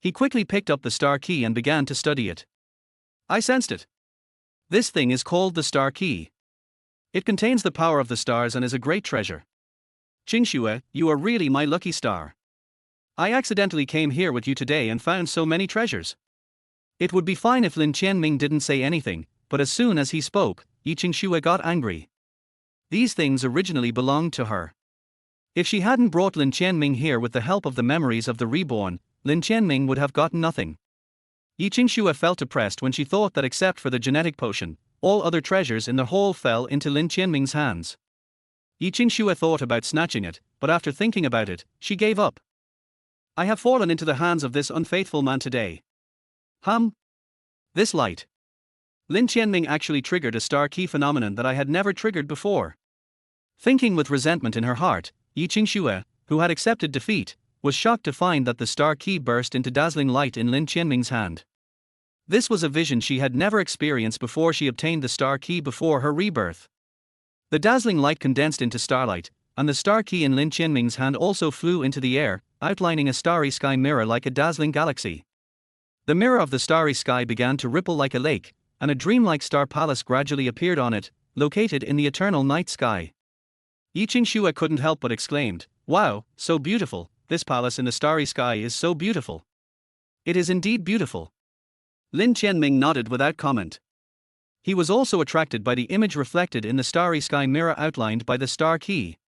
He quickly picked up the star key and began to study it. I sensed it. This thing is called the star key. It contains the power of the stars and is a great treasure. Qingxue, you are really my lucky star. I accidentally came here with you today and found so many treasures. It would be fine if Lin Tianming didn't say anything, but as soon as he spoke, Yi Qingxue got angry. These things originally belonged to her. If she hadn't brought Lin Tianming here with the help of the memories of the reborn, Lin Tianming would have gotten nothing. Yi Qingxue felt depressed when she thought that except for the genetic potion, all other treasures in the hall fell into Lin Tianming's hands. Yi Qingxue thought about snatching it, but after thinking about it, she gave up. I have fallen into the hands of this unfaithful man today. This light. Lin Tianming actually triggered a star key phenomenon that I had never triggered before. Thinking with resentment in her heart, Yi Qingxue, who had accepted defeat, was shocked to find that the star key burst into dazzling light in Lin Tianming's hand. This was a vision she had never experienced before she obtained the star key before her rebirth. The dazzling light condensed into starlight, and the star key in Lin Tianming's hand also flew into the air, outlining a starry sky mirror like a dazzling galaxy. The mirror of the starry sky began to ripple like a lake, and a dreamlike star palace gradually appeared on it, located in the eternal night sky. Yi Qingxue couldn't help but exclaimed, "Wow, so beautiful, this palace in the starry sky is so beautiful." It is indeed beautiful. Lin Tianming nodded without comment. He was also attracted by the image reflected in the starry sky mirror outlined by the star key.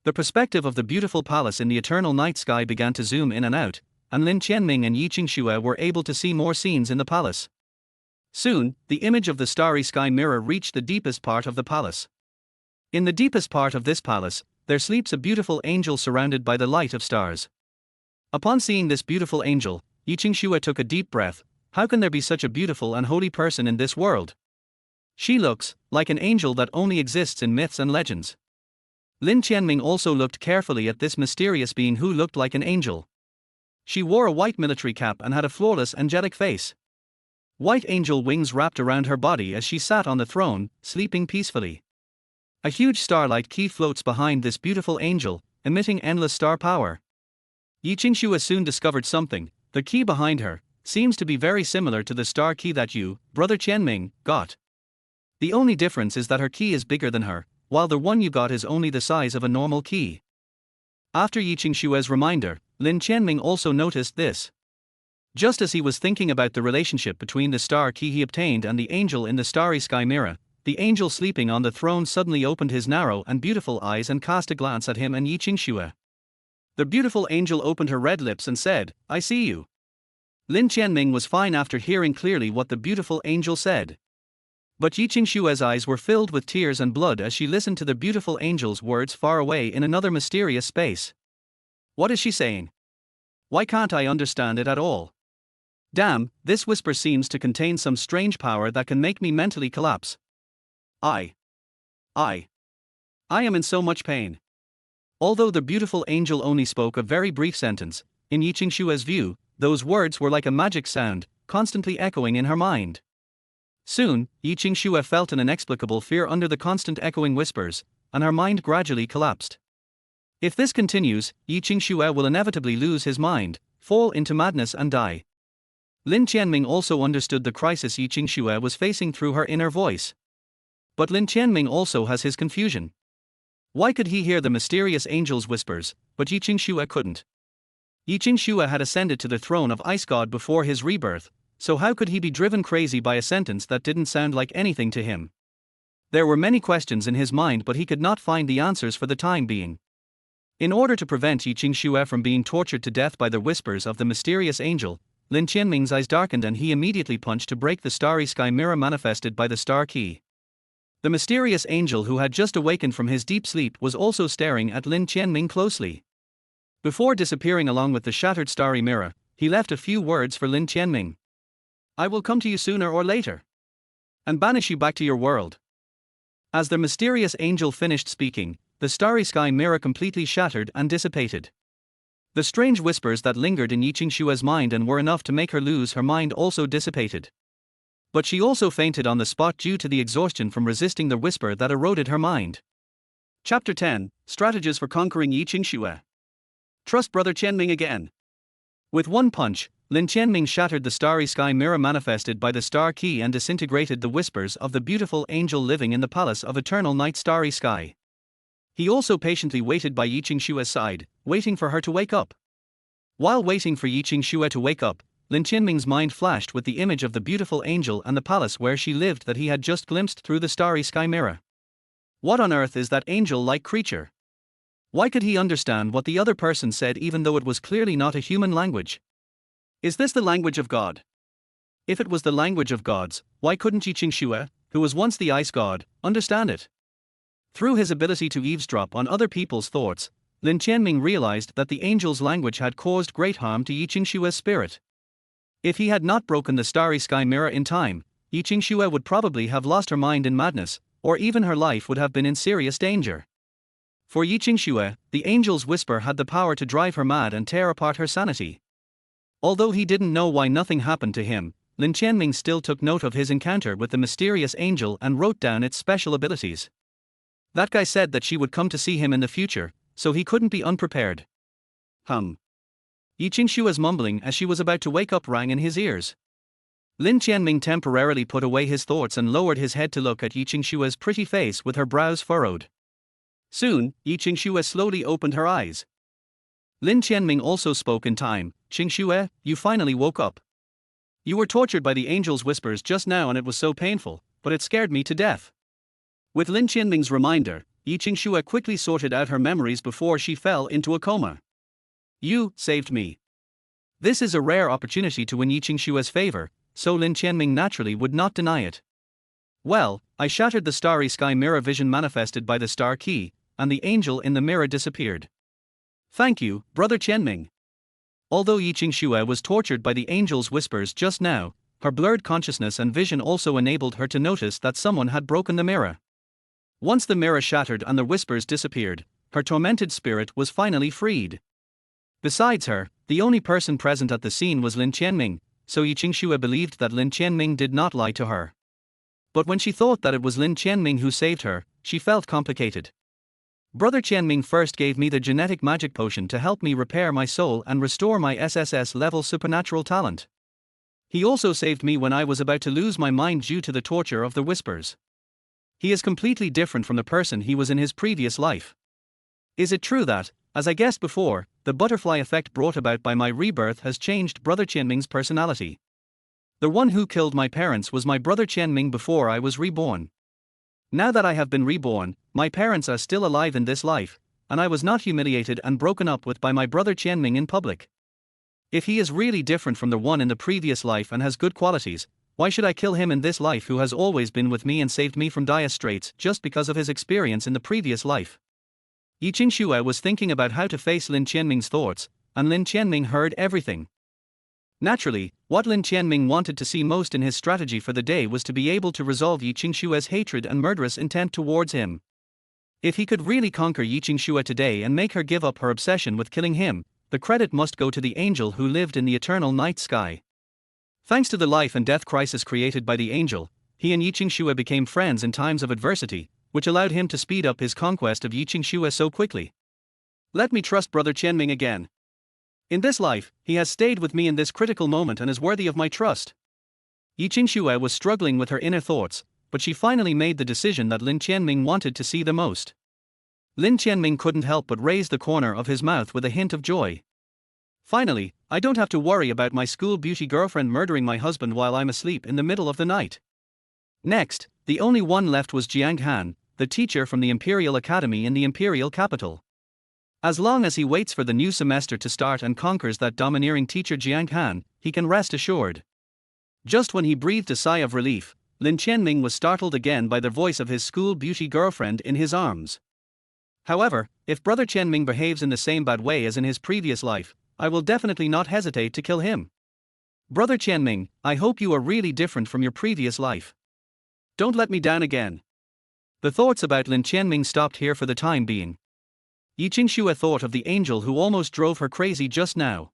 The perspective of the beautiful palace in the eternal night sky began to zoom in and out, and Lin Tianming and Yi Qingxue were able to see more scenes in the palace. Soon, the image of the starry sky mirror reached the deepest part of the palace. In the deepest part of this palace, there sleeps a beautiful angel surrounded by the light of stars. Upon seeing this beautiful angel, Yi Qingxue took a deep breath. How can there be such a beautiful and holy person in this world? She looks like an angel that only exists in myths and legends. Lin Tianming also looked carefully at this mysterious being who looked like an angel. She wore a white military cap and had a flawless angelic face. White angel wings wrapped around her body as she sat on the throne, sleeping peacefully. A huge starlight key floats behind this beautiful angel, emitting endless star power. Yi Qingxue soon discovered something. The key behind her seems to be very similar to the star key that you, Brother Tianming, got. The only difference is that her key is bigger than her, while the one you got is only the size of a normal key. After Yi Qingxue's reminder, Lin Tianming also noticed this. Just as he was thinking about the relationship between the star key he obtained and the angel in the starry sky mirror, the angel sleeping on the throne suddenly opened his narrow and beautiful eyes and cast a glance at him and Yi Qingxue. The beautiful angel opened her red lips and said, "I see you." Lin Tianming was fine after hearing clearly what the beautiful angel said. But Yi Qingxue's eyes were filled with tears and blood as she listened to the beautiful angel's words far away in another mysterious space. What is she saying? Why can't I understand it at all? Damn, this whisper seems to contain some strange power that can make me mentally collapse. I am in so much pain. Although the beautiful angel only spoke a very brief sentence, in Yi Qingshue's view, those words were like a magic sound, constantly echoing in her mind. Soon, Yi Qingxue felt an inexplicable fear under the constant echoing whispers, and her mind gradually collapsed. If this continues, Yi Qingxue will inevitably lose his mind, fall into madness and die. Lin Tianming also understood the crisis Yi Qingxue was facing through her inner voice. But Lin Tianming also has his confusion. Why could he hear the mysterious angel's whispers, but Yi Qingxue couldn't? Yi Qingxue had ascended to the throne of Ice God before his rebirth, so how could he be driven crazy by a sentence that didn't sound like anything to him? There were many questions in his mind, but he could not find the answers for the time being. In order to prevent Yi Qingxue from being tortured to death by the whispers of the mysterious angel, Lin Tianming's eyes darkened and he immediately punched to break the starry sky mirror manifested by the star key. The mysterious angel who had just awakened from his deep sleep was also staring at Lin Tianming closely. Before disappearing along with the shattered starry mirror, he left a few words for Lin Tianming. I will come to you sooner or later, and banish you back to your world. As the mysterious angel finished speaking, the starry sky mirror completely shattered and dissipated. The strange whispers that lingered in Yi Qingshue's mind and were enough to make her lose her mind also dissipated. But she also fainted on the spot due to the exhaustion from resisting the whisper that eroded her mind. Chapter 10: Strategies for Conquering Yi Qingxue. Trust Brother Tianming again. With one punch, Lin Tianming shattered the starry sky mirror manifested by the star key and disintegrated the whispers of the beautiful angel living in the palace of eternal night starry sky. He also patiently waited by Yi Qingshue's side, waiting for her to wake up. While waiting for Yi Qingxue to wake up, Lin Tianming's mind flashed with the image of the beautiful angel and the palace where she lived that he had just glimpsed through the starry sky mirror. What on earth is that angel-like creature? Why could he understand what the other person said even though it was clearly not a human language? Is this the language of God? If it was the language of gods, why couldn't Yi Qingxue, who was once the ice god, understand it? Through his ability to eavesdrop on other people's thoughts, Lin Tianming realized that the angel's language had caused great harm to Yi Qingshue's spirit. If he had not broken the starry sky mirror in time, Yi Qingxue would probably have lost her mind in madness, or even her life would have been in serious danger. For Yi Qingxue, the angel's whisper had the power to drive her mad and tear apart her sanity. Although he didn't know why nothing happened to him, Lin Tianming still took note of his encounter with the mysterious angel and wrote down its special abilities. That guy said that she would come to see him in the future, so he couldn't be unprepared. Yi Qingshue's mumbling as she was about to wake up rang in his ears. Lin Tianming temporarily put away his thoughts and lowered his head to look at Yi Qingshue's pretty face with her brows furrowed. Soon, Yi Qingxue slowly opened her eyes. Lin Tianming also spoke in time. Qingxue, you finally woke up. You were tortured by the angel's whispers just now and it was so painful, but it scared me to death. With Lin Tianming's reminder, Yi Qingxue quickly sorted out her memories before she fell into a coma. You saved me. This is a rare opportunity to win Yi Qingshue's favor, so Lin Tianming naturally would not deny it. Well, I shattered the starry sky mirror vision manifested by the star key, and the angel in the mirror disappeared. Thank you, Brother Tianming. Although Yi Qingshuo was tortured by the angel's whispers just now, her blurred consciousness and vision also enabled her to notice that someone had broken the mirror. Once the mirror shattered and the whispers disappeared, her tormented spirit was finally freed. Besides her, the only person present at the scene was Lin Tianming, so Yi Qingshuo believed that Lin Tianming did not lie to her. But when she thought that it was Lin Tianming who saved her, she felt complicated. Brother Tianming first gave me the genetic magic potion to help me repair my soul and restore my SSS-level supernatural talent. He also saved me when I was about to lose my mind due to the torture of the whispers. He is completely different from the person he was in his previous life. Is it true that, as I guessed before, the butterfly effect brought about by my rebirth has changed Brother Tianming's personality? The one who killed my parents was my brother Tianming before I was reborn. Now that I have been reborn, my parents are still alive in this life, and I was not humiliated and broken up with by my brother Tianming in public. If he is really different from the one in the previous life and has good qualities, why should I kill him in this life who has always been with me and saved me from dire straits just because of his experience in the previous life? Yi Qingshuo was thinking about how to face Lin Tianming's thoughts, and Lin Tianming heard everything. Naturally, what Lin Tianming wanted to see most in his strategy for the day was to be able to resolve Yi Qingshue's hatred and murderous intent towards him. If he could really conquer Yi Qingxue today and make her give up her obsession with killing him, the credit must go to the angel who lived in the eternal night sky. Thanks to the life and death crisis created by the angel, he and Yi Qingxue became friends in times of adversity, which allowed him to speed up his conquest of Yi Qingxue so quickly. Let me trust Brother Tianming again. In this life, he has stayed with me in this critical moment and is worthy of my trust. Yi Qingxue was struggling with her inner thoughts, but she finally made the decision that Lin Tianming wanted to see the most. Lin Tianming couldn't help but raise the corner of his mouth with a hint of joy. Finally, I don't have to worry about my school beauty girlfriend murdering my husband while I'm asleep in the middle of the night. Next, the only one left was Jiang Han, the teacher from the Imperial Academy in the Imperial capital. As long as he waits for the new semester to start and conquers that domineering teacher Jiang Han, he can rest assured. Just when he breathed a sigh of relief, Lin Tianming was startled again by the voice of his school beauty girlfriend in his arms. However, if Brother Tianming behaves in the same bad way as in his previous life, I will definitely not hesitate to kill him. Brother Tianming, I hope you are really different from your previous life. Don't let me down again. The thoughts about Lin Tianming stopped here for the time being. Yi Qingxue thought of the angel who almost drove her crazy just now.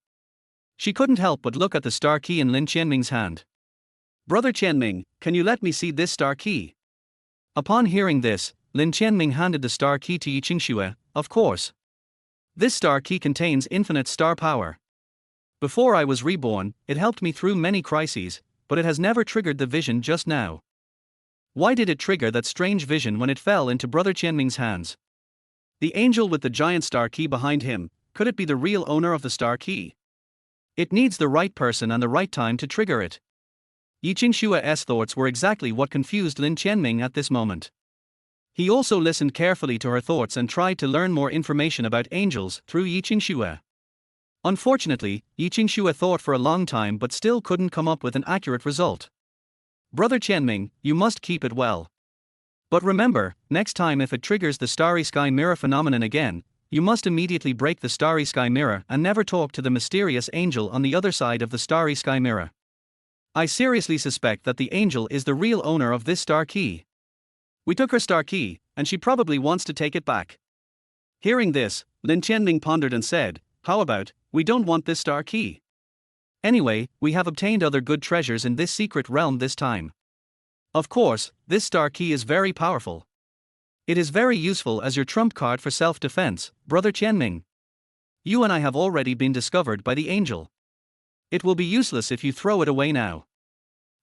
She couldn't help but look at the star key in Lin Tianming's hand. Brother Tianming, can you let me see this star key? Upon hearing this, Lin Tianming handed the star key to Yi Qingxue. Of course. This star key contains infinite star power. Before I was reborn, it helped me through many crises, but it has never triggered the vision just now. Why did it trigger that strange vision when it fell into Brother Tianming's hands? The angel with the giant star key behind him, could it be the real owner of the star key? It needs the right person and the right time to trigger it. Yi Qingshue's thoughts were exactly what confused Lin Tianming at this moment. He also listened carefully to her thoughts and tried to learn more information about angels through Yi Qingxue. Unfortunately, Yi Qingxue thought for a long time but still couldn't come up with an accurate result. Brother Tianming, you must keep it well. But remember, next time if it triggers the starry sky mirror phenomenon again, you must immediately break the starry sky mirror and never talk to the mysterious angel on the other side of the starry sky mirror. I seriously suspect that the angel is the real owner of this star key. We took her star key, and she probably wants to take it back. Hearing this, Lin Tianming pondered and said, how about, we don't want this star key. Anyway, we have obtained other good treasures in this secret realm this time. Of course, this star key is very powerful. It is very useful as your trump card for self-defense, Brother Tianming. You and I have already been discovered by the angel. It will be useless if you throw it away now.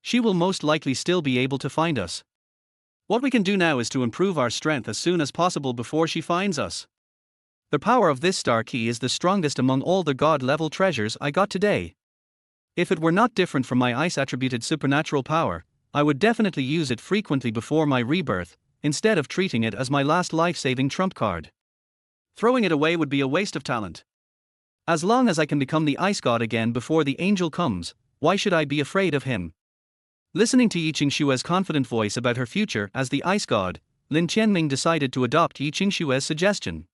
She will most likely still be able to find us. What we can do now is to improve our strength as soon as possible before she finds us. The power of this star key is the strongest among all the god-level treasures I got today. If it were not different from my ice-attributed supernatural power, I would definitely use it frequently before my rebirth, instead of treating it as my last life-saving trump card. Throwing it away would be a waste of talent. As long as I can become the ice god again before the angel comes, why should I be afraid of him? Listening to Yi Qingshue's confident voice about her future as the ice god, Lin Tianming decided to adopt Yi Qingshue's suggestion.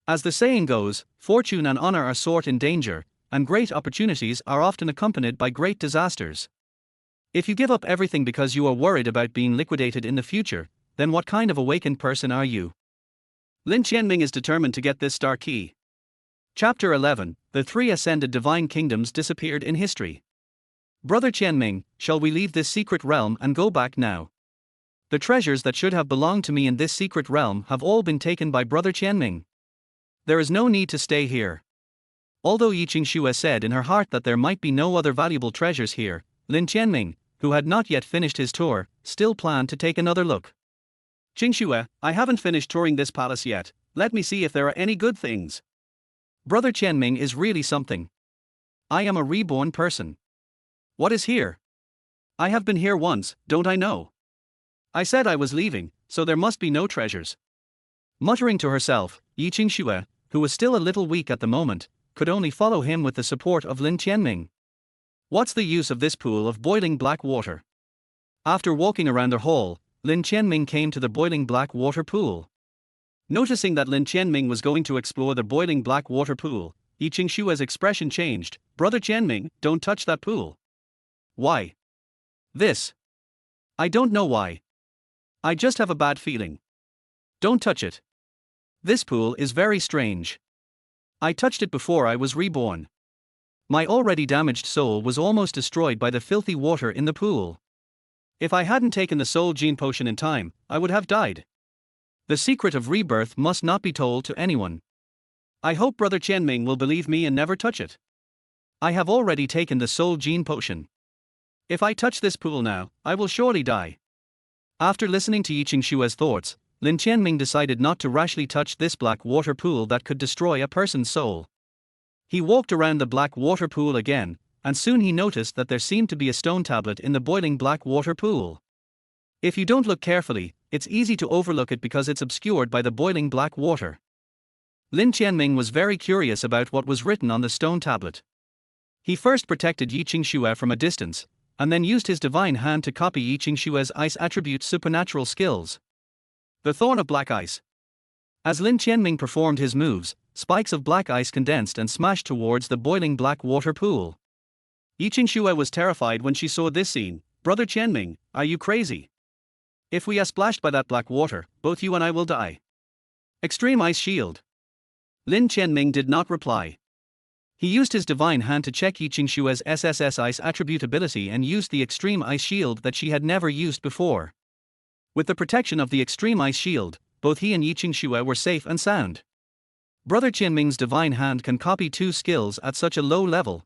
As the saying goes, fortune and honor are sought in danger, and great opportunities are often accompanied by great disasters. If you give up everything because you are worried about being liquidated in the future, then what kind of awakened person are you? Lin Tianming is determined to get this star key. Chapter 11, The Three Ascended Divine Kingdoms Disappeared in History. Brother Tianming, shall we leave this secret realm and go back now? The treasures that should have belonged to me in this secret realm have all been taken by Brother Tianming. There is no need to stay here. Although Yi Qingsue said in her heart that there might be no other valuable treasures here, Lin Tianming, who had not yet finished his tour, still planned to take another look. Qingsue, I haven't finished touring this palace yet, let me see if there are any good things. Brother Tianming is really something. I am a reborn person. What is here? I have been here once, don't I know? I said I was leaving, so there must be no treasures. Muttering to herself, Yi Qingsue, who was still a little weak at the moment, could only follow him with the support of Lin Tianming. What's the use of this pool of boiling black water? After walking around the hall, Lin Tianming came to the boiling black water pool. Noticing that Lin Tianming was going to explore the boiling black water pool, Yi Qingshua's expression changed. Brother Tianming, don't touch that pool. Why? This. I don't know why. I just have a bad feeling. Don't touch it. This pool is very strange. I touched it before I was reborn. My already damaged soul was almost destroyed by the filthy water in the pool. If I hadn't taken the soul gene potion in time, I would have died. The secret of rebirth must not be told to anyone. I hope Brother Tianming will believe me and never touch it. I have already taken the soul gene potion. If I touch this pool now, I will surely die. After listening to Yi Qingshua's thoughts, Lin Tianming decided not to rashly touch this black water pool that could destroy a person's soul. He walked around the black water pool again, and soon he noticed that there seemed to be a stone tablet in the boiling black water pool. If you don't look carefully, it's easy to overlook it because it's obscured by the boiling black water. Lin Tianming was very curious about what was written on the stone tablet. He first protected Yi Qingshua from a distance, and then used his divine hand to copy Yi Qingshua's ice attribute's supernatural skills. The Thorn of Black Ice. As Lin Tianming performed his moves, spikes of black ice condensed and smashed towards the boiling black water pool. Yi Qingshua was terrified when she saw this scene. Brother Tianming, are you crazy? If we are splashed by that black water, both you and I will die. Extreme Ice Shield. Lin Tianming did not reply. He used his divine hand to check Yi Qingshua's SSS ice attribute ability and used the Extreme Ice Shield that she had never used before. With the protection of the Extreme Ice Shield, both he and Yi Qingshua were safe and sound. Brother Tianming's divine hand can copy two skills at such a low level.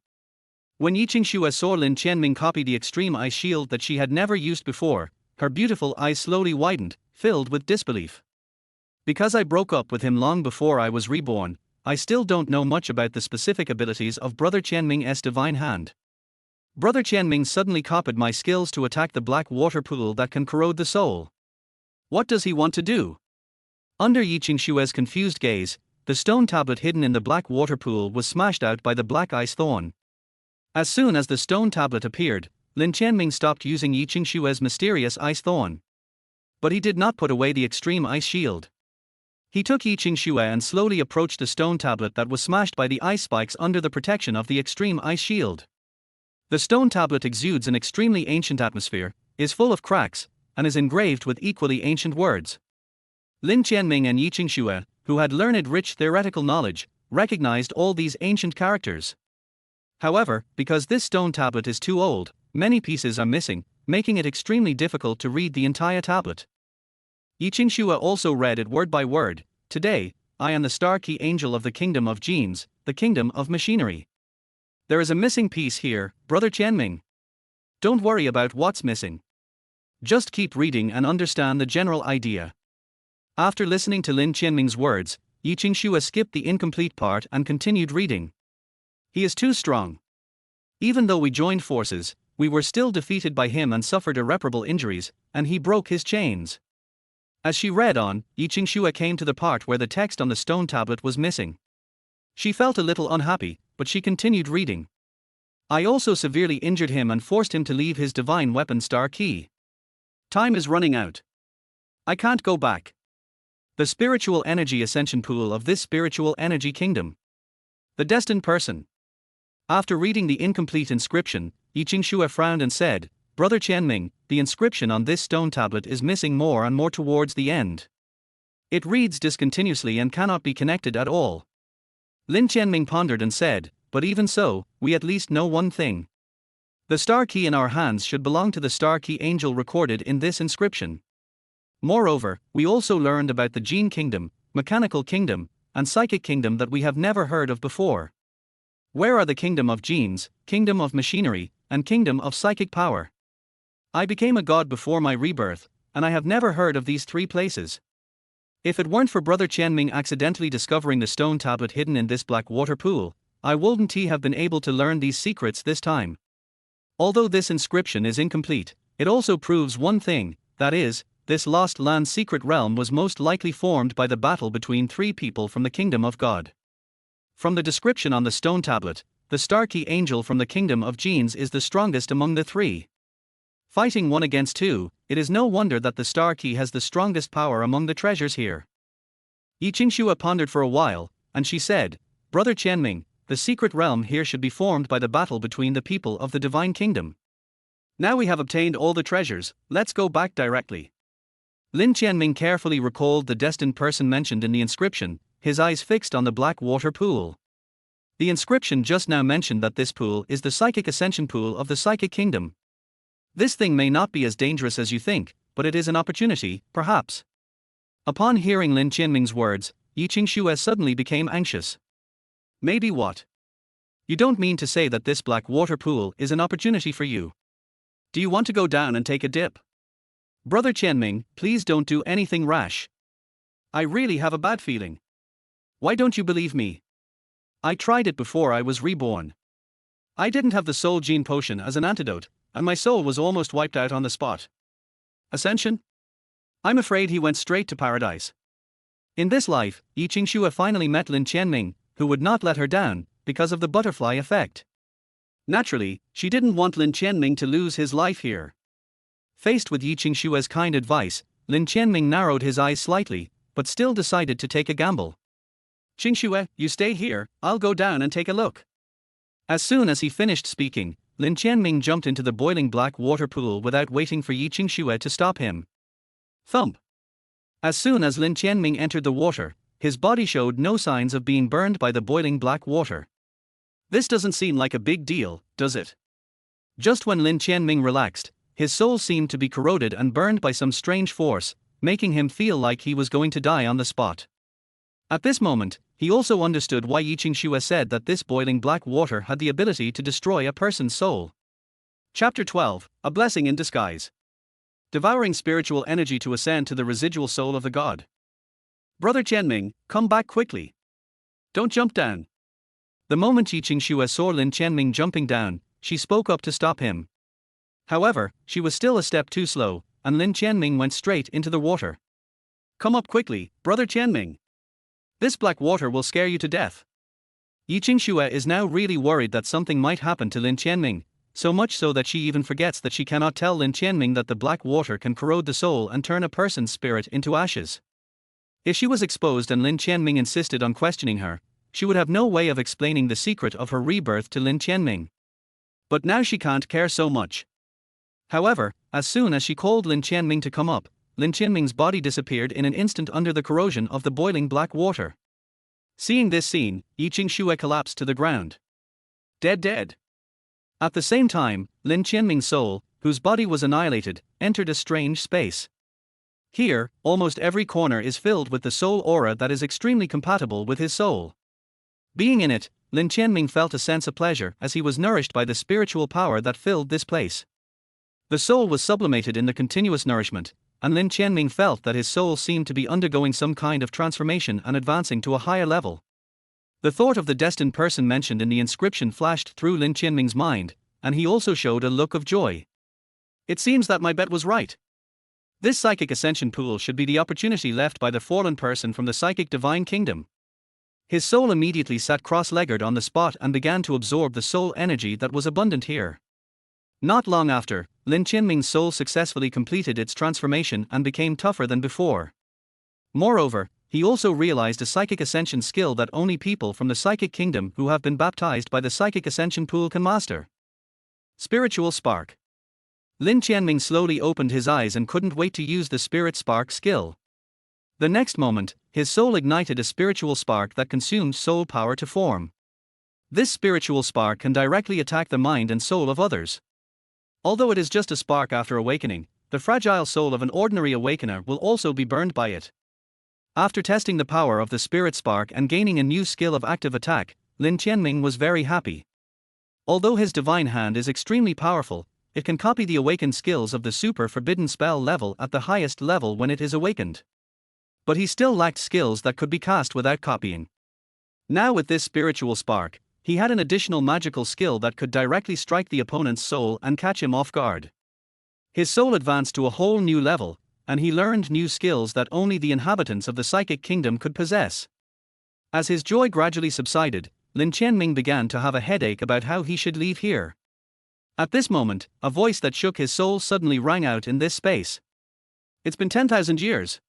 When Yi Qingshua saw Lin Tianming copy the Extreme Ice Shield that she had never used before, her beautiful eyes slowly widened, filled with disbelief. Because I broke up with him long before I was reborn, I still don't know much about the specific abilities of Brother Tianming's divine hand. Brother Tianming suddenly copied my skills to attack the black water pool that can corrode the soul. What does he want to do? Under Yi Qingshua's confused gaze, the stone tablet hidden in the black water pool was smashed out by the black ice thorn. As soon as the stone tablet appeared, Lin Tianming stopped using Yi Qingshua's mysterious ice thorn. But he did not put away the Extreme Ice Shield. He took Yi Qingshua and slowly approached the stone tablet that was smashed by the ice spikes under the protection of the Extreme Ice Shield. The stone tablet exudes an extremely ancient atmosphere, is full of cracks, and is engraved with equally ancient words. Lin Tianming and Yi Qingshua, who had learned rich theoretical knowledge, recognized all these ancient characters. However, because this stone tablet is too old, many pieces are missing, making it extremely difficult to read the entire tablet. Yi Qingshua also read it word by word. Today, I am the star key angel of the kingdom of genes, the kingdom of machinery. There is a missing piece here, Brother Tianming. Don't worry about what's missing. Just keep reading and understand the general idea. After listening to Lin Tianming's words, Yi Qingshua skipped the incomplete part and continued reading. He is too strong. Even though we joined forces, we were still defeated by him and suffered irreparable injuries, and he broke his chains. As she read on, Yi Qingshua came to the part where the text on the stone tablet was missing. She felt a little unhappy, but she continued reading. I also severely injured him and forced him to leave his divine weapon star key. Time is running out. I can't go back. The spiritual energy ascension pool of this spiritual energy kingdom. The destined person. After reading the incomplete inscription, Yi Qingshua frowned and said, Brother Tianming, the inscription on this stone tablet is missing more and more towards the end. It reads discontinuously and cannot be connected at all. Lin Tianming pondered and said, but even so, we at least know one thing. The star key in our hands should belong to the star key angel recorded in this inscription. Moreover, we also learned about the gene kingdom, mechanical kingdom, and psychic kingdom that we have never heard of before. Where are the kingdom of genes, kingdom of machinery, and kingdom of psychic power? I became a god before my rebirth, and I have never heard of these three places. If it weren't for Brother Tianming accidentally discovering the stone tablet hidden in this black water pool, I wouldn't have been able to learn these secrets this time. Although this inscription is incomplete, it also proves one thing, that is, this lost land secret realm was most likely formed by the battle between three people from the kingdom of God. From the description on the stone tablet, the star key angel from the kingdom of genes is the strongest among the three. Fighting one against two, it is no wonder that the star key has the strongest power among the treasures here. Yi Qingshua pondered for a while, and she said, Brother Tianming, the secret realm here should be formed by the battle between the people of the Divine Kingdom. Now we have obtained all the treasures, let's go back directly. Lin Tianming carefully recalled the destined person mentioned in the inscription, his eyes fixed on the black water pool. The inscription just now mentioned that this pool is the psychic ascension pool of the psychic kingdom. This thing may not be as dangerous as you think, but it is an opportunity, perhaps. Upon hearing Lin Tianming's words, Yi Qingxue suddenly became anxious. Maybe what? You don't mean to say that this black water pool is an opportunity for you? Do you want to go down and take a dip? Brother Tianming, please don't do anything rash. I really have a bad feeling. Why don't you believe me? I tried it before I was reborn. I didn't have the soul gene potion as an antidote, and my soul was almost wiped out on the spot. Ascension? I'm afraid he went straight to paradise. In this life, Yi Qingxue finally met Lin Tianming, who would not let her down, because of the butterfly effect. Naturally, she didn't want Lin Tianming to lose his life here. Faced with Yi Qingxue's kind advice, Lin Tianming narrowed his eyes slightly, but still decided to take a gamble. Qingxue, you stay here, I'll go down and take a look. As soon as he finished speaking, Lin Tianming jumped into the boiling black water pool without waiting for Yi Qingxue to stop him. Thump! As soon as Lin Tianming entered the water, his body showed no signs of being burned by the boiling black water. This doesn't seem like a big deal, does it? Just when Lin Tianming relaxed, his soul seemed to be corroded and burned by some strange force, making him feel like he was going to die on the spot. At this moment, he also understood why Yi Qingxue said that this boiling black water had the ability to destroy a person's soul. Chapter 12, A Blessing in Disguise. Devouring spiritual energy to ascend to the residual soul of the god. Brother Tianming, come back quickly. Don't jump down. The moment Yi Qingxue saw Lin Tianming jumping down, she spoke up to stop him. However, she was still a step too slow, and Lin Tianming went straight into the water. Come up quickly, Brother Tianming. This black water will scare you to death. Yi Qingxue is now really worried that something might happen to Lin Tianming, so much so that she even forgets that she cannot tell Lin Tianming that the black water can corrode the soul and turn a person's spirit into ashes. If she was exposed and Lin Tianming insisted on questioning her, she would have no way of explaining the secret of her rebirth to Lin Tianming. But now she can't care so much. However, as soon as she called Lin Tianming to come up, Lin Tianming's body disappeared in an instant under the corrosion of the boiling black water. Seeing this scene, Yi Qingxue collapsed to the ground. Dead. At the same time, Lin Tianming's soul, whose body was annihilated, entered a strange space. Here, almost every corner is filled with the soul aura that is extremely compatible with his soul. Being in it, Lin Tianming felt a sense of pleasure as he was nourished by the spiritual power that filled this place. The soul was sublimated in the continuous nourishment, and Lin Tianming felt that his soul seemed to be undergoing some kind of transformation and advancing to a higher level. The thought of the destined person mentioned in the inscription flashed through Lin Tianming's mind, and he also showed a look of joy. It seems that my bet was right. This psychic ascension pool should be the opportunity left by the fallen person from the psychic divine kingdom. His soul immediately sat cross-legged on the spot and began to absorb the soul energy that was abundant here. Not long after, Lin Tianming's soul successfully completed its transformation and became tougher than before. Moreover, he also realized a psychic ascension skill that only people from the psychic kingdom who have been baptized by the psychic ascension pool can master. Spiritual Spark. Lin Tianming slowly opened his eyes and couldn't wait to use the Spirit Spark skill. The next moment, his soul ignited a spiritual spark that consumed soul power to form. This spiritual spark can directly attack the mind and soul of others. Although it is just a spark after awakening, the fragile soul of an ordinary awakener will also be burned by it. After testing the power of the spirit spark and gaining a new skill of active attack, Lin Tianming was very happy. Although his divine hand is extremely powerful, it can copy the awakened skills of the super forbidden spell level at the highest level when it is awakened. But he still lacked skills that could be cast without copying. Now with this spiritual spark, he had an additional magical skill that could directly strike the opponent's soul and catch him off guard. His soul advanced to a whole new level, and he learned new skills that only the inhabitants of the psychic kingdom could possess. As his joy gradually subsided, Lin Tianming began to have a headache about how he should leave here. At this moment, a voice that shook his soul suddenly rang out in this space. It's been 10,000 years.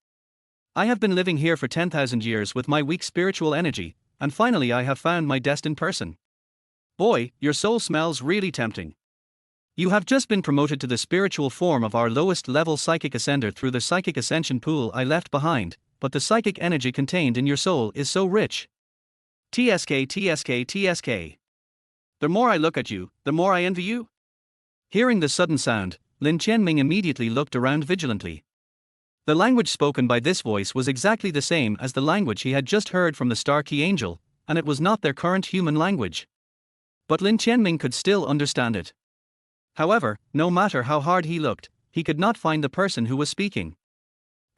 I have been living here for 10,000 years with my weak spiritual energy, and finally I have found my destined person. Boy, your soul smells really tempting. You have just been promoted to the spiritual form of our lowest level psychic ascender through the psychic ascension pool I left behind, but the psychic energy contained in your soul is so rich. TSK TSK TSK. The more I look at you, the more I envy you. Hearing the sudden sound, Lin Tianming immediately looked around vigilantly. The language spoken by this voice was exactly the same as the language he had just heard from the Star Key Angel, and it was not their current human language. But Lin Tianming could still understand it. However, no matter how hard he looked, he could not find the person who was speaking.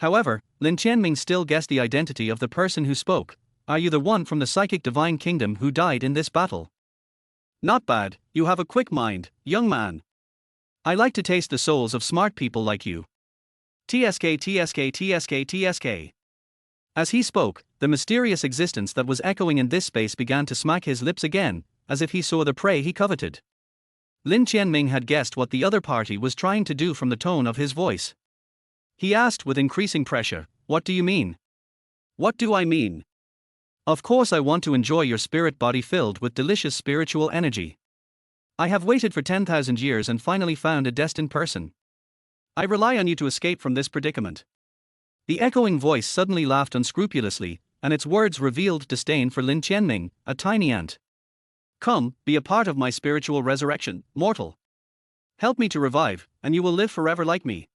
However, Lin Tianming still guessed the identity of the person who spoke. Are you the one from the Psychic Divine Kingdom who died in this battle? Not bad, you have a quick mind, young man. I like to taste the souls of smart people like you. TSK TSK TSK TSK. As he spoke, the mysterious existence that was echoing in this space began to smack his lips again, as if he saw the prey he coveted. Lin Tianming had guessed what the other party was trying to do from the tone of his voice. He asked with increasing pressure, "What do you mean?" "What do I mean? Of course I want to enjoy your spirit body filled with delicious spiritual energy. I have waited for 10,000 years and finally found a destined person. I rely on you to escape from this predicament." The echoing voice suddenly laughed unscrupulously, and its words revealed disdain for Lin Tianming, a tiny ant. "Come, be a part of my spiritual resurrection, mortal. Help me to revive, and you will live forever like me."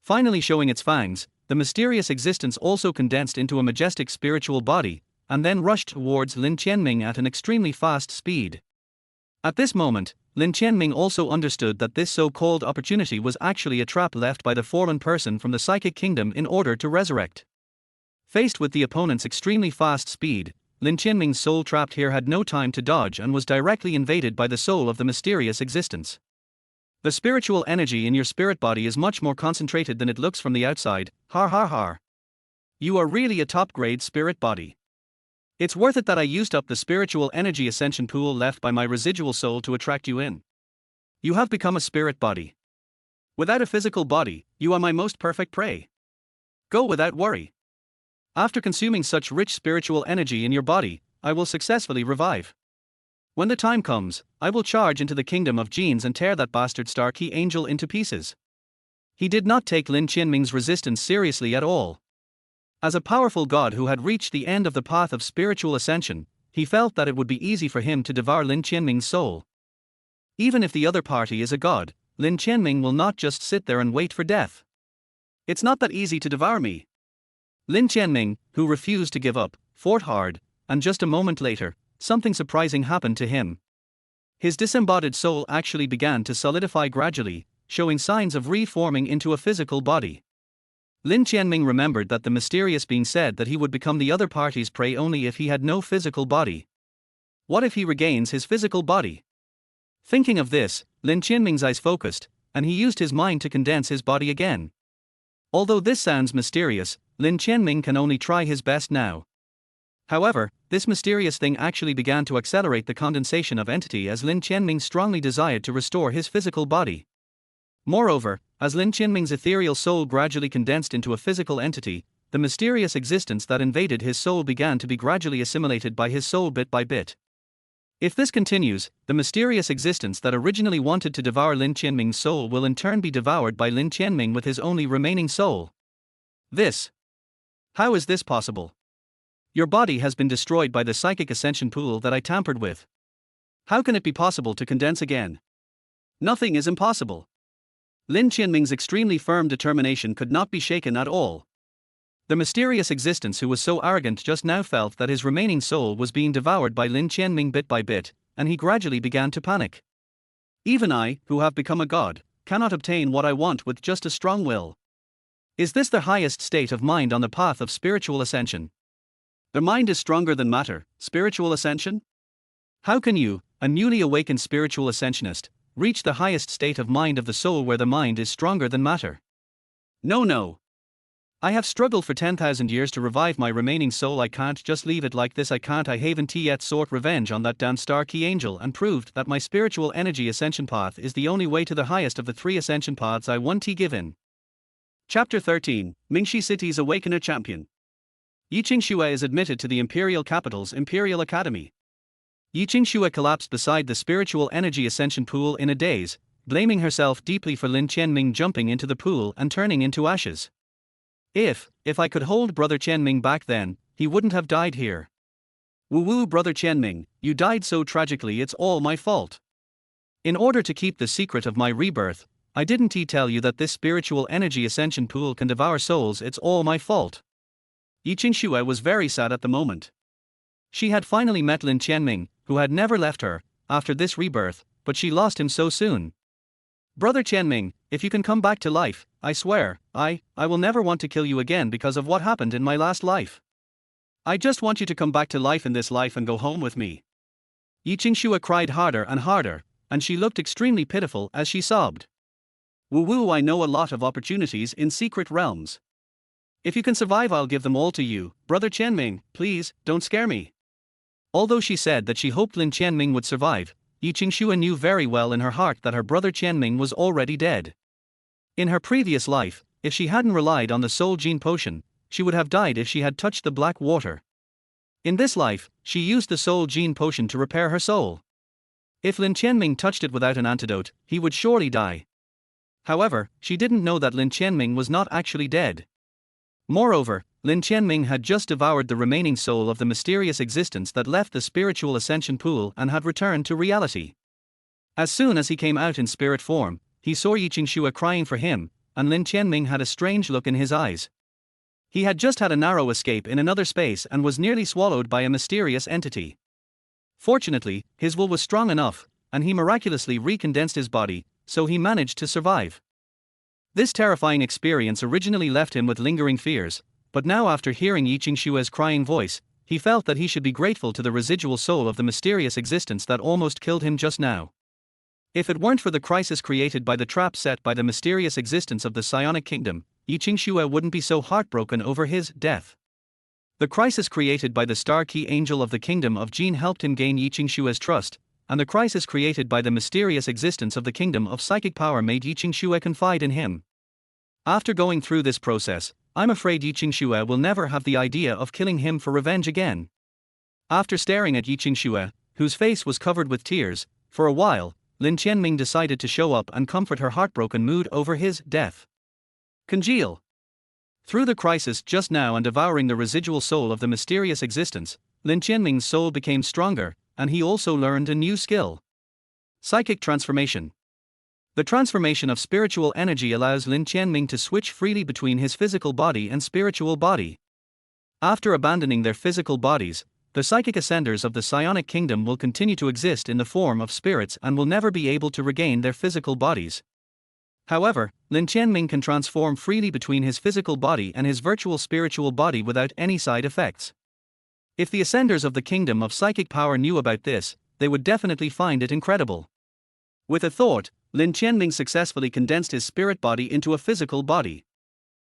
Finally showing its fangs, the mysterious existence also condensed into a majestic spiritual body, and then rushed towards Lin Tianming at an extremely fast speed. At this moment, Lin Tianming also understood that this so-called opportunity was actually a trap left by the fallen person from the psychic kingdom in order to resurrect. Faced with the opponent's extremely fast speed, Lin Tianming's soul trapped here had no time to dodge and was directly invaded by the soul of the mysterious existence. The spiritual energy in your spirit body is much more concentrated than it looks from the outside. Har har har. You are really a top-grade spirit body. It's worth it that I used up the spiritual energy ascension pool left by my residual soul to attract you in. You have become a spirit body. Without a physical body, you are my most perfect prey. Go without worry. After consuming such rich spiritual energy in your body, I will successfully revive. When the time comes, I will charge into the kingdom of genes and tear that bastard Star Key Angel into pieces. He did not take Lin Tianming's resistance seriously at all. As a powerful god who had reached the end of the path of spiritual ascension, he felt that it would be easy for him to devour Lin Tianming's soul. Even if the other party is a god, Lin Tianming will not just sit there and wait for death. It's not that easy to devour me. Lin Tianming, who refused to give up, fought hard, and just a moment later, something surprising happened to him. His disembodied soul actually began to solidify gradually, showing signs of reforming into a physical body. Lin Tianming remembered that the mysterious being said that he would become the other party's prey only if he had no physical body. What if he regains his physical body? Thinking of this, Lin Tianming's eyes focused, and he used his mind to condense his body again. Although this sounds mysterious, Lin Tianming can only try his best now. However, this mysterious thing actually began to accelerate the condensation of entity as Lin Tianming strongly desired to restore his physical body. Moreover, as Lin Tianming's ethereal soul gradually condensed into a physical entity, the mysterious existence that invaded his soul began to be gradually assimilated by his soul bit by bit. If this continues, the mysterious existence that originally wanted to devour Lin Tianming's soul will in turn be devoured by Lin Tianming with his only remaining soul. How is this possible? Your body has been destroyed by the psychic ascension pool that I tampered with. How can it be possible to condense again? Nothing is impossible. Lin Tianming's extremely firm determination could not be shaken at all. The mysterious existence who was so arrogant just now felt that his remaining soul was being devoured by Lin Tianming bit by bit, and he gradually began to panic. Even I, who have become a god, cannot obtain what I want with just a strong will. Is this the highest state of mind on the path of spiritual ascension? The mind is stronger than matter, spiritual ascension? How can you, a newly awakened spiritual ascensionist, reach the highest state of mind of the soul where the mind is stronger than matter? No. I have struggled for 10,000 years to revive my remaining soul. I can't just leave it like this. I haven't yet sought revenge on that damn Star Key Angel and proved that my spiritual energy ascension path is the only way to the highest of the 3 ascension paths I want to give in. Chapter 13, Mingxi City's Awakener Champion. Yi Qingxue is admitted to the imperial capital's Imperial Academy. Yi Qingxue collapsed beside the spiritual energy ascension pool in a daze, blaming herself deeply for Lin Tianming jumping into the pool and turning into ashes. If I could hold Brother Tianming back then, he wouldn't have died here. Woo Brother Tianming, you died so tragically, it's all my fault. In order to keep the secret of my rebirth, I didn't tell you that this spiritual energy ascension pool can devour souls, it's all my fault. Yi Qingxue was very sad at the moment. She had finally met Lin Tianming, who had never left her, after this rebirth, but she lost him so soon. Brother Tianming, if you can come back to life, I swear, I will never want to kill you again because of what happened in my last life. I just want you to come back to life in this life and go home with me. Yi Qingxue cried harder and harder, and she looked extremely pitiful as she sobbed. Woo, I know a lot of opportunities in secret realms. If you can survive, I'll give them all to you, Brother Tianming, please, don't scare me. Although she said that she hoped Lin Tianming would survive, Yi Qingxue knew very well in her heart that her brother Tianming was already dead. In her previous life, if she hadn't relied on the soul gene potion, she would have died if she had touched the black water. In this life, she used the soul gene potion to repair her soul. If Lin Tianming touched it without an antidote, he would surely die. However, she didn't know that Lin Tianming was not actually dead. Moreover, Lin Tianming had just devoured the remaining soul of the mysterious existence that left the spiritual ascension pool and had returned to reality. As soon as he came out in spirit form, he saw Yi Qingxue crying for him, and Lin Tianming had a strange look in his eyes. He had just had a narrow escape in another space and was nearly swallowed by a mysterious entity. Fortunately, his will was strong enough, and he miraculously recondensed his body, so he managed to survive. This terrifying experience originally left him with lingering fears, but now after hearing Yi Qingxue's crying voice, he felt that he should be grateful to the residual soul of the mysterious existence that almost killed him just now. If it weren't for the crisis created by the trap set by the mysterious existence of the Psionic Kingdom, Yi Qingxue wouldn't be so heartbroken over his death. The crisis created by the Star Key Angel of the Kingdom of Jin helped him gain Yi Qingxue's trust, and the crisis created by the mysterious existence of the Kingdom of Psychic Power made Yi Qingxue confide in him. After going through this process, I'm afraid Yi Qingxue will never have the idea of killing him for revenge again. After staring at Yi Qingxue, whose face was covered with tears, for a while, Lin Tianming decided to show up and comfort her heartbroken mood over his death. Congeal. Through the crisis just now and devouring the residual soul of the mysterious existence, Lin Tianming's soul became stronger, and he also learned a new skill. Psychic transformation. The transformation of spiritual energy allows Lin Tianming to switch freely between his physical body and spiritual body. After abandoning their physical bodies, the psychic ascenders of the Psionic Kingdom will continue to exist in the form of spirits and will never be able to regain their physical bodies. However, Lin Tianming can transform freely between his physical body and his virtual spiritual body without any side effects. If the ascenders of the Kingdom of Psychic Power knew about this, they would definitely find it incredible. With a thought, Lin Tianming successfully condensed his spirit body into a physical body.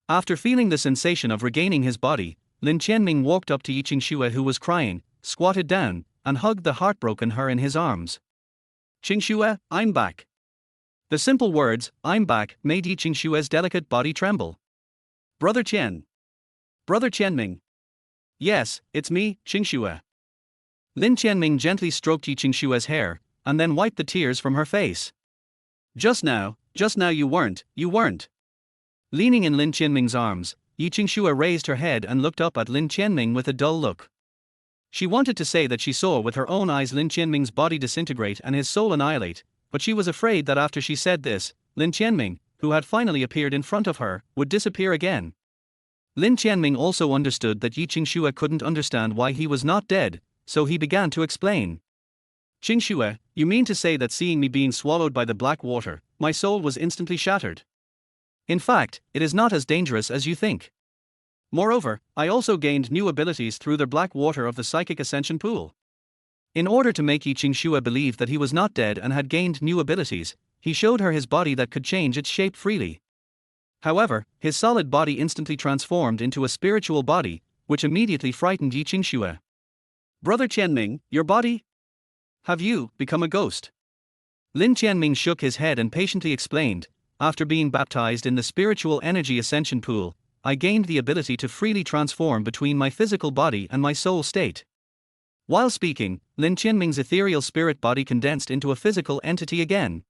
After feeling the sensation of regaining his body, Lin Tianming walked up to Yi Qingxue, who was crying, squatted down, and hugged the heartbroken her in his arms. "Qingxue, I'm back." The simple words, "I'm back," made Yi Qingxue's delicate body tremble. "Brother Tian. Brother Tianming." "Yes, it's me, Qingxue." Lin Tianming gently stroked Yi Qingxue's hair, and then wiped the tears from her face. Just now you weren't. Leaning in Lin Tianming's arms, Yi Qingxue raised her head and looked up at Lin Tianming with a dull look. She wanted to say that she saw with her own eyes Lin Tianming's body disintegrate and his soul annihilate, but she was afraid that after she said this, Lin Tianming, who had finally appeared in front of her, would disappear again. Lin Tianming also understood that Yi Qingxue couldn't understand why he was not dead, so he began to explain. "Qingxue, you mean to say that seeing me being swallowed by the black water, my soul was instantly shattered? In fact, it is not as dangerous as you think. Moreover, I also gained new abilities through the black water of the psychic ascension pool." In order to make Yi Qingxue believe that he was not dead and had gained new abilities, he showed her his body that could change its shape freely. However, his solid body instantly transformed into a spiritual body, which immediately frightened Yi Qingxue. "Brother Tianming, your body? Have you become a ghost?" Lin Tianming shook his head and patiently explained, "After being baptized in the spiritual energy ascension pool, I gained the ability to freely transform between my physical body and my soul state. While speaking, Lin Tianming's ethereal spirit body condensed into a physical entity again.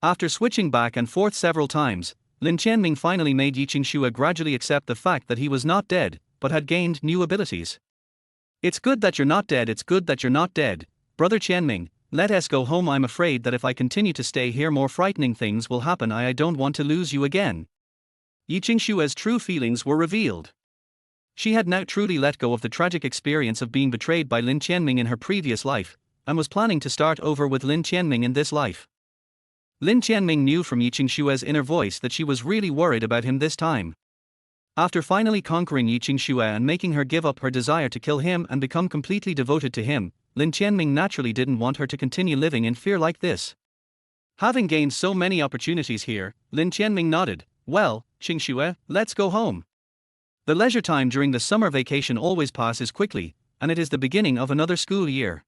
After switching back and forth several times, Lin Tianming finally made Yiqingxue gradually accept the fact that he was not dead, but had gained new abilities. It's good that you're not dead, it's good that you're not dead, brother Tianming, let us go home. I'm afraid that if I continue to stay here more frightening things will happen. I don't want to lose you again. Yiqingxue's true feelings were revealed. She had now truly let go of the tragic experience of being betrayed by Lin Tianming in her previous life, and was planning to start over with Lin Tianming in this life. Lin Tianming knew from Yiqingxue's inner voice that she was really worried about him this time. After finally conquering Yiqingxue and making her give up her desire to kill him and become completely devoted to him, Lin Tianming naturally didn't want her to continue living in fear like this. Having gained so many opportunities here, Lin Tianming nodded. Well, Qingxue, let's go home. The leisure time during the summer vacation always passes quickly, and it is the beginning of another school year.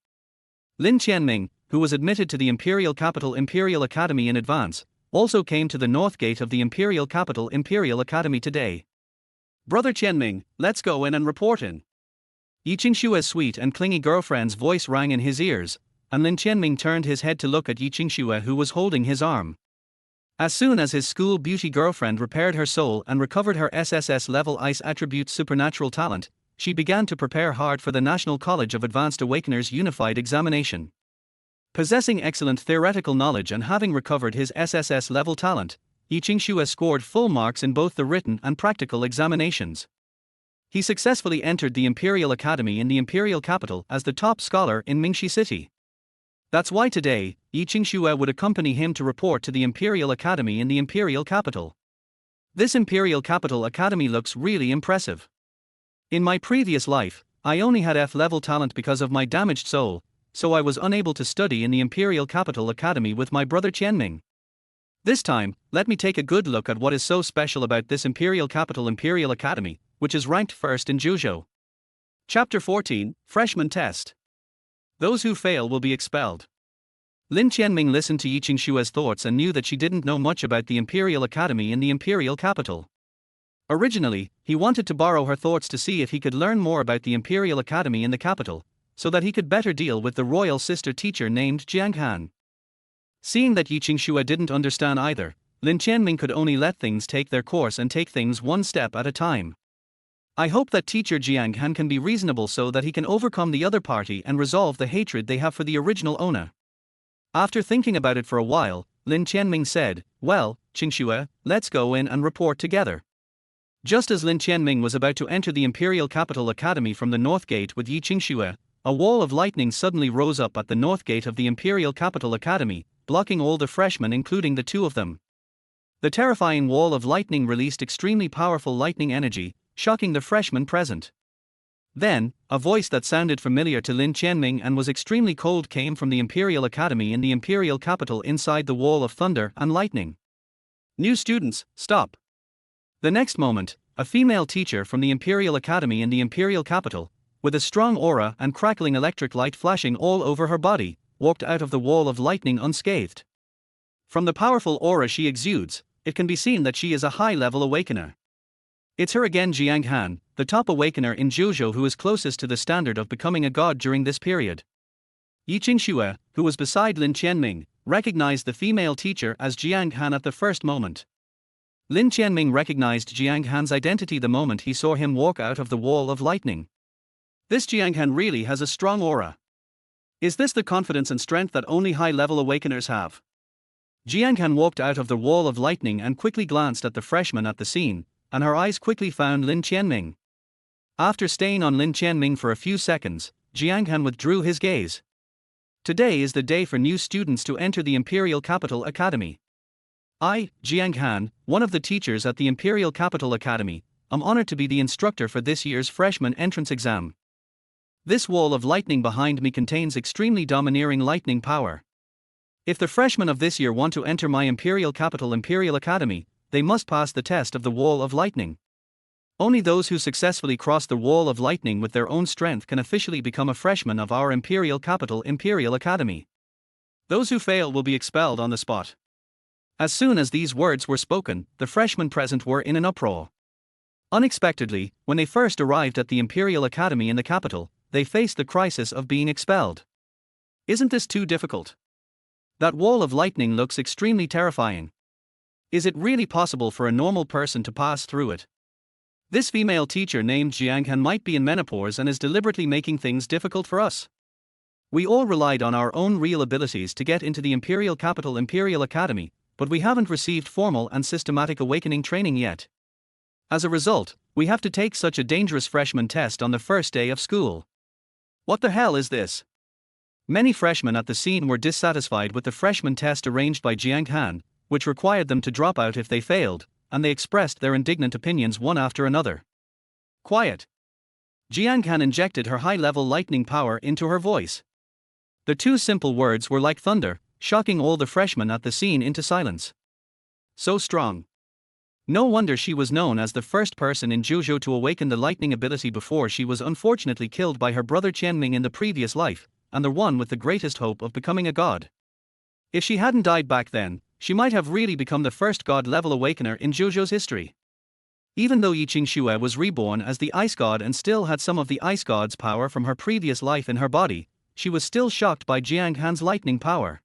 Lin Tianming, who was admitted to the imperial capital Imperial Academy in advance, also came to the north gate of the imperial capital Imperial Academy today. Brother Tianming, let's go in and report in. Yiqingxue's sweet and clingy girlfriend's voice rang in his ears, and Lin Tianming turned his head to look at Yiqingxue, who was holding his arm. As soon as his school beauty girlfriend repaired her soul and recovered her SSS-level ice attribute supernatural talent, she began to prepare hard for the National College of Advanced Awakeners Unified Examination. Possessing excellent theoretical knowledge and having recovered his SSS-level talent, Yiqingxue scored full marks in both the written and practical examinations. He successfully entered the Imperial Academy in the imperial capital as the top scholar in Mingxi City. That's why today, Yiqingxue would accompany him to report to the Imperial Academy in the imperial capital. This Imperial Capital Academy looks really impressive. In my previous life, I only had F-level talent because of my damaged soul, so I was unable to study in the Imperial Capital Academy with my brother Tianming. This time, let me take a good look at what is so special about this Imperial Capital Imperial Academy, which is ranked first in Zhuzhou. Chapter 14, Freshman Test. Those who fail will be expelled. Lin Tianming listened to Yiqingxue's thoughts and knew that she didn't know much about the Imperial Academy in the imperial capital. Originally, he wanted to borrow her thoughts to see if he could learn more about the Imperial Academy in the capital, so that he could better deal with the royal sister teacher named Jiang Han. Seeing that Yiqingxue didn't understand either, Lin Tianming could only let things take their course and take things one step at a time. I hope that teacher Jiang Han can be reasonable so that he can overcome the other party and resolve the hatred they have for the original owner. After thinking about it for a while, Lin Tianming said, well, Qingxue, let's go in and report together. Just as Lin Tianming was about to enter the Imperial Capital Academy from the north gate with Yiqingxue, a wall of lightning suddenly rose up at the north gate of the Imperial Capital Academy, blocking all the freshmen including the two of them. The terrifying wall of lightning released extremely powerful lightning energy, shocking the freshmen present. Then, a voice that sounded familiar to Lin Tianming and was extremely cold came from the Imperial Academy in the imperial capital inside the wall of thunder and lightning. New students, stop. The next moment, a female teacher from the Imperial Academy in the imperial capital, with a strong aura and crackling electric light flashing all over her body, walked out of the wall of lightning unscathed. From the powerful aura she exudes, it can be seen that she is a high-level awakener. It's her again, Jiang Han, the top awakener in Zhuzhou, who is closest to the standard of becoming a god during this period. Yiqingxue, who was beside Lin Tianming, recognized the female teacher as Jiang Han at the first moment. Lin Tianming recognized Jiang Han's identity the moment he saw him walk out of the wall of lightning. This Jiang Han really has a strong aura. Is this the confidence and strength that only high-level awakeners have? Jiang Han walked out of the wall of lightning and quickly glanced at the freshman at the scene, and her eyes quickly found Lin Tianming. After staying on Lin Tianming for a few seconds, Jiang Han withdrew his gaze. Today is the day for new students to enter the Imperial Capital Academy. I, Jiang Han, one of the teachers at the Imperial Capital Academy, am honored to be the instructor for this year's freshman entrance exam. This wall of lightning behind me contains extremely domineering lightning power. If the freshmen of this year want to enter my Imperial Capital Imperial Academy, they must pass the test of the wall of lightning. Only those who successfully cross the wall of lightning with their own strength can officially become a freshman of our Imperial Capital Imperial Academy. Those who fail will be expelled on the spot. As soon as these words were spoken, the freshmen present were in an uproar. Unexpectedly, when they first arrived at the Imperial Academy in the capital, they faced the crisis of being expelled. Isn't this too difficult? That wall of lightning looks extremely terrifying. Is it really possible for a normal person to pass through it? This female teacher named Jiang Han might be in menopause and is deliberately making things difficult for us. We all relied on our own real abilities to get into the Imperial Capital Imperial Academy, but we haven't received formal and systematic awakening training yet. As a result, we have to take such a dangerous freshman test on the first day of school. What the hell is this? Many freshmen at the scene were dissatisfied with the freshman test arranged by Jiang Han, which required them to drop out if they failed, and they expressed their indignant opinions one after another. Quiet. Jiang Han injected her high-level lightning power into her voice. The two simple words were like thunder, shocking all the freshmen at the scene into silence. So strong. No wonder she was known as the first person in Zhuzhou to awaken the lightning ability before she was unfortunately killed by her brother Tianming in the previous life, and the one with the greatest hope of becoming a god. If she hadn't died back then, she might have really become the first god-level awakener in Zhuzhou's history. Even though Yiqingxue was reborn as the ice god and still had some of the ice god's power from her previous life in her body, she was still shocked by Jiang Han's lightning power.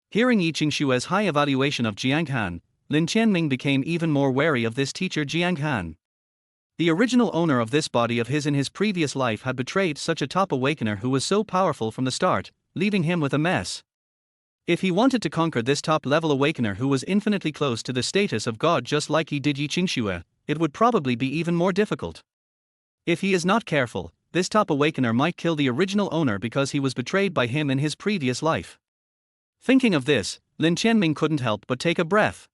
Hearing Yiqingxue's high evaluation of Jiang Han, Lin Tianming became even more wary of this teacher Jiang Han. The original owner of this body of his in his previous life had betrayed such a top awakener who was so powerful from the start, leaving him with a mess. If he wanted to conquer this top-level awakener who was infinitely close to the status of God just like he did Yiqingxue, it would probably be even more difficult. If he is not careful, this top awakener might kill the original owner because he was betrayed by him in his previous life. Thinking of this, Lin Tianming couldn't help but take a breath.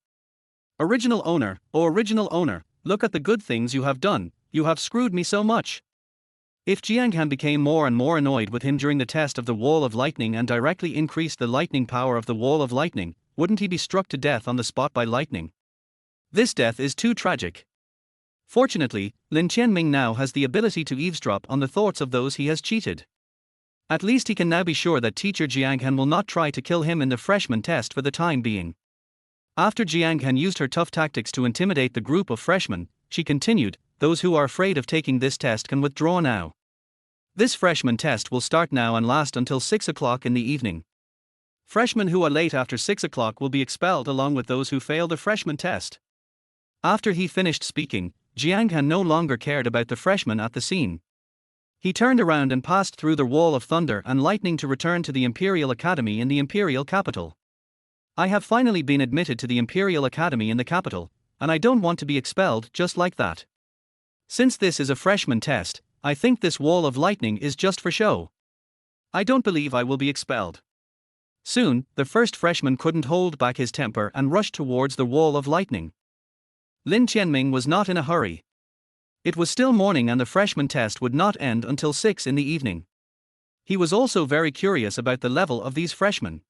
Original owner, oh original owner, look at the good things you have done, you have screwed me so much. If Jiang Han became more and more annoyed with him during the test of the Wall of Lightning and directly increased the lightning power of the Wall of Lightning, wouldn't he be struck to death on the spot by lightning? This death is too tragic. Fortunately, Lin Tianming now has the ability to eavesdrop on the thoughts of those he has cheated. At least he can now be sure that teacher Jiang Han will not try to kill him in the freshman test for the time being. After Jiang Han used her tough tactics to intimidate the group of freshmen, she continued, "Those who are afraid of taking this test can withdraw now. This freshman test will start now and last until 6 o'clock in the evening. Freshmen who are late after 6 o'clock will be expelled along with those who fail the freshman test." After he finished speaking, Jiang Han no longer cared about the freshmen at the scene. He turned around and passed through the wall of thunder and lightning to return to the Imperial Academy in the Imperial capital. "I have finally been admitted to the Imperial Academy in the capital, and I don't want to be expelled just like that. Since this is a freshman test, I think this wall of lightning is just for show. I don't believe I will be expelled." Soon, the first freshman couldn't hold back his temper and rushed towards the wall of lightning. Lin Tianming was not in a hurry. It was still morning and the freshman test would not end until 6 in the evening. He was also very curious about the level of these freshmen.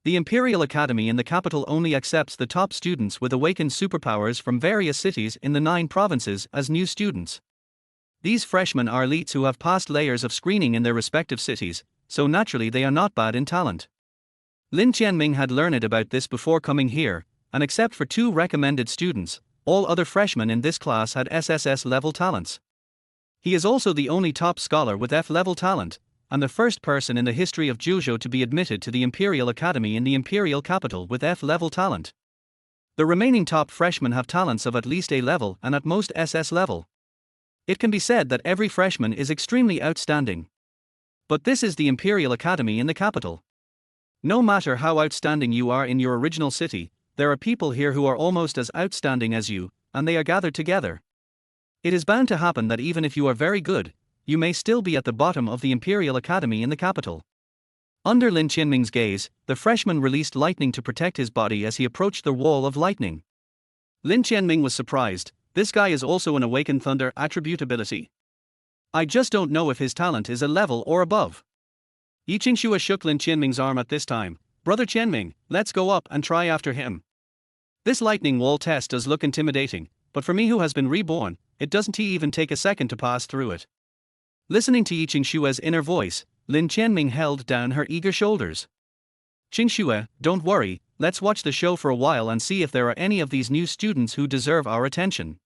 The Imperial Academy in the capital only accepts the top students with awakened superpowers from various cities in the 9 provinces as new students. These freshmen are elites who have passed layers of screening in their respective cities, so naturally they are not bad in talent. Lin Tianming had learned about this before coming here, and except for 2 recommended students, all other freshmen in this class had SSS-level talents. He is also the only top scholar with F-level talent, and the first person in the history of Zhuzhou to be admitted to the Imperial Academy in the Imperial capital with F-level talent. The remaining top freshmen have talents of at least A-level and at most SS-level. It can be said that every freshman is extremely outstanding. But this is the Imperial Academy in the capital. No matter how outstanding you are in your original city, there are people here who are almost as outstanding as you, and they are gathered together. It is bound to happen that even if you are very good, you may still be at the bottom of the Imperial Academy in the capital. Under Lin Tianming's gaze, the freshman released lightning to protect his body as he approached the wall of lightning. Lin Tianming was surprised. This guy is also an awakened thunder attribute ability. I just don't know if his talent is a level or above. Yiqingxue shook Lin Tianming's arm at this time. "Brother Tianming, let's go up and try after him. This lightning wall test does look intimidating, but for me who has been reborn, it doesn't even take a second to pass through it." Listening to Yiqingxue's inner voice, Lin Tianming held down her eager shoulders. "Qingxue, don't worry, let's watch the show for a while and see if there are any of these new students who deserve our attention."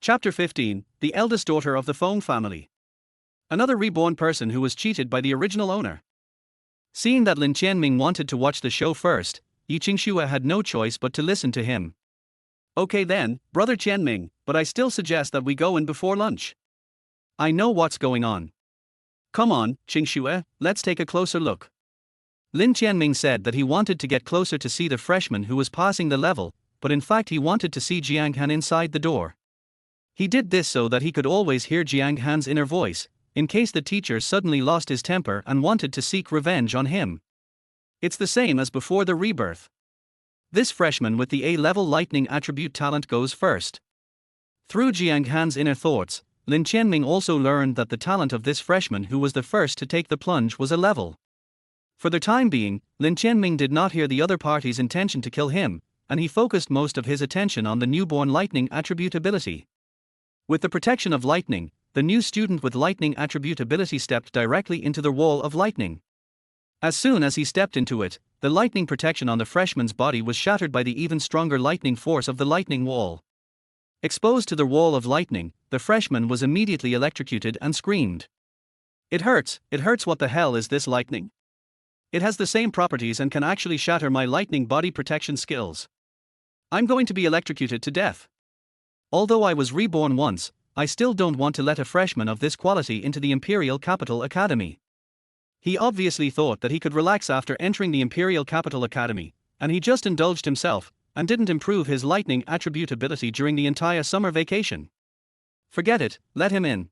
Chapter 15, The Eldest Daughter of the Fong Family. Another reborn person who was cheated by the original owner. Seeing that Lin Tianming wanted to watch the show first, Yi Qingxue had no choice but to listen to him. Okay then, Brother Tianming, but I still suggest that we go in before lunch. I know what's going on. Come on, Qingxue, let's take a closer look. Lin Tianming said that he wanted to get closer to see the freshman who was passing the level, but in fact he wanted to see Jiang Han inside the door. He did this so that he could always hear Jiang Han's inner voice, in case the teacher suddenly lost his temper and wanted to seek revenge on him. It's the same as before the rebirth. This freshman with the A-level lightning attribute talent goes first. Through Jiang Han's inner thoughts, Lin Tianming also learned that the talent of this freshman who was the first to take the plunge was a level. For the time being, Lin Tianming did not hear the other party's intention to kill him, and he focused most of his attention on the newborn lightning attribute ability. With the protection of lightning, the new student with lightning attribute ability stepped directly into the wall of lightning. As soon as he stepped into it, the lightning protection on the freshman's body was shattered by the even stronger lightning force of the lightning wall. Exposed to the wall of lightning, the freshman was immediately electrocuted and screamed. It hurts, what the hell is this lightning? It has the same properties and can actually shatter my lightning body protection skills. I'm going to be electrocuted to death. Although I was reborn once, I still don't want to let a freshman of this quality into the Imperial Capital Academy. He obviously thought that he could relax after entering the Imperial Capital Academy, and he just indulged himself, and didn't improve his lightning attribute ability during the entire summer vacation. Forget it, let him in.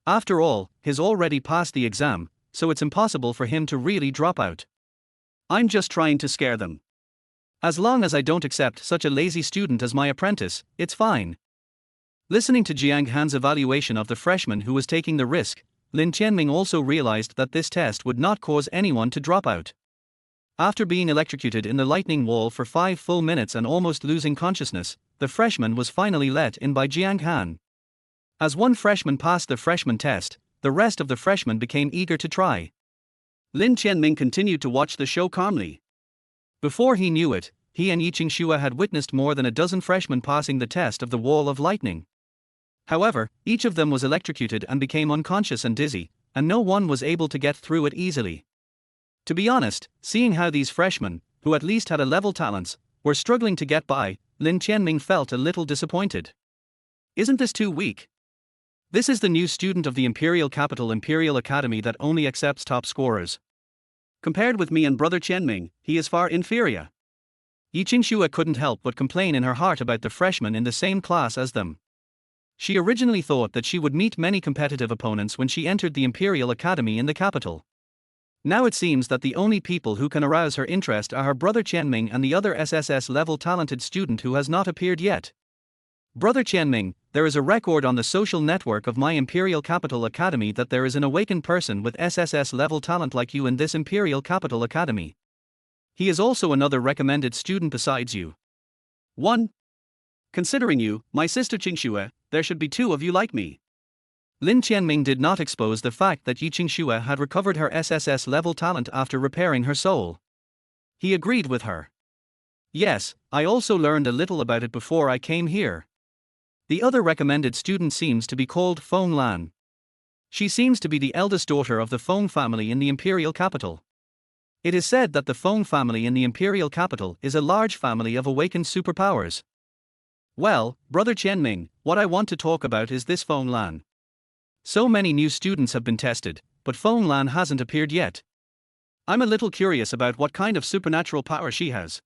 After all, he's already passed the exam, so it's impossible for him to really drop out. I'm just trying to scare them. As long as I don't accept such a lazy student as my apprentice, it's fine. Listening to Jiang Han's evaluation of the freshman who was taking the risk, Lin Tianming also realized that this test would not cause anyone to drop out. After being electrocuted in the lightning wall for 5 full minutes and almost losing consciousness, the freshman was finally let in by Jiang Han. As one freshman passed the freshman test, the rest of the freshmen became eager to try. Lin Tianming continued to watch the show calmly. Before he knew it, he and Yi Qingxue had witnessed more than a dozen freshmen passing the test of the wall of lightning. However, each of them was electrocuted and became unconscious and dizzy, and no one was able to get through it easily. To be honest, seeing how these freshmen, who at least had a level talents, were struggling to get by, Lin Tianming felt a little disappointed. Isn't this too weak? This is the new student of the Imperial Capital Imperial Academy that only accepts top scorers. Compared with me and Brother Tianming, he is far inferior. Yi Qingxue couldn't help but complain in her heart about the freshmen in the same class as them. She originally thought that she would meet many competitive opponents when she entered the Imperial Academy in the capital. Now it seems that the only people who can arouse her interest are her brother Tianming and the other SSS-level talented student who has not appeared yet. Brother Tianming, there is a record on the social network of my Imperial Capital Academy that there is an awakened person with SSS-level talent like you in this Imperial Capital Academy. He is also another recommended student besides you. 1. Considering you, my sister Qingxue, there should be 2 of you like me. Lin Tianming did not expose the fact that Yi Qingxue had recovered her SSS-level talent after repairing her soul. He agreed with her. Yes, I also learned a little about it before I came here. The other recommended student seems to be called Fong Lan. She seems to be the eldest daughter of the Fong family in the Imperial Capital. It is said that the Fong family in the Imperial Capital is a large family of awakened superpowers. Well, Brother Tianming, what I want to talk about is this Fong Lan. So many new students have been tested, but Fong Lan hasn't appeared yet. I'm a little curious about what kind of supernatural power she has.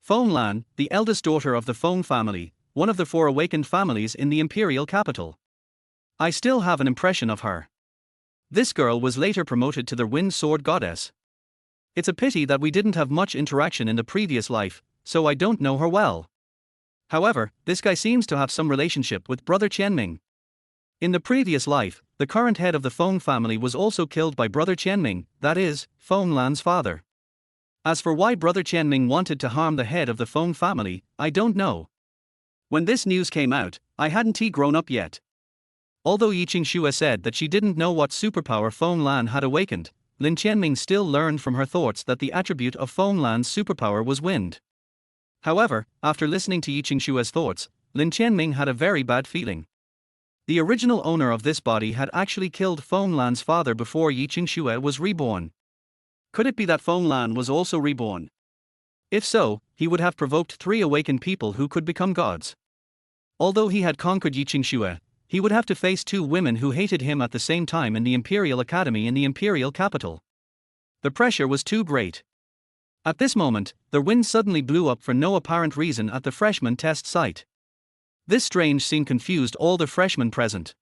Fong Lan, the eldest daughter of the Fong family, one of the 4 awakened families in the Imperial Capital. I still have an impression of her. This girl was later promoted to the Wind Sword Goddess. It's a pity that we didn't have much interaction in the previous life, so I don't know her well. However, this guy seems to have some relationship with Brother Tianming. In the previous life, the current head of the Fong family was also killed by Brother Tianming, that is, Fong Lan's father. As for why Brother Tianming wanted to harm the head of the Fong family, I don't know. When this news came out, I hadn't grown up yet. Although Yi Qingxue said that she didn't know what superpower Fong Lan had awakened, Lin Tianming still learned from her thoughts that the attribute of Fong Lan's superpower was wind. However, after listening to Yi Qingxue's thoughts, Lin Tianming had a very bad feeling. The original owner of this body had actually killed Fong Lan's father before Yi Qingxue was reborn. Could it be that Fong Lan was also reborn? If so, he would have provoked 3 awakened people who could become gods. Although he had conquered Yi Qingxue, he would have to face 2 women who hated him at the same time in the Imperial Academy in the Imperial capital. The pressure was too great. At this moment, the wind suddenly blew up for no apparent reason at the freshman test site. This strange scene confused all the freshmen present.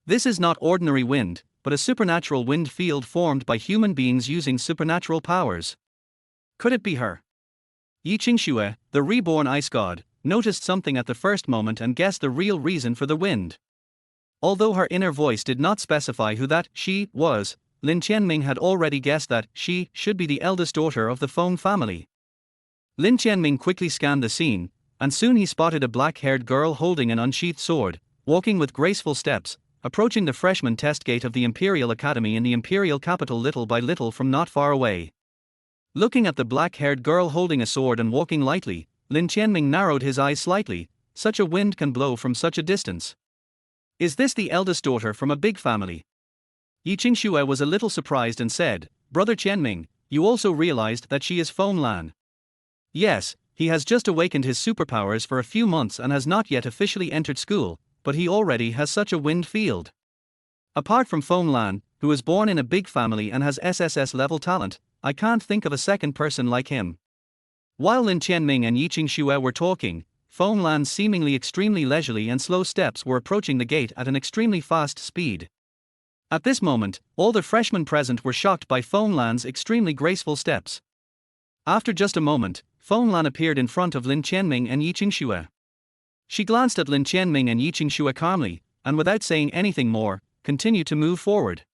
This is not ordinary wind, but a supernatural wind field formed by human beings using supernatural powers. Could it be her? Yi Qingxue, the reborn ice god, noticed something at the first moment and guessed the real reason for the wind. Although her inner voice did not specify who that she was, Lin Tianming had already guessed that she should be the eldest daughter of the Fong family. Lin Tianming quickly scanned the scene, and soon he spotted a black-haired girl holding an unsheathed sword, walking with graceful steps, approaching the freshman test gate of the Imperial Academy in the Imperial capital little by little from not far away. Looking at the black-haired girl holding a sword and walking lightly, Lin Tianming narrowed his eyes slightly. Such a wind can blow from such a distance. Is this the eldest daughter from a big family? Yi Qingxue was a little surprised and said, "Brother Tianming, you also realized that she is Fong Lan?" Yes, he has just awakened his superpowers for a few months and has not yet officially entered school, but he already has such a wind field. Apart from Fong Lan, who was born in a big family and has SSS-level talent, I can't think of a second person like him. While Lin Tianming and Yi Qingxue were talking, Fong Lan's seemingly extremely leisurely and slow steps were approaching the gate at an extremely fast speed. At this moment, all the freshmen present were shocked by Fong Lan's extremely graceful steps. After just a moment, Fong Lan appeared in front of Lin Tianming and Yi Qingxue. She glanced at Lin Tianming and Yi Qingxue calmly, and without saying anything more, continued to move forward.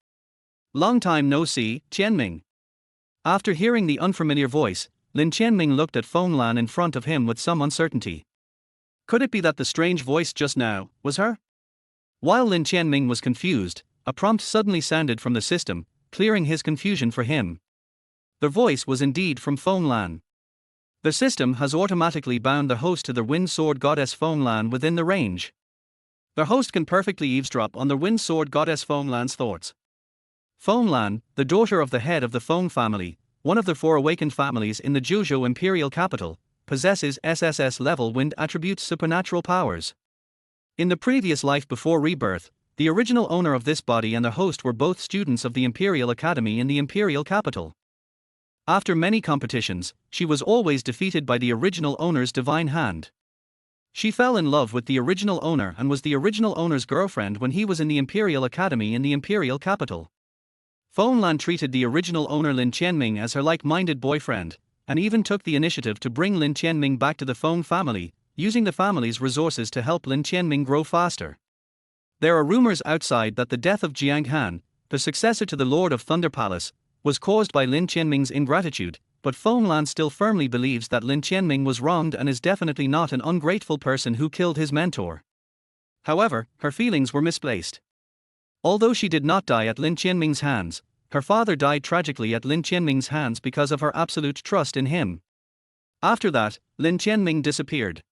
"Long time no see, Tianming." After hearing the unfamiliar voice, Lin Tianming looked at Fong Lan in front of him with some uncertainty. Could it be that the strange voice just now was her? While Lin Tianming was confused, a prompt suddenly sounded from the system, clearing his confusion for him. The voice was indeed from Fong Lan. The system has automatically bound the host to the wind sword goddess Fong Lan within the range. The host can perfectly eavesdrop on the wind sword goddess Fong Lan's thoughts. Fong Lan, the daughter of the head of the Fong family, one of the 4 awakened families in the Zhuzhou imperial capital, possesses SSS-level wind attributes supernatural powers. In the previous life before rebirth, the original owner of this body and the host were both students of the Imperial Academy in the imperial capital. After many competitions, she was always defeated by the original owner's divine hand. She fell in love with the original owner and was the original owner's girlfriend when he was in the Imperial Academy in the imperial capital. Fong Lan treated the original owner Lin Tianming as her like-minded boyfriend, and even took the initiative to bring Lin Tianming back to the Fong family, using the family's resources to help Lin Tianming grow faster. There are rumors outside that the death of Jiang Han, the successor to the Lord of Thunder Palace, was caused by Lin Tianming's ingratitude, but Fong Lan still firmly believes that Lin Tianming was wronged and is definitely not an ungrateful person who killed his mentor. However, her feelings were misplaced. Although she did not die at Lin Tianming's hands, her father died tragically at Lin Tianming's hands because of her absolute trust in him. After that, Lin Tianming disappeared.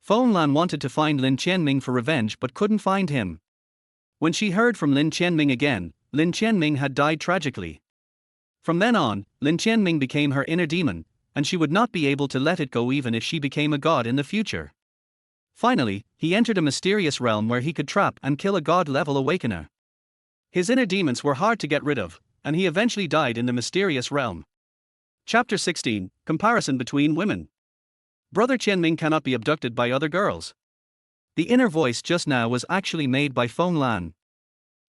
Fong Lan wanted to find Lin Tianming for revenge but couldn't find him. When she heard from Lin Tianming again, Lin Tianming had died tragically. From then on, Lin Tianming became her inner demon, and she would not be able to let it go even if she became a god in the future. Finally, he entered a mysterious realm where he could trap and kill a god-level awakener. His inner demons were hard to get rid of, and he eventually died in the mysterious realm. Chapter 16, Comparison between women. Brother Tianming cannot be abducted by other girls. The inner voice just now was actually made by Fong Lan.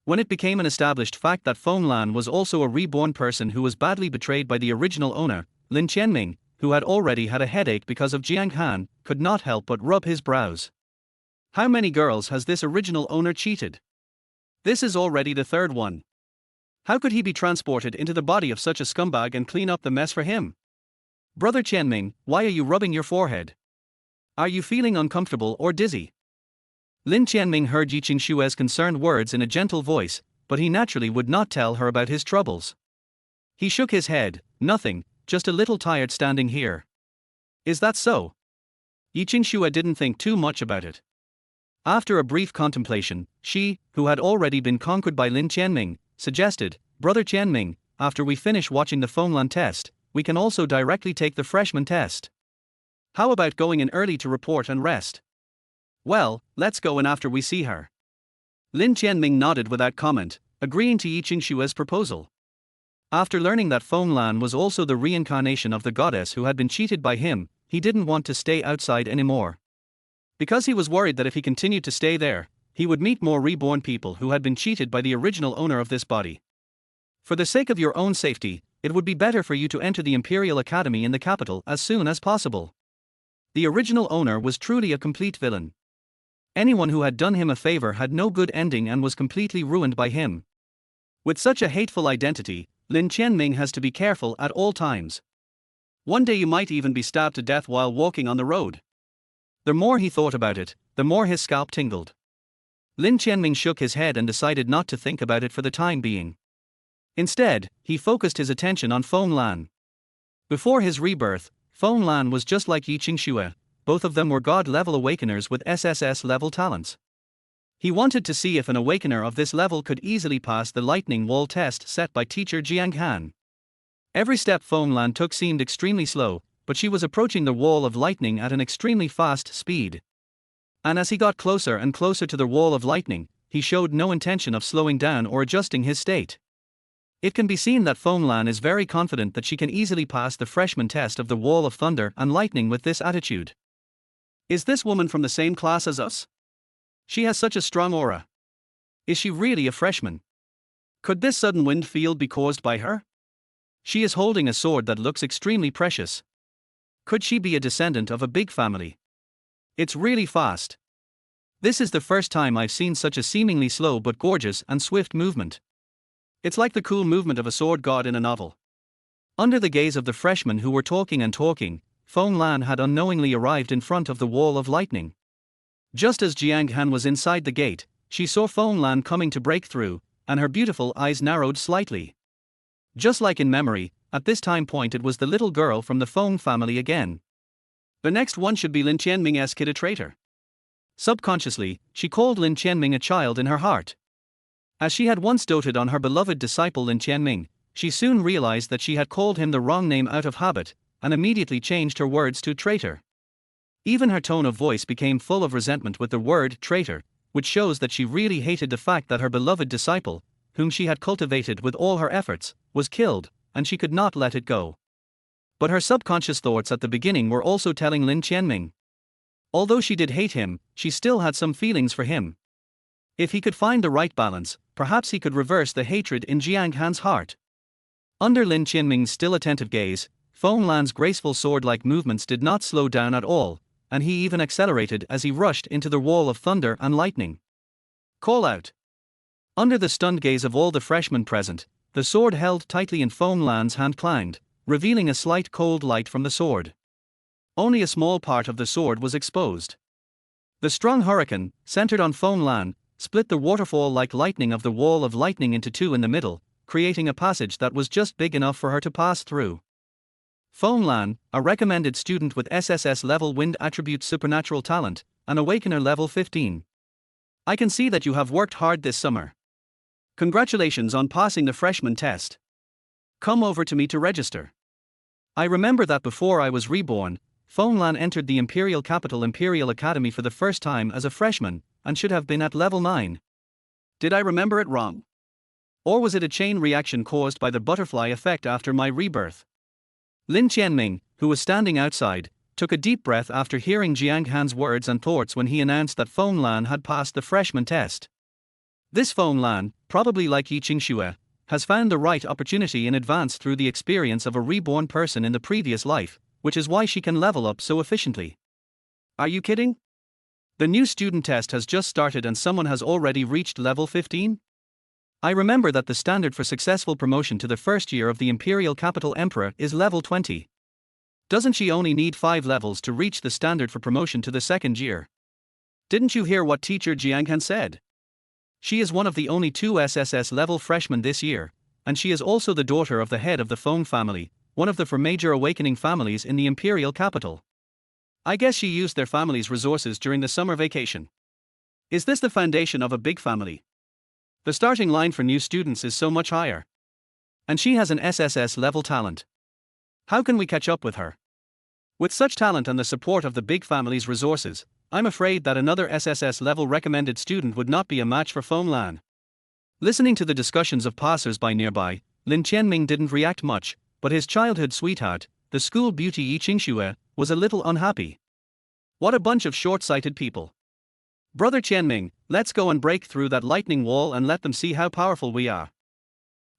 When it became an established fact that Fong Lan was also a reborn person who was badly betrayed by the original owner, Lin Tianming, who had already had a headache because of Jiang Han, could not help but rub his brows. How many girls has this original owner cheated? This is already the 3rd one. How could he be transported into the body of such a scumbag and clean up the mess for him? Brother Tianming, why are you rubbing your forehead? Are you feeling uncomfortable or dizzy? Lin Tianming heard Yi Qingxue's concerned words in a gentle voice, but he naturally would not tell her about his troubles. He shook his head, "Nothing, just a little tired standing here." "Is that so?" Yiqingxue didn't think too much about it. After a brief contemplation, she, who had already been conquered by Lin Tianming, suggested, "Brother Tianming, after we finish watching the Fong Lan test, we can also directly take the freshman test. How about going in early to report and rest?" "Well, let's go in after we see her." Lin Tianming nodded without comment, agreeing to Yiqingxue's proposal. After learning that Fong Lan was also the reincarnation of the goddess who had been cheated by him, he didn't want to stay outside anymore. Because he was worried that if he continued to stay there, he would meet more reborn people who had been cheated by the original owner of this body. "For the sake of your own safety, it would be better for you to enter the Imperial Academy in the capital as soon as possible." The original owner was truly a complete villain. Anyone who had done him a favor had no good ending and was completely ruined by him. With such a hateful identity, Lin Tianming has to be careful at all times. One day you might even be stabbed to death while walking on the road. The more he thought about it, the more his scalp tingled. Lin Tianming shook his head and decided not to think about it for the time being. Instead, he focused his attention on Fong Lan. Before his rebirth, Fong Lan was just like Yiqingxue. Both of them were god-level awakeners with SSS-level talents. He wanted to see if an awakener of this level could easily pass the lightning wall test set by teacher Jiang Han. Every step Fong Lan took seemed extremely slow, but she was approaching the wall of lightning at an extremely fast speed. And as he got closer and closer to the wall of lightning, he showed no intention of slowing down or adjusting his state. It can be seen that Fong Lan is very confident that she can easily pass the freshman test of the wall of thunder and lightning with this attitude. Is this woman from the same class as us? She has such a strong aura. Is she really a freshman? Could this sudden wind field be caused by her? She is holding a sword that looks extremely precious. Could she be a descendant of a big family? It's really fast. This is the first time I've seen such a seemingly slow but gorgeous and swift movement. It's like the cool movement of a sword god in a novel. Under the gaze of the freshmen who were talking and talking, Fong Lan had unknowingly arrived in front of the wall of lightning. Just as Jiang Han was inside the gate, she saw Fong Lan coming to break through, and her beautiful eyes narrowed slightly. Just like in memory, at this time point it was the little girl from the Fong family again. The next one should be Lin Tianming's kid, a traitor. Subconsciously, she called Lin Tianming a child in her heart. As she had once doted on her beloved disciple Lin Tianming, she soon realized that she had called him the wrong name out of habit, and immediately changed her words to traitor. Even her tone of voice became full of resentment with the word traitor, which shows that she really hated the fact that her beloved disciple, whom she had cultivated with all her efforts, was killed, and she could not let it go. But her subconscious thoughts at the beginning were also telling Lin Tianming. Although she did hate him, she still had some feelings for him. If he could find the right balance, perhaps he could reverse the hatred in Jiang Han's heart. Under Lin Tianming's still attentive gaze, Fong Lan's graceful sword-like movements did not slow down at all, and he even accelerated as he rushed into the wall of thunder and lightning. Call out. Under the stunned gaze of all the freshmen present, the sword held tightly in Fong Lan's hand clanged, revealing a slight cold light from the sword. Only a small part of the sword was exposed. The strong hurricane, centered on Fong Lan, split the waterfall-like lightning of the wall of lightning into two in the middle, creating a passage that was just big enough for her to pass through. Fong Lan, a recommended student with SSS-level wind attribute supernatural talent, an awakener level 15. I can see that you have worked hard this summer. Congratulations on passing the freshman test. Come over to me to register. I remember that before I was reborn, Fong Lan entered the Imperial Capital Imperial Academy for the first time as a freshman, and should have been at level 9. Did I remember it wrong? Or was it a chain reaction caused by the butterfly effect after my rebirth? Lin Tianming, who was standing outside, took a deep breath after hearing Jiang Han's words and thoughts when he announced that Fong Lan had passed the freshman test. This Fong Lan, probably like Yiqingxue, has found the right opportunity in advance through the experience of a reborn person in the previous life, which is why she can level up so efficiently. Are you kidding? The new student test has just started and someone has already reached level 15? I remember that the standard for successful promotion to the first year of the Imperial Capital Emperor is level 20. Doesn't she only need 5 levels to reach the standard for promotion to the second year? Didn't you hear what teacher Jiang Han said? She is one of the only 2 SSS-level freshmen this year, and she is also the daughter of the head of the Fong family, one of the 4 major awakening families in the Imperial Capital. I guess she used their family's resources during the summer vacation. Is this the foundation of a big family? The starting line for new students is so much higher. And she has an SSS-level talent. How can we catch up with her? With such talent and the support of the big family's resources, I'm afraid that another SSS-level recommended student would not be a match for Fong Lan. Listening to the discussions of passers-by nearby, Lin Tianming didn't react much, but his childhood sweetheart, the school beauty Yi Qingxue, was a little unhappy. What a bunch of short-sighted people. Brother Tianming, let's go and break through that lightning wall and let them see how powerful we are.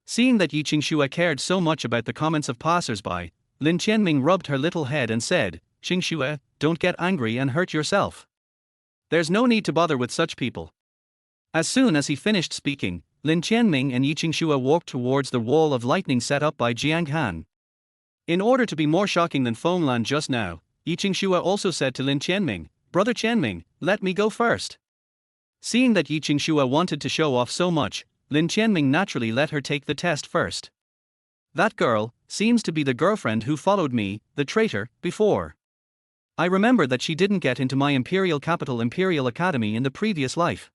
Seeing that Yi Qingxue cared so much about the comments of passers-by, Lin Tianming rubbed her little head and said, "Qingxue, don't get angry and hurt yourself. There's no need to bother with such people." As soon as he finished speaking, Lin Tianming and Yi Qingxue walked towards the wall of lightning set up by Jiang Han. In order to be more shocking than Fong Lan just now, Yi Qingxue also said to Lin Tianming, "Brother Tianming, let me go first." Seeing that Yi Qingxue wanted to show off so much, Lin Tianming naturally let her take the test first. That girl seems to be the girlfriend who followed me, the traitor, before. I remember that she didn't get into my imperial capital Imperial Academy in the previous life.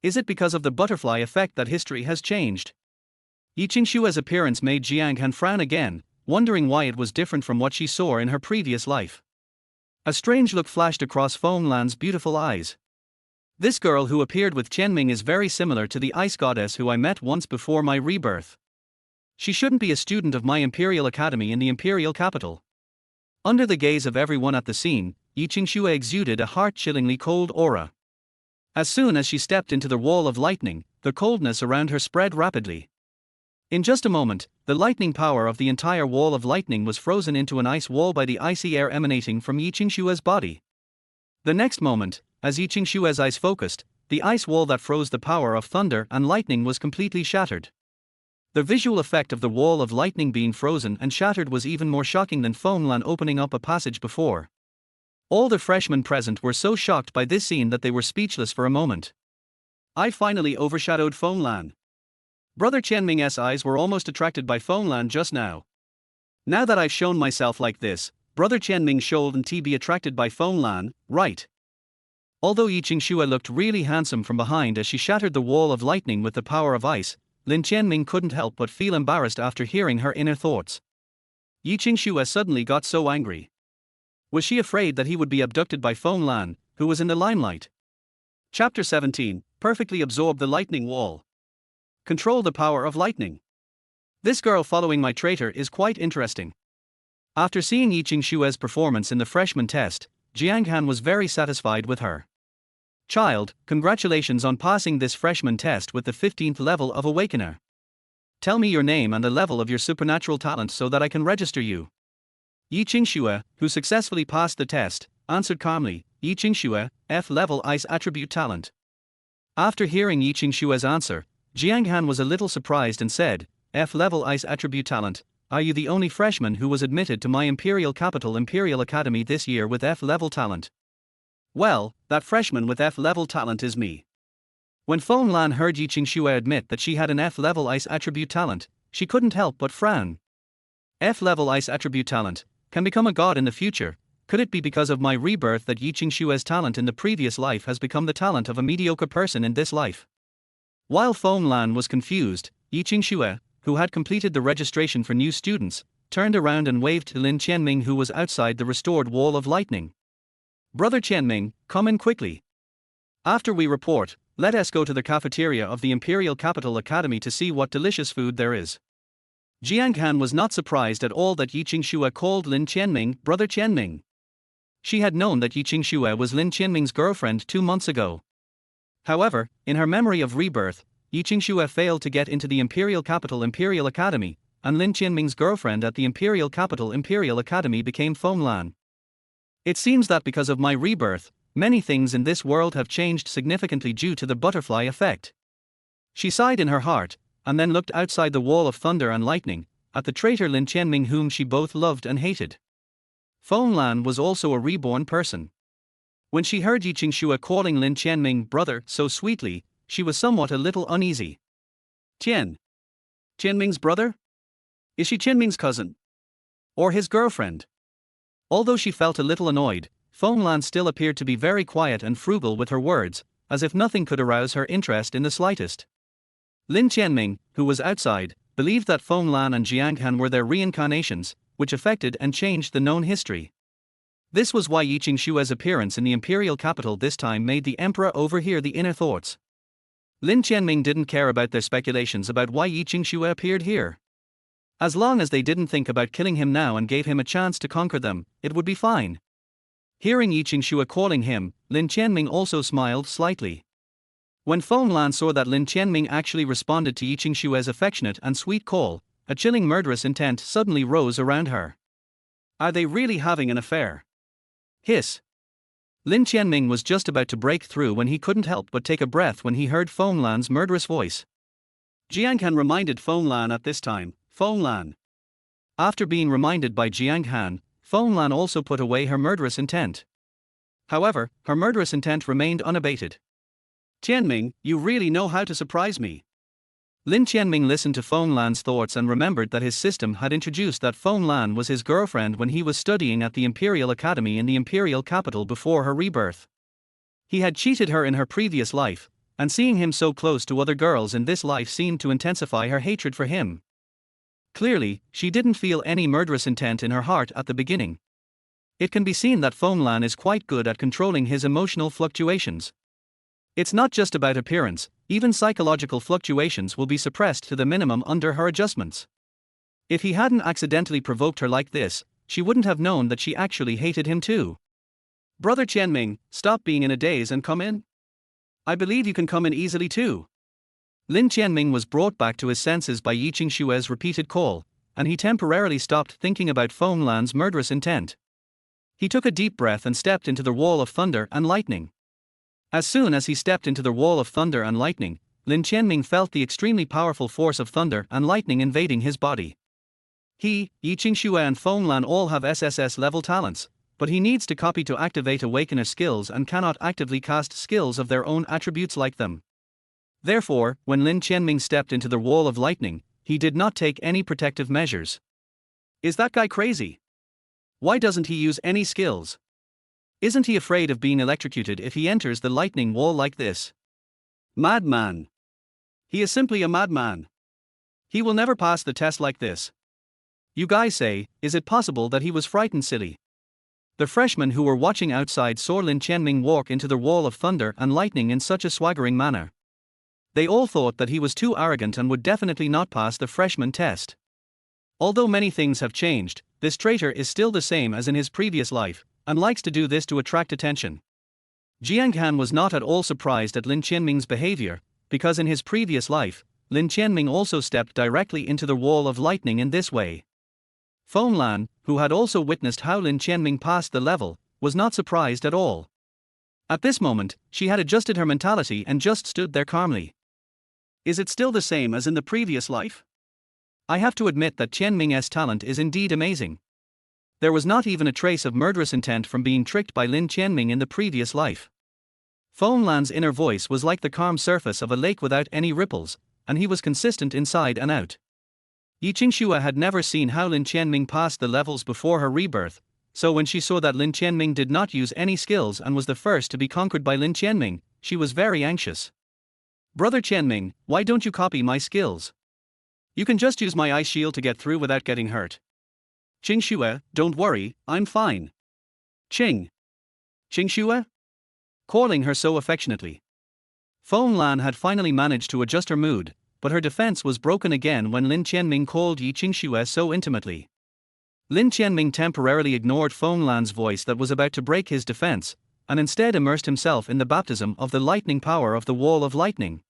Is it because of the butterfly effect that history has changed? Yi Qingxue's appearance made Jiang Han frown again, wondering why it was different from what she saw in her previous life. A strange look flashed across Fong Lan's beautiful eyes. This girl who appeared with Tianming is very similar to the ice goddess who I met once before my rebirth. She shouldn't be a student of my Imperial Academy in the Imperial capital. Under the gaze of everyone at the scene, Yi Qingxue exuded a heart-chillingly cold aura. As soon as she stepped into the wall of lightning, the coldness around her spread rapidly. In just a moment, the lightning power of the entire wall of lightning was frozen into an ice wall by the icy air emanating from Yi Qingxue's body. The next moment, as Yi Qingxue's eyes focused, the ice wall that froze the power of thunder and lightning was completely shattered. The visual effect of the wall of lightning being frozen and shattered was even more shocking than Fong Lan opening up a passage before. All the freshmen present were so shocked by this scene that they were speechless for a moment. I finally overshadowed Fong Lan. Brother Tianming's eyes were almost attracted by Fong Lan just now. Now that I've shown myself like this, Brother Tianming shouldn't be attracted by Fong Lan, right? Although Yi Qingxue looked really handsome from behind as she shattered the wall of lightning with the power of ice, Lin Tianming couldn't help but feel embarrassed after hearing her inner thoughts. Yi Qingxue suddenly got so angry. Was she afraid that he would be abducted by Fong Lan, who was in the limelight? Chapter 17, Perfectly absorb the lightning wall. Control the power of lightning. This girl following my traitor is quite interesting. After seeing Yi Qingxue's performance in the freshman test, Jiang Han was very satisfied with her. Child, congratulations on passing this freshman test with the 15th level of Awakener. Tell me your name and the level of your supernatural talent so that I can register you. Yi Qingxue, who successfully passed the test, answered calmly, Yi Qingxue, F-level ice attribute talent. After hearing Yi Qingxue's answer, Jiang Han was a little surprised and said, F-level ice attribute talent, are you the only freshman who was admitted to my Imperial Capital Imperial Academy this year with F-level talent? Well, that freshman with F-level talent is me. When Fong Lan heard Yi Qingxue admit that she had an F-level ice attribute talent, she couldn't help but frown. F-level ice attribute talent, can become a god in the future. Could it be because of my rebirth that Yi Qingxue's talent in the previous life has become the talent of a mediocre person in this life? While Fong Lan was confused, Yi Qingxue, who had completed the registration for new students, turned around and waved to Lin Tianming who was outside the restored wall of lightning. Brother Tianming, come in quickly. After we report, let us go to the cafeteria of the Imperial Capital Academy to see what delicious food there is. Jiang Han was not surprised at all that Yi Qingxue called Lin Tianming Brother Tianming. She had known that Yi Qingxue was Lin Tianming's girlfriend 2 months ago. However, in her memory of rebirth, Yi Qingxue failed to get into the Imperial Capital Imperial Academy, and Lin Tianming's girlfriend at the Imperial Capital Imperial Academy became Fong Lan. It seems that because of my rebirth, many things in this world have changed significantly due to the butterfly effect. She sighed in her heart, and then looked outside the wall of thunder and lightning, at the traitor Lin Tianming whom she both loved and hated. Fong Lan was also a reborn person. When she heard Yi Qingxue calling Lin Tianming brother so sweetly, she was somewhat a little uneasy. Tianming's brother? Is she Tianming's cousin? Or his girlfriend? Although she felt a little annoyed, Fong Lan still appeared to be very quiet and frugal with her words, as if nothing could arouse her interest in the slightest. Lin Tianming, who was outside, believed that Fong Lan and Jiang Han were their reincarnations, which affected and changed the known history. This was why Yiqing Shue's appearance in the imperial capital this time made the emperor overhear the inner thoughts. Lin Tianming didn't care about their speculations about why Yiqing Shue appeared here. As long as they didn't think about killing him now and gave him a chance to conquer them, it would be fine. Hearing Yiqing Shue calling him, Lin Tianming also smiled slightly. When Fong Lan saw that Lin Tianming actually responded to Yiqing Shue's affectionate and sweet call, a chilling murderous intent suddenly rose around her. Are they really having an affair? Hiss. Lin Tianming was just about to break through when he couldn't help but take a breath when he heard Fong Lan's murderous voice. Jiang Han reminded Fong Lan at this time, Fong Lan. After being reminded by Jiang Han, Fong Lan also put away her murderous intent. However, her murderous intent remained unabated. Tianming, you really know how to surprise me. Lin Tianming listened to Fong Lan's thoughts and remembered that his system had introduced that Fong Lan was his girlfriend when he was studying at the Imperial Academy in the imperial capital before her rebirth. He had cheated her in her previous life, and seeing him so close to other girls in this life seemed to intensify her hatred for him. Clearly, she didn't feel any murderous intent in her heart at the beginning. It can be seen that Fong Lan is quite good at controlling his emotional fluctuations. It's not just about appearance, even psychological fluctuations will be suppressed to the minimum under her adjustments. If he hadn't accidentally provoked her like this, she wouldn't have known that she actually hated him too. Brother Tianming, stop being in a daze and come in. I believe you can come in easily too. Lin Tianming was brought back to his senses by Yiqing Shue's repeated call, and he temporarily stopped thinking about Fong Lan's murderous intent. He took a deep breath and stepped into the wall of thunder and lightning. As soon as he stepped into the wall of thunder and lightning, Lin Tianming felt the extremely powerful force of thunder and lightning invading his body. He, Yiqing Shue and Fong Lan all have SSS-level talents, but he needs to copy to activate awakener skills and cannot actively cast skills of their own attributes like them. Therefore, when Lin Tianming stepped into the wall of lightning, he did not take any protective measures. Is that guy crazy? Why doesn't he use any skills? Isn't he afraid of being electrocuted if he enters the lightning wall like this? Madman. He is simply a madman. He will never pass the test like this. You guys say, is it possible that he was frightened silly? The freshmen who were watching outside saw Lin Tianming walk into the wall of thunder and lightning in such a swaggering manner. They all thought that he was too arrogant and would definitely not pass the freshman test. Although many things have changed, this traitor is still the same as in his previous life, and likes to do this to attract attention. Jiang Han was not at all surprised at Lin Tianming's behavior, because in his previous life, Lin Tianming also stepped directly into the wall of lightning in this way. Fong Lan, who had also witnessed how Lin Tianming passed the level, was not surprised at all. At this moment, she had adjusted her mentality and just stood there calmly. Is it still the same as in the previous life? I have to admit that Tianming's talent is indeed amazing. There was not even a trace of murderous intent from being tricked by Lin Tianming in the previous life. Fong Lan's inner voice was like the calm surface of a lake without any ripples, and he was consistent inside and out. Yiqing Shue had never seen how Lin Tianming passed the levels before her rebirth, so when she saw that Lin Tianming did not use any skills and was the first to be conquered by Lin Tianming, she was very anxious. Brother Tianming, why don't you copy my skills? You can just use my ice shield to get through without getting hurt. Qing Shue, don't worry, I'm fine. Qing Shue? Calling her so affectionately. Fong Lan had finally managed to adjust her mood, but her defense was broken again when Lin Tianming called Yiqing Shue so intimately. Lin Tianming temporarily ignored Fong Lan's voice that was about to break his defense, and instead immersed himself in the baptism of the lightning power of the wall of lightning.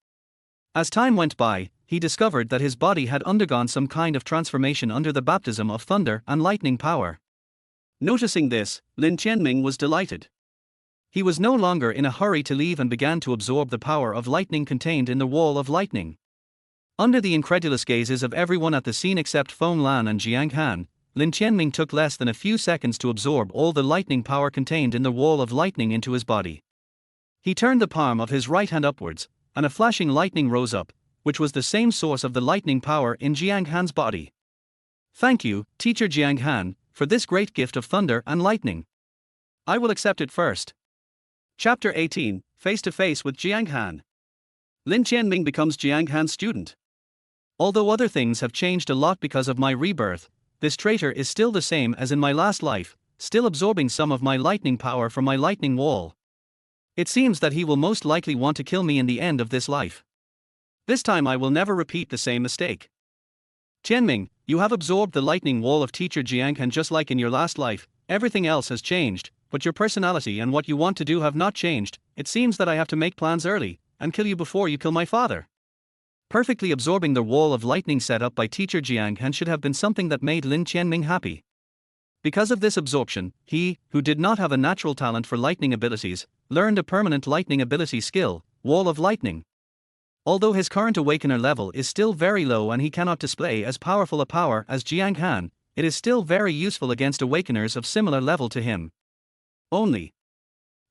As time went by, he discovered that his body had undergone some kind of transformation under the baptism of thunder and lightning power. Noticing this, Lin Tianming was delighted. He was no longer in a hurry to leave and began to absorb the power of lightning contained in the wall of lightning. Under the incredulous gazes of everyone at the scene except Fong Lan and Jiang Han, Lin Tianming took less than a few seconds to absorb all the lightning power contained in the wall of lightning into his body. He turned the palm of his right hand upwards, and a flashing lightning rose up, which was the same source of the lightning power in Jiang Han's body. Thank you, Teacher Jiang Han, for this great gift of thunder and lightning. I will accept it first. Chapter 18, Face to Face with Jiang Han. Lin Tianming becomes Jiang Han's student. Although other things have changed a lot because of my rebirth, this traitor is still the same as in my last life, still absorbing some of my lightning power from my lightning wall. It seems that he will most likely want to kill me in the end of this life. This time I will never repeat the same mistake. Tianming, you have absorbed the lightning wall of teacher Jiang Han just like in your last life. Everything else has changed, but your personality and what you want to do have not changed. It seems that I have to make plans early, and kill you before you kill my father. Perfectly absorbing the wall of lightning set up by teacher Jiang Han should have been something that made Lin Tianming happy. Because of this absorption, he, who did not have a natural talent for lightning abilities, learned a permanent lightning ability skill, Wall of Lightning. Although his current awakener level is still very low and he cannot display as powerful a power as Jiang Han, it is still very useful against awakeners of similar level to him. Only.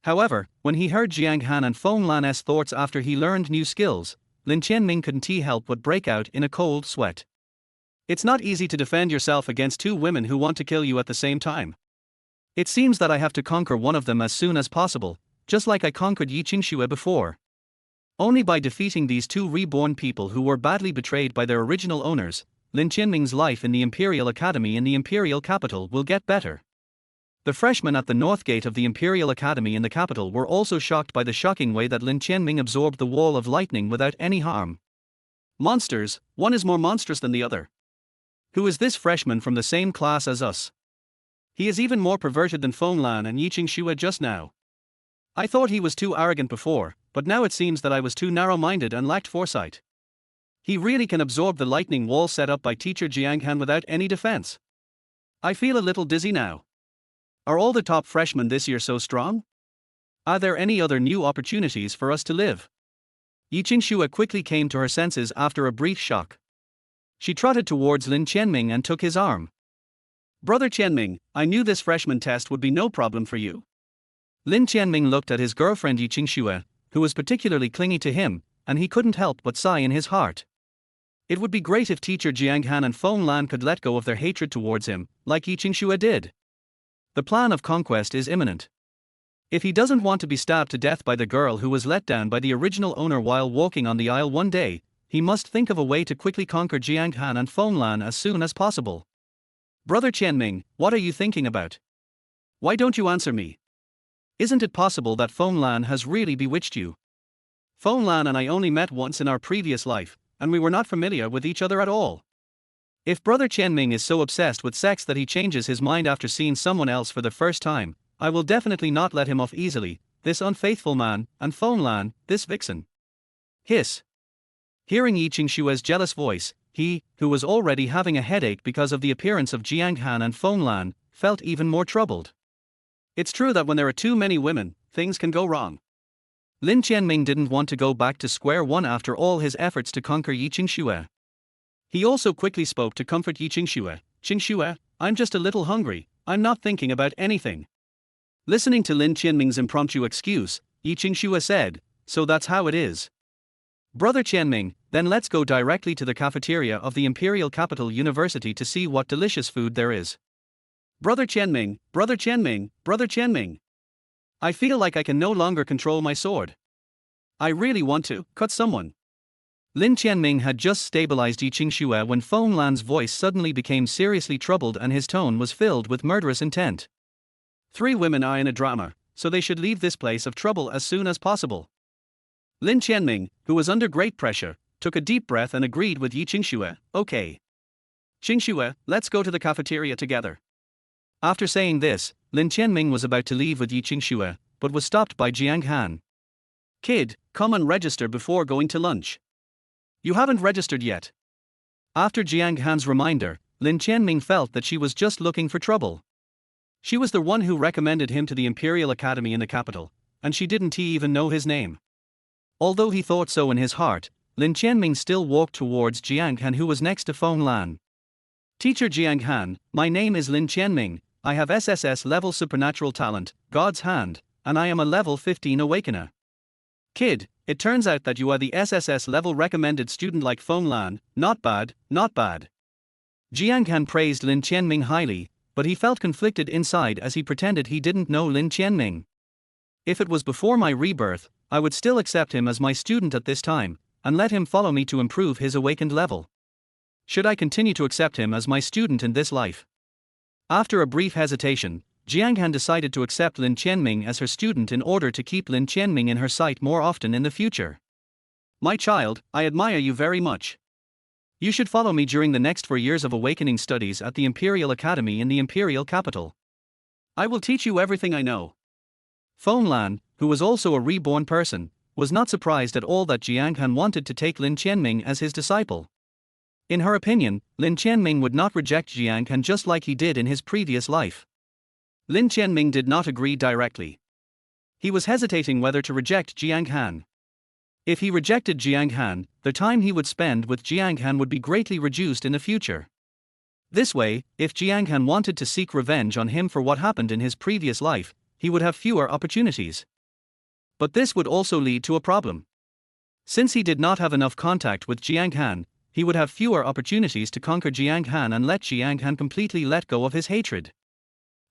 However, when he heard Jiang Han and Fong Lan's thoughts after he learned new skills, Lin Tianming couldn't help but break out in a cold sweat. It's not easy to defend yourself against two women who want to kill you at the same time. It seems that I have to conquer one of them as soon as possible, just like I conquered Yi Qingxue before. Only by defeating these two reborn people who were badly betrayed by their original owners, Lin Tianming's life in the Imperial Academy in the Imperial Capital will get better. The freshmen at the north gate of the Imperial Academy in the capital were also shocked by the shocking way that Lin Tianming absorbed the Wall of Lightning without any harm. Monsters, one is more monstrous than the other. Who is this freshman from the same class as us? He is even more perverted than Fong Lan and Yi Qingxue just now. I thought he was too arrogant before, but now it seems that I was too narrow-minded and lacked foresight. He really can absorb the lightning wall set up by teacher Jiang Han without any defense. I feel a little dizzy now. Are all the top freshmen this year so strong? Are there any other new opportunities for us to live? Yi Qingxue quickly came to her senses after a brief shock. She trotted towards Lin Tianming and took his arm. Brother Tianming, I knew this freshman test would be no problem for you. Lin Tianming looked at his girlfriend Yi Qingxue, who was particularly clingy to him, and he couldn't help but sigh in his heart. It would be great if teacher Jiang Han and Fong Lan could let go of their hatred towards him, like Yi Qingxue did. The plan of conquest is imminent. If he doesn't want to be stabbed to death by the girl who was let down by the original owner while walking on the aisle one day, he must think of a way to quickly conquer Jiang Han and Fong Lan as soon as possible. Brother Tianming, what are you thinking about? Why don't you answer me? Isn't it possible that Fong Lan has really bewitched you? Fong Lan and I only met once in our previous life, and we were not familiar with each other at all. If Brother Tianming is so obsessed with sex that he changes his mind after seeing someone else for the first time, I will definitely not let him off easily, this unfaithful man, and Fong Lan, this vixen. Hiss. Hearing Yi Qingxue's jealous voice, he, who was already having a headache because of the appearance of Jiang Han and Fong Lan, felt even more troubled. It's true that when there are too many women, things can go wrong. Lin Tianming didn't want to go back to square one after all his efforts to conquer Yi Qingxue. He also quickly spoke to comfort Yi Qingxue. Qingxue, I'm just a little hungry, I'm not thinking about anything. Listening to Lin Tianming's impromptu excuse, Yi Qingxue said, so that's how it is. Brother Tianming, then let's go directly to the cafeteria of the Imperial Capital University to see what delicious food there is. Brother Tianming, Brother Tianming, Brother Tianming. I feel like I can no longer control my sword. I really want to cut someone. Lin Tianming had just stabilized Yi Qingxue when Fong Lan's voice suddenly became seriously troubled and his tone was filled with murderous intent. 3 women are in a drama, so they should leave this place of trouble as soon as possible. Lin Tianming, who was under great pressure, took a deep breath and agreed with Yi Qingxue, okay. Qingxue, let's go to the cafeteria together. After saying this, Lin Tianming was about to leave with Yi Qingxue, but was stopped by Jiang Han. Kid, come and register before going to lunch. You haven't registered yet. After Jiang Han's reminder, Lin Tianming felt that she was just looking for trouble. She was the one who recommended him to the Imperial Academy in the capital, and she didn't even know his name. Although he thought so in his heart, Lin Tianming still walked towards Jiang Han, who was next to Fong Lan. Teacher Jiang Han, my name is Lin Tianming, I have SSS-level supernatural talent, God's Hand, and I am a level 15 awakener. Kid, it turns out that you are the SSS-level recommended student like Fong Lan, not bad, not bad. Jiang Han praised Lin Tianming highly, but he felt conflicted inside as he pretended he didn't know Lin Tianming. If it was before my rebirth, I would still accept him as my student at this time, and let him follow me to improve his awakened level. Should I continue to accept him as my student in this life? After a brief hesitation, Jiang Han decided to accept Lin Tianming as her student in order to keep Lin Tianming in her sight more often in the future. My child, I admire you very much. You should follow me during the next 4 years of awakening studies at the Imperial Academy in the Imperial Capital. I will teach you everything I know. Fong Lan, who was also a reborn person, was not surprised at all that Jiang Han wanted to take Lin Tianming as his disciple. In her opinion, Lin Tianming would not reject Jiang Han just like he did in his previous life. Lin Tianming did not agree directly. He was hesitating whether to reject Jiang Han. If he rejected Jiang Han, the time he would spend with Jiang Han would be greatly reduced in the future. This way, if Jiang Han wanted to seek revenge on him for what happened in his previous life, he would have fewer opportunities. But this would also lead to a problem. Since he did not have enough contact with Jiang Han, he would have fewer opportunities to conquer Jiang Han and let Jiang Han completely let go of his hatred.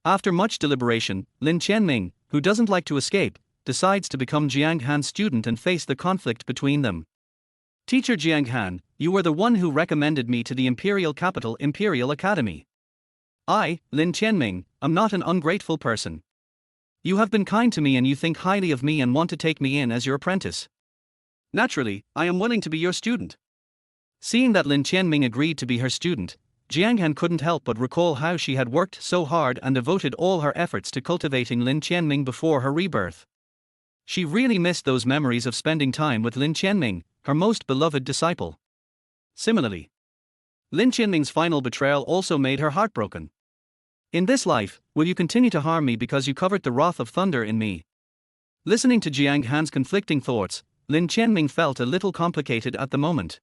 After much deliberation, Lin Tianming, who doesn't like to escape, decides to become Jiang Han's student and face the conflict between them. Teacher Jiang Han, you were the one who recommended me to the Imperial Capital Imperial Academy. I, Lin Tianming, am not an ungrateful person. You have been kind to me and you think highly of me and want to take me in as your apprentice. Naturally, I am willing to be your student. Seeing that Lin Tianming agreed to be her student, Jiang Han couldn't help but recall how she had worked so hard and devoted all her efforts to cultivating Lin Tianming before her rebirth. She really missed those memories of spending time with Lin Tianming, her most beloved disciple. Similarly, Lin Tianming's final betrayal also made her heartbroken. In this life, will you continue to harm me because you covered the wrath of thunder in me? Listening to Jiang Han's conflicting thoughts, Lin Tianming felt a little complicated at the moment.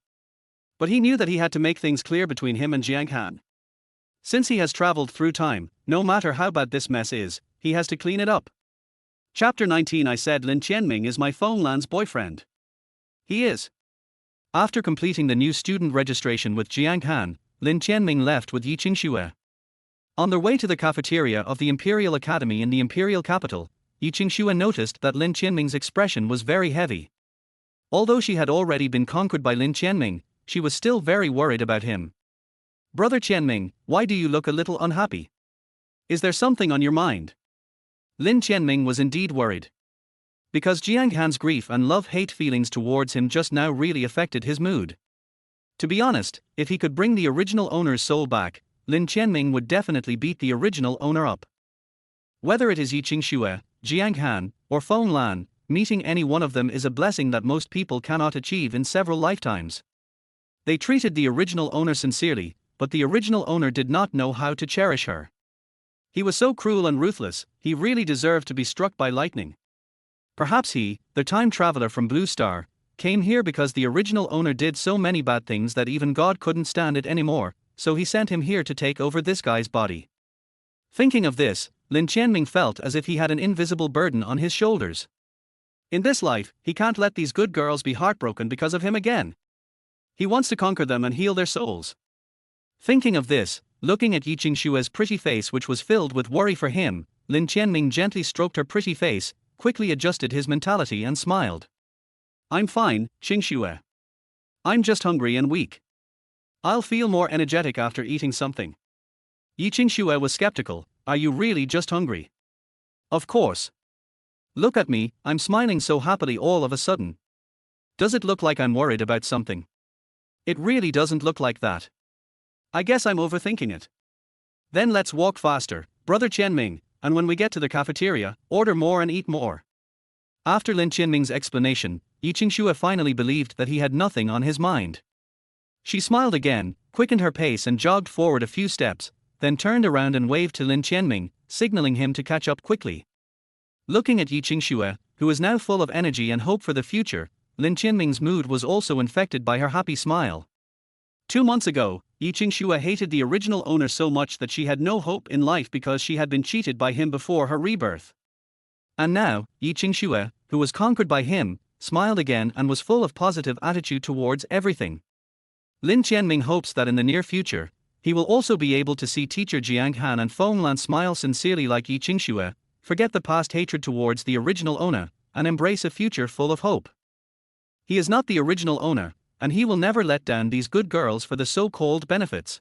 But he knew that he had to make things clear between him and Jiang Han. Since he has traveled through time, no matter how bad this mess is, he has to clean it up. Chapter 19. I said Lin Tianming is my Fong Lan's boyfriend. He is. After completing the new student registration with Jiang Han, Lin Tianming left with Yi Qingxue. On their way to the cafeteria of the Imperial Academy in the Imperial Capital, Yi Qingxue noticed that Lin Tianming's expression was very heavy. Although she had already been conquered by Lin Tianming, she was still very worried about him. Brother Tianming, why do you look a little unhappy? Is there something on your mind? Lin Tianming was indeed worried. Because Jiang Han's grief and love-hate feelings towards him just now really affected his mood. To be honest, if he could bring the original owner's soul back, Lin Tianming would definitely beat the original owner up. Whether it is Yi Qingxue, Jiang Han, or Fong Lan, meeting any one of them is a blessing that most people cannot achieve in several lifetimes. They treated the original owner sincerely, but the original owner did not know how to cherish her. He was so cruel and ruthless, he really deserved to be struck by lightning. Perhaps he, the time traveler from Blue Star, came here because the original owner did so many bad things that even God couldn't stand it anymore, so he sent him here to take over this guy's body. Thinking of this, Lin Tianming felt as if he had an invisible burden on his shoulders. In this life, he can't let these good girls be heartbroken because of him again. He wants to conquer them and heal their souls. Thinking of this, looking at Yi Qingxue's pretty face which was filled with worry for him, Lin Tianming gently stroked her pretty face, quickly adjusted his mentality and smiled. I'm fine, Qingxue. I'm just hungry and weak. I'll feel more energetic after eating something. Yi Qingxue was skeptical. Are you really just hungry? Of course. Look at me, I'm smiling so happily all of a sudden. Does it look like I'm worried about something? It really doesn't look like that. I guess I'm overthinking it. Then let's walk faster, Brother Tianming, and when we get to the cafeteria, order more and eat more. After Lin Tianming's explanation, Yi Qingxue finally believed that he had nothing on his mind. She smiled again, quickened her pace and jogged forward a few steps, then turned around and waved to Lin Tianming, signaling him to catch up quickly. Looking at Yi Qingxue, who was now full of energy and hope for the future, Lin Tianming's mood was also infected by her happy smile. 2 months ago, Yi Qingxue hated the original owner so much that she had no hope in life because she had been cheated by him before her rebirth. And now, Yi Qingxue, who was conquered by him, smiled again and was full of positive attitude towards everything. Lin Tianming hopes that in the near future, he will also be able to see teacher Jiang Han and Fong Lan smile sincerely like Yi Qingxue, forget the past hatred towards the original owner, and embrace a future full of hope. He is not the original owner, and he will never let down these good girls for the so-called benefits.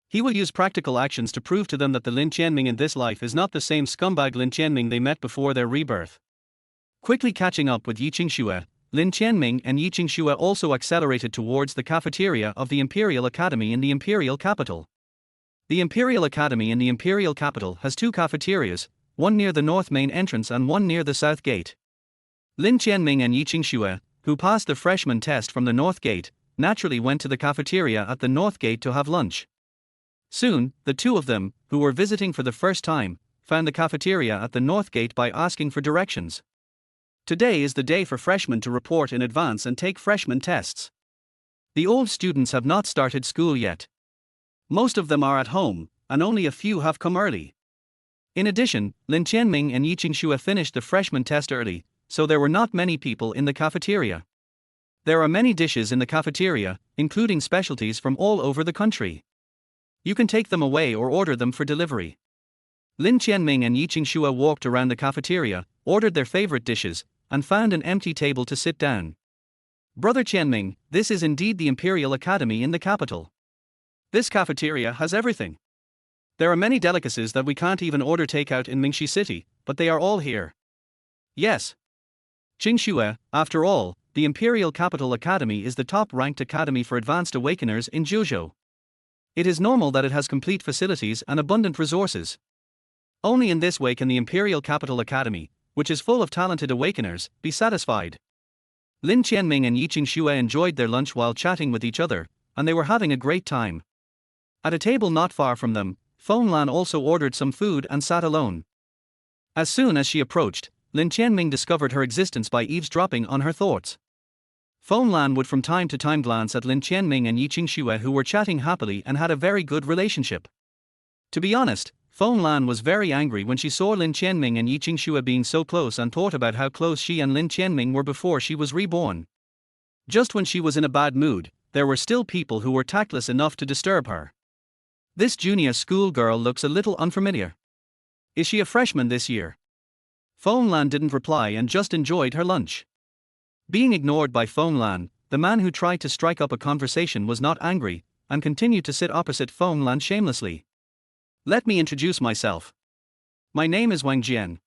He will use practical actions to prove to them that the Lin Tianming in this life is not the same scumbag Lin Tianming they met before their rebirth. Quickly catching up with Yi Qingxue, Lin Tianming and Yi Qingxue also accelerated towards the cafeteria of the Imperial Academy in the Imperial Capital. The Imperial Academy in the Imperial Capital has two cafeterias, one near the north main entrance and one near the south gate. Lin Tianming and Yi Qingxue, who passed the freshman test from the north gate, naturally went to the cafeteria at the north gate to have lunch. Soon, the two of them, who were visiting for the first time, found the cafeteria at the north gate by asking for directions. Today is the day for freshmen to report in advance and take freshman tests. The old students have not started school yet. Most of them are at home, and only a few have come early. In addition, Lin Tianming and Yi Qingxue finished the freshman test early, so there were not many people in the cafeteria. There are many dishes in the cafeteria, including specialties from all over the country. You can take them away or order them for delivery. Lin Tianming and Yi Qingxue walked around the cafeteria, ordered their favorite dishes, and found an empty table to sit down. Brother Tianming, this is indeed the Imperial Academy in the capital. This cafeteria has everything. There are many delicacies that we can't even order takeout in Mingxi City, but they are all here. Yes. Qingxue, after all, the Imperial Capital Academy is the top-ranked academy for advanced awakeners in Zhuzhou. It is normal that it has complete facilities and abundant resources. Only in this way can the Imperial Capital Academy, which is full of talented awakeners, be satisfied. Lin Tianming and Yi Qingxue enjoyed their lunch while chatting with each other, and they were having a great time. At a table not far from them, Fong Lan also ordered some food and sat alone. As soon as she approached, Lin Tianming discovered her existence by eavesdropping on her thoughts. Fong Lan would from time to time glance at Lin Tianming and Yi Qingxue, who were chatting happily and had a very good relationship. To be honest, Fong Lan was very angry when she saw Lin Tianming and Yi Qingxue being so close and thought about how close she and Lin Tianming were before she was reborn. Just when she was in a bad mood, there were still people who were tactless enough to disturb her. This junior school girl looks a little unfamiliar. Is she a freshman this year? Fong Lan didn't reply and just enjoyed her lunch. Being ignored by Fong Lan, the man who tried to strike up a conversation was not angry, and continued to sit opposite Fong Lan shamelessly. Let me introduce myself. My name is Wang Jian.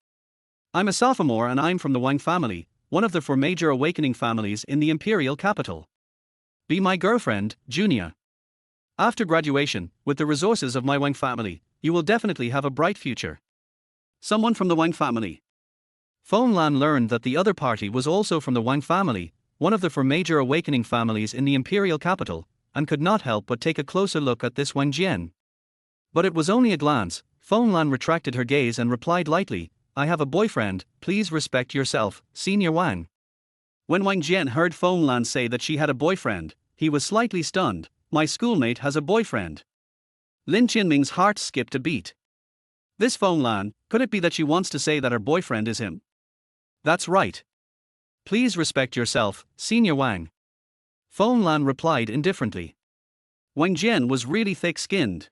I'm a sophomore and I'm from the Wang family, one of the 4 major awakening families in the Imperial Capital. Be my girlfriend, Junia. After graduation, with the resources of my Wang family, you will definitely have a bright future. Someone from the Wang family. Fong Lan learned that the other party was also from the Wang family, one of the 4 major awakening families in the Imperial Capital, and could not help but take a closer look at this Wang Jian. But it was only a glance. Fong Lan retracted her gaze and replied lightly, I have a boyfriend, please respect yourself, Senior Wang. When Wang Jian heard Fong Lan say that she had a boyfriend, he was slightly stunned. My schoolmate has a boyfriend. Lin Tianming's heart skipped a beat. This Fong Lan, could it be that she wants to say that her boyfriend is him? That's right. Please respect yourself, Senior Wang. Fong Lan replied indifferently. Wang Jian was really thick-skinned.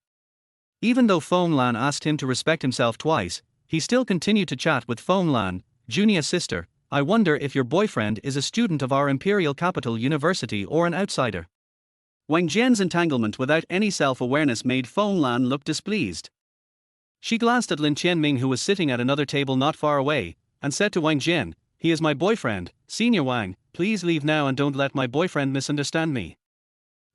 Even though Fong Lan asked him to respect himself twice, he still continued to chat with Fong Lan, Junia's sister. I wonder if your boyfriend is a student of our Imperial Capital University or an outsider. Wang Jian's entanglement without any self-awareness made Fong Lan look displeased. She glanced at Lin Tianming, who was sitting at another table not far away, and said to Wang Jian, he is my boyfriend, Senior Wang, please leave now and don't let my boyfriend misunderstand me.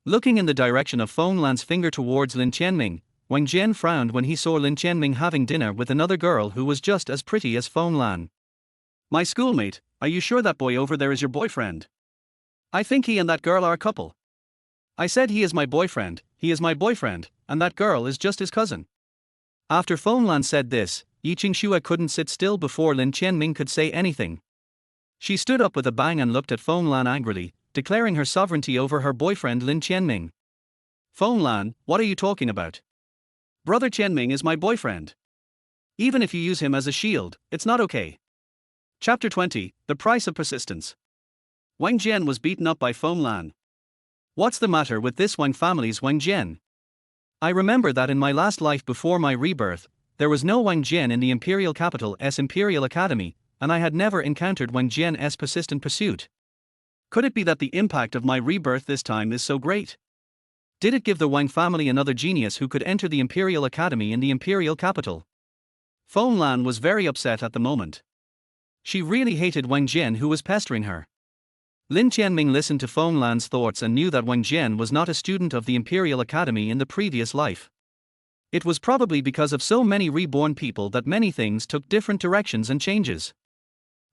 Looking in the direction of Fong Lan's finger towards Lin Tianming, Wang Jian frowned when he saw Lin Tianming having dinner with another girl who was just as pretty as Fong Lan. My schoolmate, are you sure that boy over there is your boyfriend? I think he and that girl are a couple. I said he is my boyfriend, and that girl is just his cousin. After Fong Lan said this, Yi Qingxue couldn't sit still before Lin Tianming could say anything. She stood up with a bang and looked at Fong Lan angrily, declaring her sovereignty over her boyfriend Lin Tianming. Fong Lan, what are you talking about? Brother Tianming is my boyfriend. Even if you use him as a shield, it's not okay. Chapter 20, The Price of Persistence. Wang Jian was beaten up by Fong Lan. What's the matter with this Wang family's Wang Jian? I remember that in my last life before my rebirth, there was no Wang Jian in the Imperial Capital S Imperial Academy, and I had never encountered Wang Jian's persistent pursuit. Could it be that the impact of my rebirth this time is so great? Did it give the Wang family another genius who could enter the Imperial Academy in the Imperial Capital? Fong Lan was very upset at the moment. She really hated Wang Jian, who was pestering her. Lin Tianming listened to Fong Lan's thoughts and knew that Wang Jian was not a student of the Imperial Academy in the previous life. It was probably because of so many reborn people that many things took different directions and changes.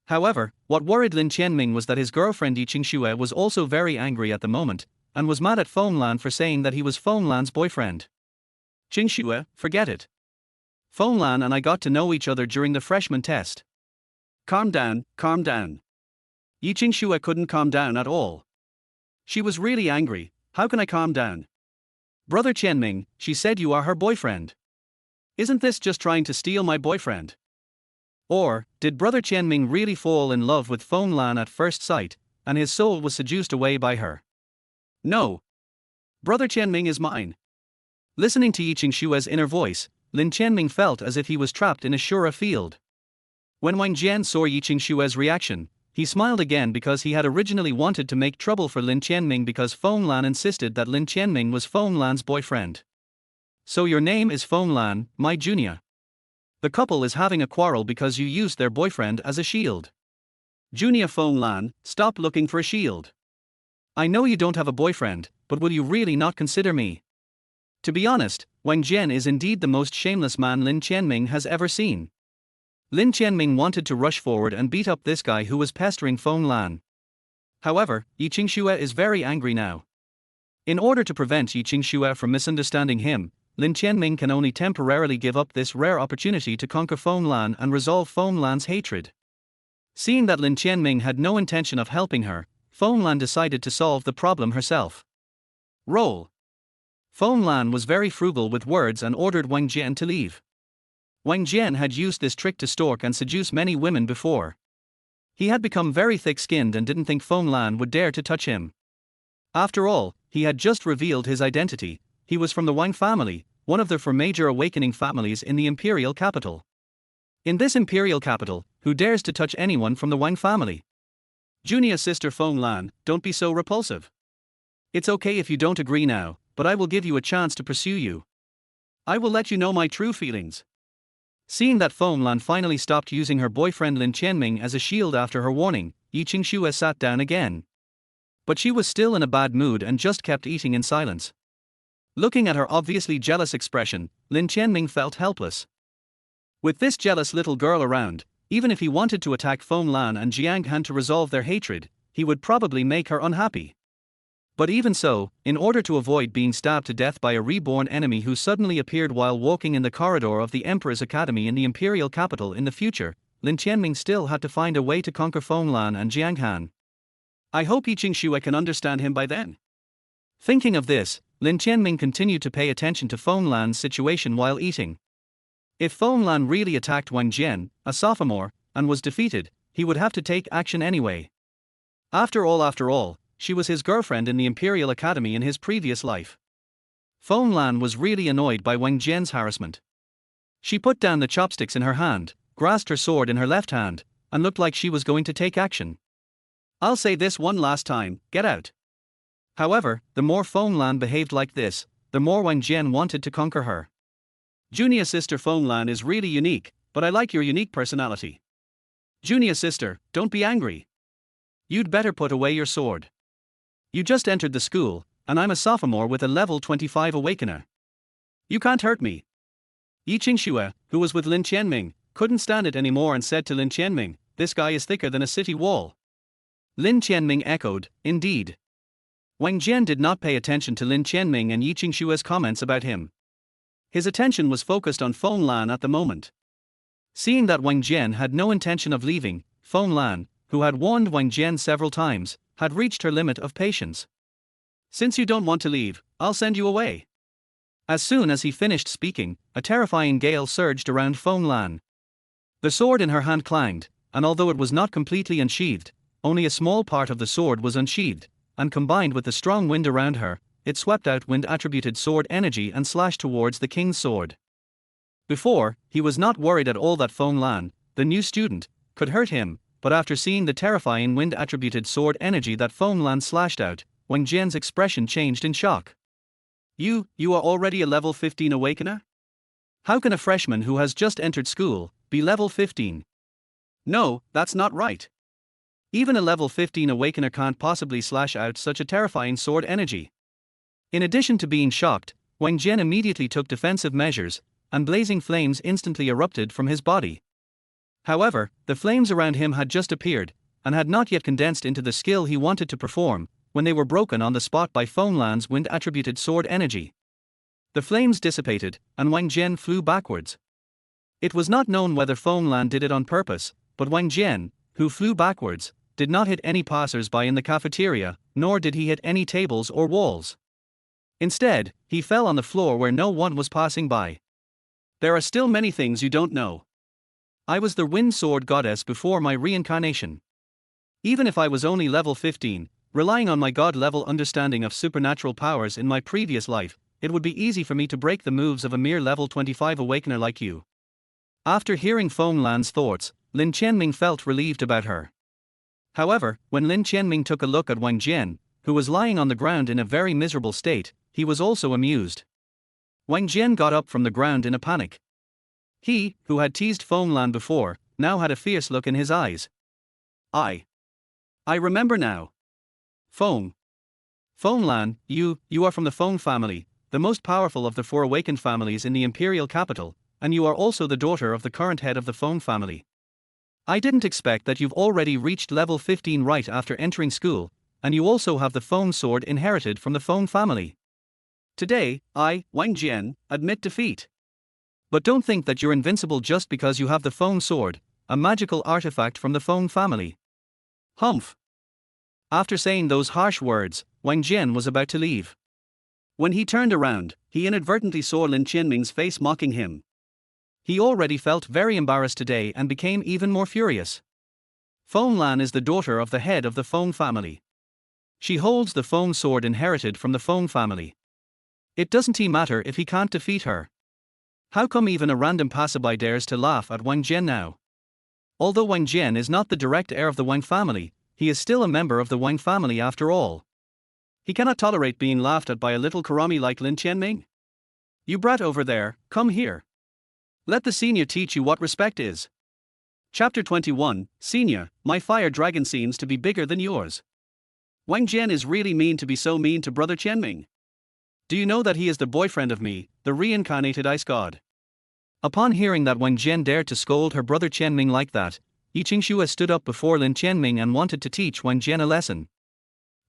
However, what worried Lin Tianming was that his girlfriend Yi Qingxue was also very angry at the moment, and was mad at Fong Lan for saying that he was Fong Lan's boyfriend. Qingxue, forget it. Fong Lan and I got to know each other during the freshman test. Calm down, calm down. Yi Qingxue couldn't calm down at all. She was really angry. How can I calm down? Brother Tianming, she said you are her boyfriend. Isn't this just trying to steal my boyfriend? Or, did Brother Tianming really fall in love with Fong Lan at first sight, and his soul was seduced away by her? No. Brother Tianming is mine. Listening to Yi Qingxue's inner voice, Lin Tianming felt as if he was trapped in a Shura field. When Wang Jian saw Yi Qingxue's reaction, he smiled again because he had originally wanted to make trouble for Lin Tianming because Fong Lan insisted that Lin Tianming was Fong Lan's boyfriend. So your name is Fong Lan, my junior. The couple is having a quarrel because you used their boyfriend as a shield. Junior Fong Lan, stop looking for a shield. I know you don't have a boyfriend, but will you really not consider me? To be honest, Wang Jian is indeed the most shameless man Lin Tianming has ever seen. Lin Tianming wanted to rush forward and beat up this guy who was pestering Fong Lan. However, Yi Qingxue is very angry now. In order to prevent Yi Qingxue from misunderstanding him, Lin Tianming can only temporarily give up this rare opportunity to conquer Fong Lan and resolve Fong Lan's hatred. Seeing that Lin Tianming had no intention of helping her, Fong Lan decided to solve the problem herself. Roll. Fong Lan was very frugal with words and ordered Wang Jian to leave. Wang Jian had used this trick to stalk and seduce many women before. He had become very thick-skinned and didn't think Fong Lan would dare to touch him. After all, he had just revealed his identity. He was from the Wang family, one of the four major awakening families in the Imperial Capital. In this Imperial Capital, who dares to touch anyone from the Wang family? Junior sister Fong Lan, don't be so repulsive. It's okay if you don't agree now, but I will give you a chance to pursue you. I will let you know my true feelings. Seeing that Fong Lan finally stopped using her boyfriend Lin Tianming as a shield after her warning, Yi Qingxue sat down again. But she was still in a bad mood and just kept eating in silence. Looking at her obviously jealous expression, Lin Tianming felt helpless. With this jealous little girl around, even if he wanted to attack Fong Lan and Jiang Han to resolve their hatred, he would probably make her unhappy. But even so, in order to avoid being stabbed to death by a reborn enemy who suddenly appeared while walking in the corridor of the Emperor's Academy in the Imperial Capital in the future, Lin Tianming still had to find a way to conquer Fong Lan and Jiang Han. I hope Yi Qingxue can understand him by then. Thinking of this, Lin Tianming continued to pay attention to Fong Lan's situation while eating. If Fong Lan really attacked Wang Jian, a sophomore, and was defeated, he would have to take action anyway. After all, she was his girlfriend in the Imperial Academy in his previous life. Fong Lan was really annoyed by Wang Jian's harassment. She put down the chopsticks in her hand, grasped her sword in her left hand, and looked like she was going to take action. I'll say this one last time, get out. However, the more Fong Lan behaved like this, the more Wang Jian wanted to conquer her. Junior sister Fong Lan is really unique, but I like your unique personality. Junior sister, don't be angry. You'd better put away your sword. You just entered the school, and I'm a sophomore with a level 25 awakener. You can't hurt me. Yi Qingxue, who was with Lin Tianming, couldn't stand it anymore and said to Lin Tianming, this guy is thicker than a city wall. Lin Tianming echoed, indeed. Wang Jian did not pay attention to Lin Tianming and Yi Qingxue's comments about him. His attention was focused on Fong Lan at the moment. Seeing that Wang Jian had no intention of leaving, Fong Lan, who had warned Wang Jian several times, had reached her limit of patience. Since you don't want to leave, I'll send you away. As soon as he finished speaking, a terrifying gale surged around Fong Lan. The sword in her hand clanged, and although it was not completely unsheathed, only a small part of the sword was unsheathed, and combined with the strong wind around her, it swept out wind-attributed sword energy and slashed towards the king's sword. Before, he was not worried at all that Fong Lan, the new student, could hurt him, but after seeing the terrifying wind-attributed sword energy that Fong Lan slashed out, Wang Jian's expression changed in shock. You are already a level 15 awakener? How can a freshman who has just entered school be level 15? No, that's not right. Even a level 15 awakener can't possibly slash out such a terrifying sword energy. In addition to being shocked, Wang Jian immediately took defensive measures, and blazing flames instantly erupted from his body. However, the flames around him had just appeared, and had not yet condensed into the skill he wanted to perform, when they were broken on the spot by Fong Lan's wind-attributed sword energy. The flames dissipated, and Wang Jian flew backwards. It was not known whether Fong Lan did it on purpose, but Wang Jian, who flew backwards, did not hit any passers-by in the cafeteria, nor did he hit any tables or walls. Instead, he fell on the floor where no one was passing by. There are still many things you don't know. I was the wind sword goddess before my reincarnation. Even if I was only level 15, relying on my god-level understanding of supernatural powers in my previous life, it would be easy for me to break the moves of a mere level 25 awakener like you. After hearing Fong Lan's thoughts, Lin Tianming felt relieved about her. However, when Lin Tianming took a look at Wang Jian, who was lying on the ground in a very miserable state, he was also amused. Wang Jian got up from the ground in a panic. He, who had teased Fong Lan before, now had a fierce look in his eyes. I remember now. Fong Lan, you are from the Fong family, the most powerful of the 4 awakened families in the imperial capital, and you are also the daughter of the current head of the Fong family. I didn't expect that you've already reached level 15 right after entering school, and you also have the Fong sword inherited from the Fong family. Today, I, Wang Jian, admit defeat. But don't think that you're invincible just because you have the Fong sword, a magical artifact from the Fong family. Humph. After saying those harsh words, Wang Jian was about to leave. When he turned around, he inadvertently saw Lin Tianming's face mocking him. He already felt very embarrassed today and became even more furious. Fong Lan is the daughter of the head of the Fong family. She holds the Fong sword inherited from the Fong family. It doesn't matter if he can't defeat her. How come even a random passerby dares to laugh at Wang Jian now? Although Wang Jian is not the direct heir of the Wang family, he is still a member of the Wang family after all. He cannot tolerate being laughed at by a little karami like Lin Tianming. You brat over there, come here. Let the senior teach you what respect is. Chapter 21, Senior, my fire dragon seems to be bigger than yours. Wang Jian is really mean to be so mean to brother Tianming. Do you know that he is the boyfriend of me, the reincarnated ice god? Upon hearing that Wang Jian dared to scold her brother Tianming like that, Yi Qingxue stood up before Lin Tianming and wanted to teach Wang Jian a lesson.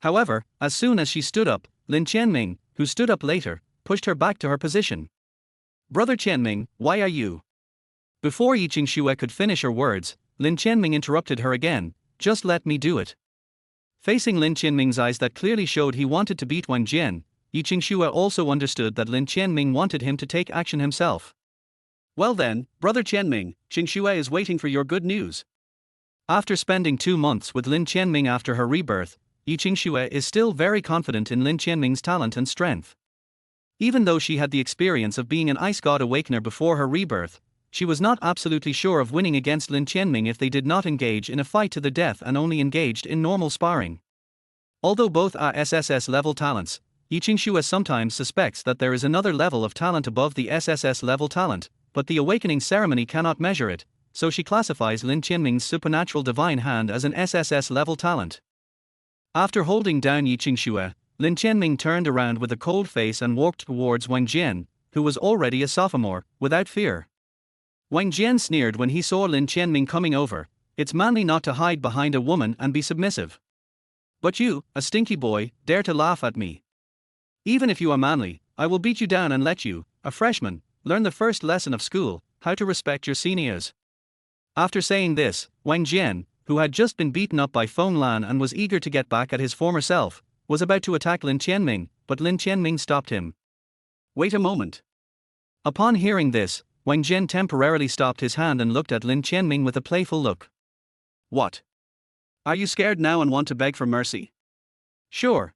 However, as soon as she stood up, Lin Tianming, who stood up later, pushed her back to her position. Brother Tianming, why are you? Before Yi Qingxue could finish her words, Lin Tianming interrupted her again. Just let me do it. Facing Lin Tianming's eyes that clearly showed he wanted to beat Wang Jian, Yi Qingxue also understood that Lin Tianming wanted him to take action himself. Well then, brother Tianming, Qingxue is waiting for your good news. After spending 2 months with Lin Tianming after her rebirth, Yi Qingxue is still very confident in Lin Tianming's talent and strength. Even though she had the experience of being an ice god awakener before her rebirth, she was not absolutely sure of winning against Lin Tianming if they did not engage in a fight to the death and only engaged in normal sparring. Although both are SSS-level talents, Yi Qingxue sometimes suspects that there is another level of talent above the SSS-level talent, but the awakening ceremony cannot measure it, so she classifies Lin Tianming's supernatural divine hand as an SSS-level talent. After holding down Yi Qingxue, Lin Tianming turned around with a cold face and walked towards Wang Jian, who was already a sophomore, without fear. Wang Jian sneered when he saw Lin Tianming coming over. It's manly not to hide behind a woman and be submissive. But you, a stinky boy, dare to laugh at me. Even if you are manly, I will beat you down and let you, a freshman, learn the first lesson of school, how to respect your seniors. After saying this, Wang Jian, who had just been beaten up by Fong Lan and was eager to get back at his former self, was about to attack Lin Tianming, but Lin Tianming stopped him. Wait a moment. Upon hearing this, Wang Jian temporarily stopped his hand and looked at Lin Tianming with a playful look. What? Are you scared now and want to beg for mercy? Sure.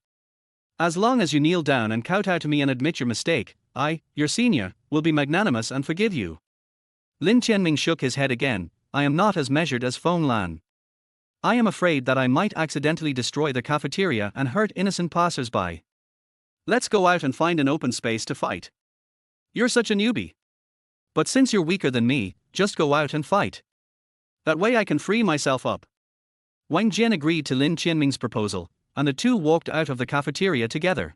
As long as you kneel down and kowtow to me and admit your mistake, I, your senior, will be magnanimous and forgive you. Lin Tianming shook his head again. I am not as measured as Fong Lan. I am afraid that I might accidentally destroy the cafeteria and hurt innocent passers-by. Let's go out and find an open space to fight. You're such a newbie. But since you're weaker than me, just go out and fight. That way I can free myself up. Wang Jian agreed to Lin Tianming's proposal, and the two walked out of the cafeteria together.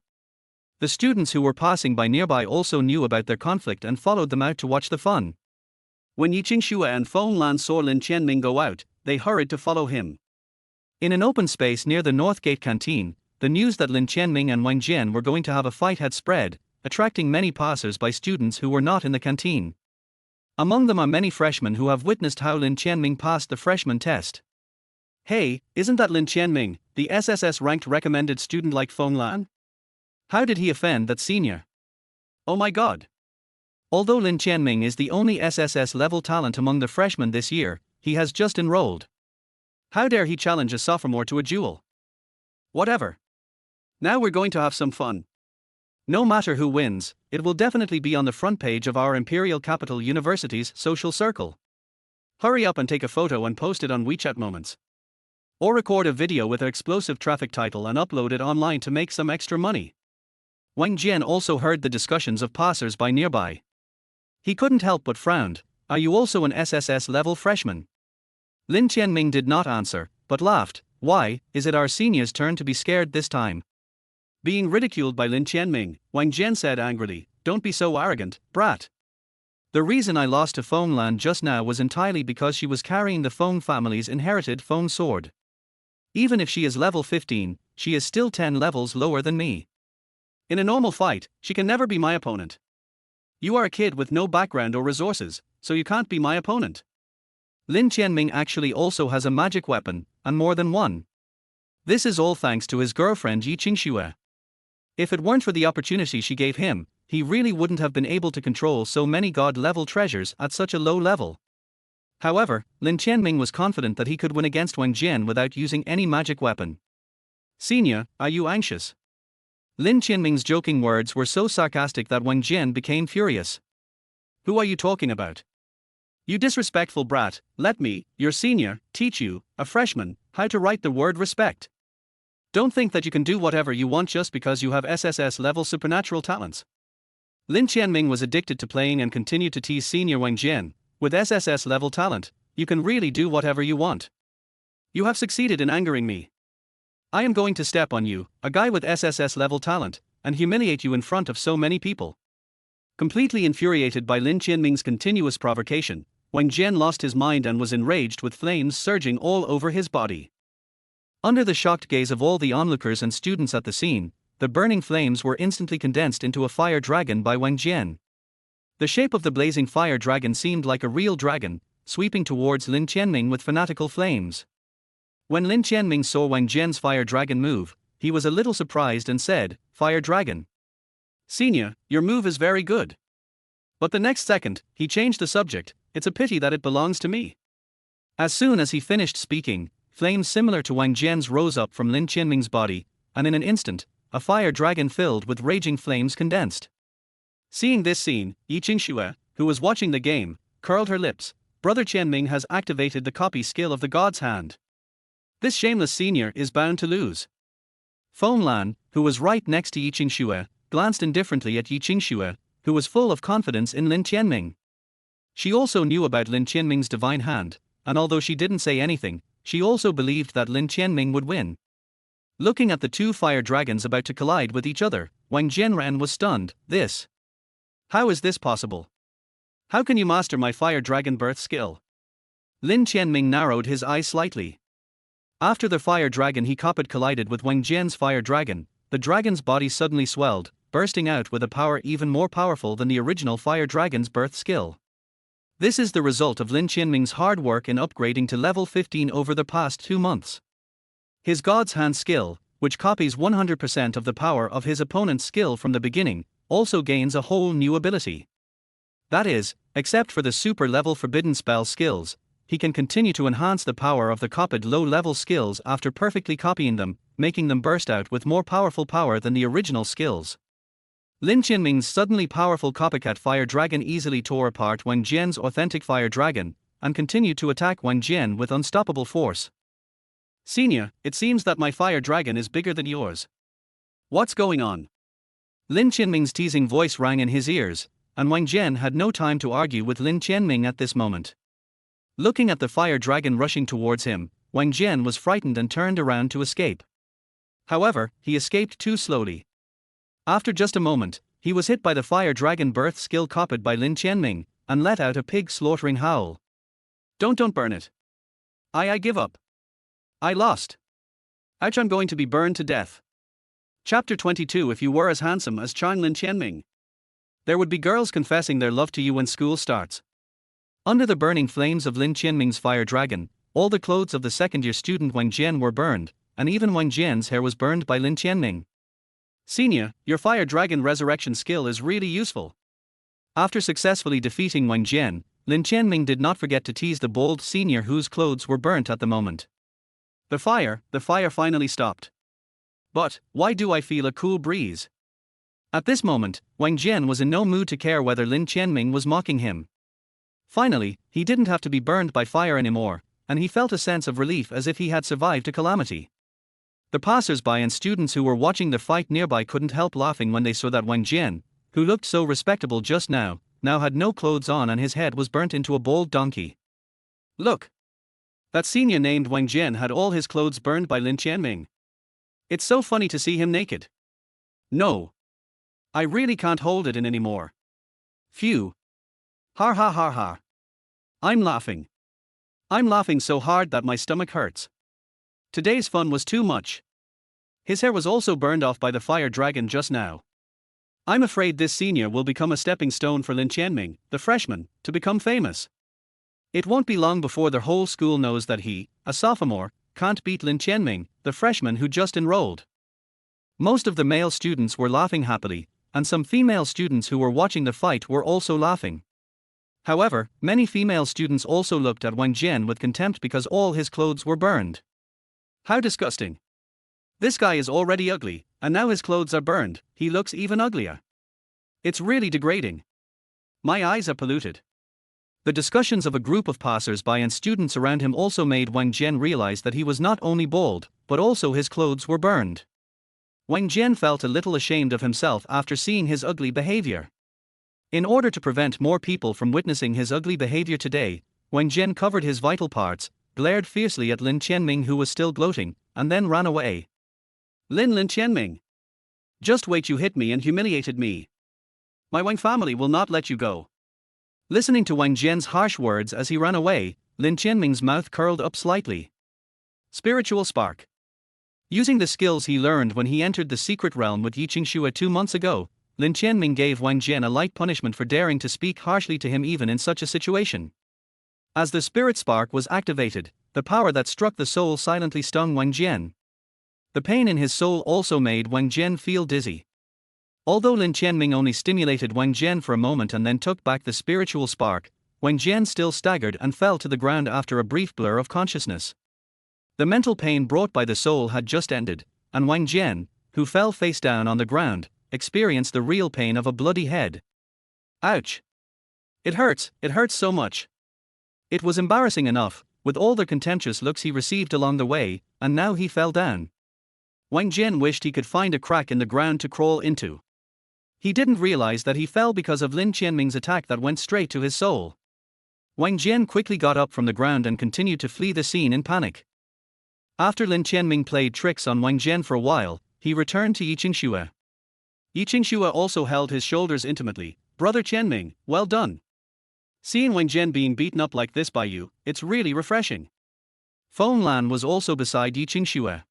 The students who were passing by nearby also knew about their conflict and followed them out to watch the fun. When Yi Qingxue and Fong Lan saw Lin Tianming go out, they hurried to follow him. In an open space near the North Gate canteen, the news that Lin Tianming and Wang Jian were going to have a fight had spread, attracting many passers-by students who were not in the canteen. Among them are many freshmen who have witnessed how Lin Tianming passed the freshman test. Hey, isn't that Lin Tianming, the SSS-ranked recommended student like Fong Lan? How did he offend that senior? Oh my god. Although Lin Tianming is the only SSS-level talent among the freshmen this year, he has just enrolled. How dare he challenge a sophomore to a duel? Whatever. Now we're going to have some fun. No matter who wins, it will definitely be on the front page of our Imperial Capital University's social circle. Hurry up and take a photo and post it on WeChat Moments. Or record a video with an explosive traffic title and upload it online to make some extra money. Wang Jian also heard the discussions of passers-by nearby. He couldn't help but frowned. Are you also an SSS-level freshman? Lin Tianming did not answer, but laughed. Why, is it our senior's turn to be scared this time? Being ridiculed by Lin Tianming, Wang Jian said angrily, don't be so arrogant, brat. The reason I lost to Fong Lan just now was entirely because she was carrying the Fong family's inherited Fong sword. Even if she is level 15, she is still 10 levels lower than me. In a normal fight, she can never be my opponent. You are a kid with no background or resources, so you can't be my opponent. Lin Tianming actually also has a magic weapon, and more than one. This is all thanks to his girlfriend Yi Qingxue. If it weren't for the opportunity she gave him, he really wouldn't have been able to control so many god-level treasures at such a low level. However, Lin Tianming was confident that he could win against Wang Jian without using any magic weapon. Senior, are you anxious? Lin Tianming's joking words were so sarcastic that Wang Jian became furious. Who are you talking about? You disrespectful brat, let me, your senior, teach you, a freshman, how to write the word respect. Don't think that you can do whatever you want just because you have SSS-level supernatural talents. Lin Tianming was addicted to playing and continued to tease senior Wang Jian. With SSS-level talent, you can really do whatever you want. You have succeeded in angering me. I am going to step on you, a guy with SSS-level talent, and humiliate you in front of so many people. Completely infuriated by Lin Tianming's continuous provocation, Wang Jian lost his mind and was enraged with flames surging all over his body. Under the shocked gaze of all the onlookers and students at the scene, the burning flames were instantly condensed into a fire dragon by Wang Jian. The shape of the blazing fire dragon seemed like a real dragon, sweeping towards Lin Tianming with fanatical flames. When Lin Tianming saw Wang Jian's fire dragon move, he was a little surprised and said, Fire dragon. Senior, your move is very good. But the next second, he changed the subject. It's a pity that it belongs to me. As soon as he finished speaking, flames similar to Wang Jian's rose up from Lin Tianming's body, and in an instant, a fire dragon filled with raging flames condensed. Seeing this scene, Yi Qingxue, who was watching the game, curled her lips. Brother Tianming has activated the copy skill of the God's Hand. This shameless senior is bound to lose. Fong Lan, who was right next to Yi Qingxue, glanced indifferently at Yi Qingxue, who was full of confidence in Lin Tianming. She also knew about Lin Tianming's divine hand, and although she didn't say anything, she also believed that Lin Tianming would win. Looking at the two fire dragons about to collide with each other, Wang Jianran was stunned. How is this possible? How can you master my fire dragon birth skill? Lin Tianming narrowed his eyes slightly. After the fire dragon he copied collided with Wang Jian's fire dragon, the dragon's body suddenly swelled, bursting out with a power even more powerful than the original fire dragon's birth skill. This is the result of Lin Tianming's hard work in upgrading to level 15 over the past 2 months. His God's Hand skill, which copies 100% of the power of his opponent's skill from the beginning, also gains a whole new ability. That is, except for the super level forbidden spell skills, he can continue to enhance the power of the copied low-level skills after perfectly copying them, making them burst out with more powerful power than the original skills. Lin Tianming's suddenly powerful copycat fire dragon easily tore apart Wang Jian's authentic fire dragon, and continued to attack Wang Jian with unstoppable force. "Senior, it seems that my fire dragon is bigger than yours. What's going on?" Lin Tianming's teasing voice rang in his ears, and Wang Jian had no time to argue with Lin Tianming at this moment. Looking at the fire dragon rushing towards him, Wang Jian was frightened and turned around to escape. However, he escaped too slowly. After just a moment, he was hit by the fire dragon birth skill copied by Lin Tianming, and let out a pig-slaughtering howl. Don't burn it. I give up. I lost. Ouch, I'm going to be burned to death." Chapter 22. If you were as handsome as Lin Tianming, there would be girls confessing their love to you when school starts. Under the burning flames of Lin Tianming's fire dragon, all the clothes of the second-year student Wang Jian were burned, and even Wang Jian's hair was burned by Lin Tianming. "Senior, your fire dragon resurrection skill is really useful." After successfully defeating Wang Jian, Lin Tianming did not forget to tease the bold senior whose clothes were burnt at the moment. The fire finally stopped. "But, why do I feel a cool breeze?" At this moment, Wang Jian was in no mood to care whether Lin Tianming was mocking him. Finally, he didn't have to be burned by fire anymore, and he felt a sense of relief as if he had survived a calamity. The passers-by and students who were watching the fight nearby couldn't help laughing when they saw that Wang Jian, who looked so respectable just now had no clothes on and his head was burnt into a bald donkey. "Look! That senior named Wang Jian had all his clothes burned by Lin Tianming. It's so funny to see him naked. No. I really can't hold it in anymore. Phew. Ha ha ha ha. I'm laughing. I'm laughing so hard that my stomach hurts. Today's fun was too much." His hair was also burned off by the fire dragon just now. "I'm afraid this senior will become a stepping stone for Lin Tianming, the freshman, to become famous. It won't be long before the whole school knows that he, a sophomore, can't beat Lin Tianming, the freshman who just enrolled." Most of the male students were laughing happily, and some female students who were watching the fight were also laughing. However, many female students also looked at Wang Jian with contempt because all his clothes were burned. "How disgusting. This guy is already ugly, and now his clothes are burned, he looks even uglier. It's really degrading. My eyes are polluted." The discussions of a group of passers-by and students around him also made Wang Jian realize that he was not only bald, but also his clothes were burned. Wang Jian felt a little ashamed of himself after seeing his ugly behavior. In order to prevent more people from witnessing his ugly behavior today, Wang Jian covered his vital parts, glared fiercely at Lin Tianming who was still gloating, and then ran away. Lin Tianming. Just wait, you hit me and humiliated me. My Wang family will not let you go." Listening to Wang Jian's harsh words as he ran away, Lin Tianming's mouth curled up slightly. Spiritual Spark. Using the skills he learned when he entered the secret realm with Yiqingxue 2 months ago, Lin Tianming gave Wang Jian a light punishment for daring to speak harshly to him even in such a situation. As the spirit spark was activated, the power that struck the soul silently stung Wang Jian. The pain in his soul also made Wang Jian feel dizzy. Although Lin Tianming only stimulated Wang Jian for a moment and then took back the spiritual spark, Wang Jian still staggered and fell to the ground after a brief blur of consciousness. The mental pain brought by the soul had just ended, and Wang Jian, who fell face down on the ground, experienced the real pain of a bloody head. Ouch! It hurts so much. It was embarrassing enough, with all the contemptuous looks he received along the way, and now he fell down. Wang Jian wished he could find a crack in the ground to crawl into. He didn't realize that he fell because of Lin Tianming's attack that went straight to his soul. Wang Jian quickly got up from the ground and continued to flee the scene in panic. After Lin Tianming played tricks on Wang Jian for a while, he returned to Yiqingxue. Yiqingxue also held his shoulders intimately. "Brother Tianming, well done. Seeing Wang Jian being beaten up like this by you, it's really refreshing." Fong Lan was also beside Yiqingxue.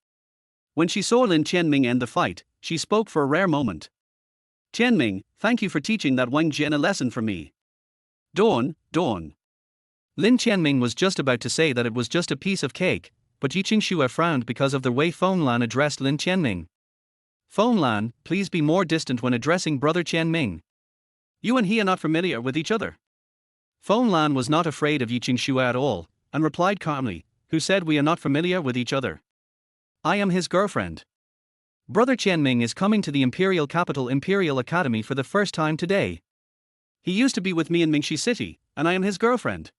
When she saw Lin Tianming end the fight, she spoke for a rare moment. "Tianming, thank you for teaching that Wang Jian a lesson for me." Dawn. Lin Tianming was just about to say that it was just a piece of cake, but Yiqingxue frowned because of the way Fong Lan addressed Lin Tianming. "Fong Lan, please be more distant when addressing Brother Tianming. You and he are not familiar with each other." Fong Lan was not afraid of Yiqingxue at all, and replied calmly, "Who said we are not familiar with each other? I am his girlfriend. Brother Tianming is coming to the imperial capital Imperial Academy for the first time today. He used to be with me in Mingxi City, and I am his girlfriend.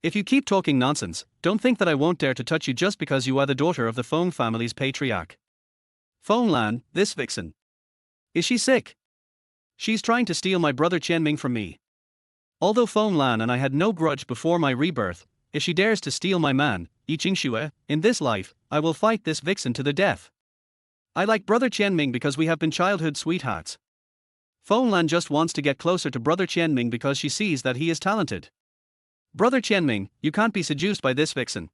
If you keep talking nonsense, don't think that I won't dare to touch you just because you are the daughter of the Fong family's patriarch. Fong Lan, this vixen. Is she sick? She's trying to steal my brother Tianming from me. Although Fong Lan and I had no grudge before my rebirth, if she dares to steal my man, Yi Qingxue, in this life, I will fight this vixen to the death. I like brother Tianming because we have been childhood sweethearts. Fong Lan just wants to get closer to brother Tianming because she sees that he is talented. Brother Tianming, you can't be seduced by this vixen.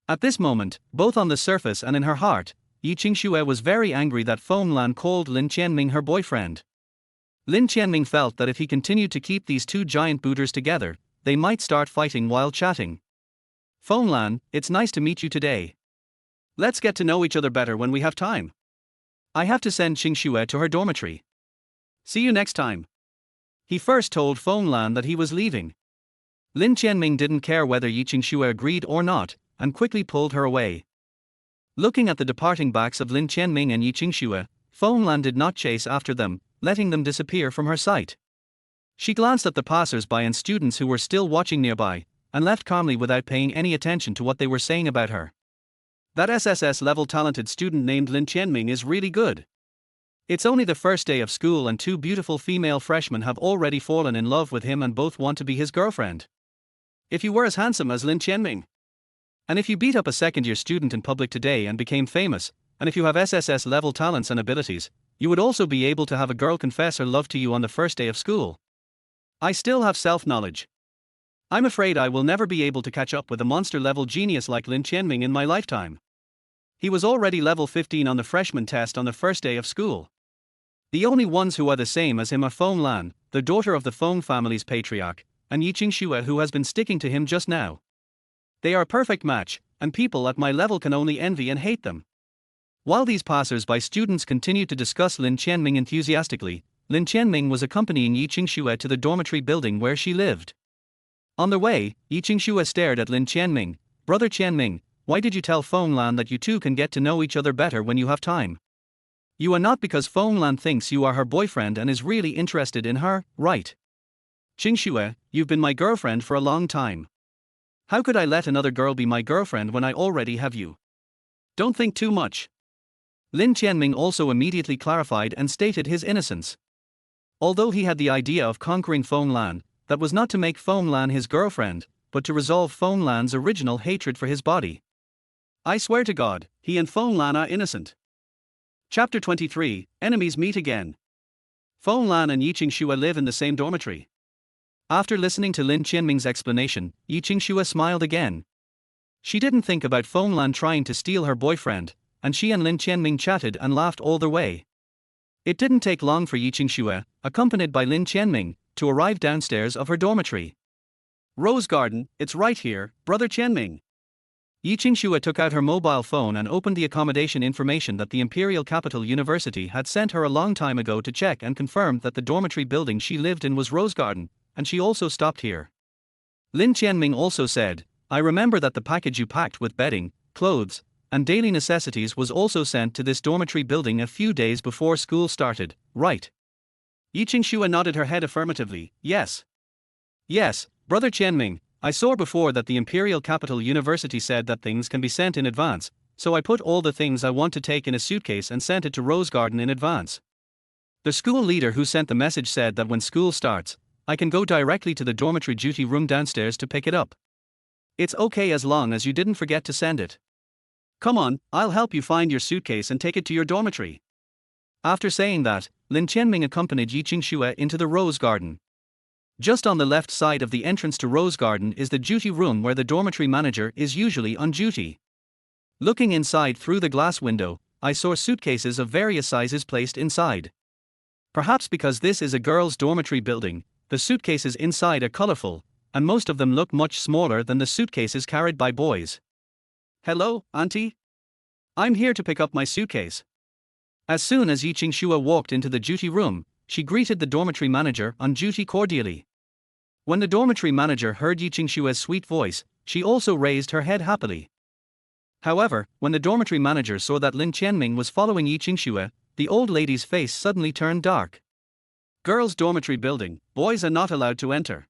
At this moment, both on the surface and in her heart, Yi Qingxue was very angry that Fong Lan called Lin Tianming her boyfriend. Lin Tianming felt that if he continued to keep these two giant booters together, they might start fighting while chatting. Fong Lan, it's nice to meet you today. Let's get to know each other better when we have time. I have to send Qingxue to her dormitory. See you next time. He first told Fong Lan that he was leaving. Lin Tianming didn't care whether Yi Qingxue agreed or not, and quickly pulled her away. Looking at the departing backs of Lin Tianming and Yi Qingxue, Fong Lan did not chase after them, letting them disappear from her sight. She glanced at the passers-by and students who were still watching nearby, and left calmly without paying any attention to what they were saying about her. That SSS-level talented student named Lin Tianming is really good. It's only the first day of school and two beautiful female freshmen have already fallen in love with him and both want to be his girlfriend. If you were as handsome as Lin Tianming, and if you beat up a second-year student in public today and became famous, and if you have SSS-level talents and abilities, you would also be able to have a girl confess her love to you on the first day of school. I still have self-knowledge. I'm afraid I will never be able to catch up with a monster-level genius like Lin Tianming in my lifetime. He was already level 15 on the freshman test on the first day of school. The only ones who are the same as him are Fong Lan, the daughter of the Fong family's patriarch, and Yi Qingxue, who has been sticking to him just now. They are a perfect match, and people at my level can only envy and hate them. While these passers-by students continued to discuss Lin Tianming enthusiastically, Lin Tianming was accompanying Yi Qingxue to the dormitory building where she lived. On their way, Yi Qingxue stared at Lin Tianming. Brother Tianming, why did you tell Fong Lan that you two can get to know each other better when you have time? You are not because Fong Lan thinks you are her boyfriend and is really interested in her, right? Qingxue, you've been my girlfriend for a long time. How could I let another girl be my girlfriend when I already have you? Don't think too much. Lin Tianming also immediately clarified and stated his innocence. Although he had the idea of conquering Fong Lan, that was not to make Fong Lan his girlfriend, but to resolve Fong Lan's original hatred for his body. I swear to God, he and Fong Lan are innocent. Chapter 23, Enemies Meet Again. Fong Lan and Yi Qingxue live in the same dormitory. After listening to Lin Tianming's explanation, Yi Qingxue smiled again. She didn't think about Fong Lan trying to steal her boyfriend, and she and Lin Tianming chatted and laughed all the way. It didn't take long for Yi Qingxue, accompanied by Lin Tianming, to arrive downstairs of her dormitory. Rose Garden, it's right here, Brother Tianming. Yi Qingxue took out her mobile phone and opened the accommodation information that the Imperial Capital University had sent her a long time ago to check and confirmed that the dormitory building she lived in was Rose Garden, and she also stopped here. Lin Tianming also said, I remember that the package you packed with bedding, clothes, and daily necessities was also sent to this dormitory building a few days before school started, right? Yi Qingxue nodded her head affirmatively, yes. Yes, Brother Tianming, I saw before that the Imperial Capital University said that things can be sent in advance, so I put all the things I want to take in a suitcase and sent it to Rose Garden in advance. The school leader who sent the message said that when school starts, I can go directly to the dormitory duty room downstairs to pick it up. It's okay as long as you didn't forget to send it. Come on, I'll help you find your suitcase and take it to your dormitory. After saying that, Lin Tianming accompanied Yi Qingxue into the Rose Garden. Just on the left side of the entrance to Rose Garden is the duty room where the dormitory manager is usually on duty. Looking inside through the glass window, I saw suitcases of various sizes placed inside. Perhaps because this is a girls' dormitory building, the suitcases inside are colorful, and most of them look much smaller than the suitcases carried by boys. Hello, Auntie? I'm here to pick up my suitcase. As soon as Yi Qingxue walked into the duty room, she greeted the dormitory manager on duty cordially. When the dormitory manager heard Yi Qingxue's sweet voice, she also raised her head happily. However, when the dormitory manager saw that Lin Tianming was following Yi Qingxue, the old lady's face suddenly turned dark. Girls' dormitory building, boys are not allowed to enter.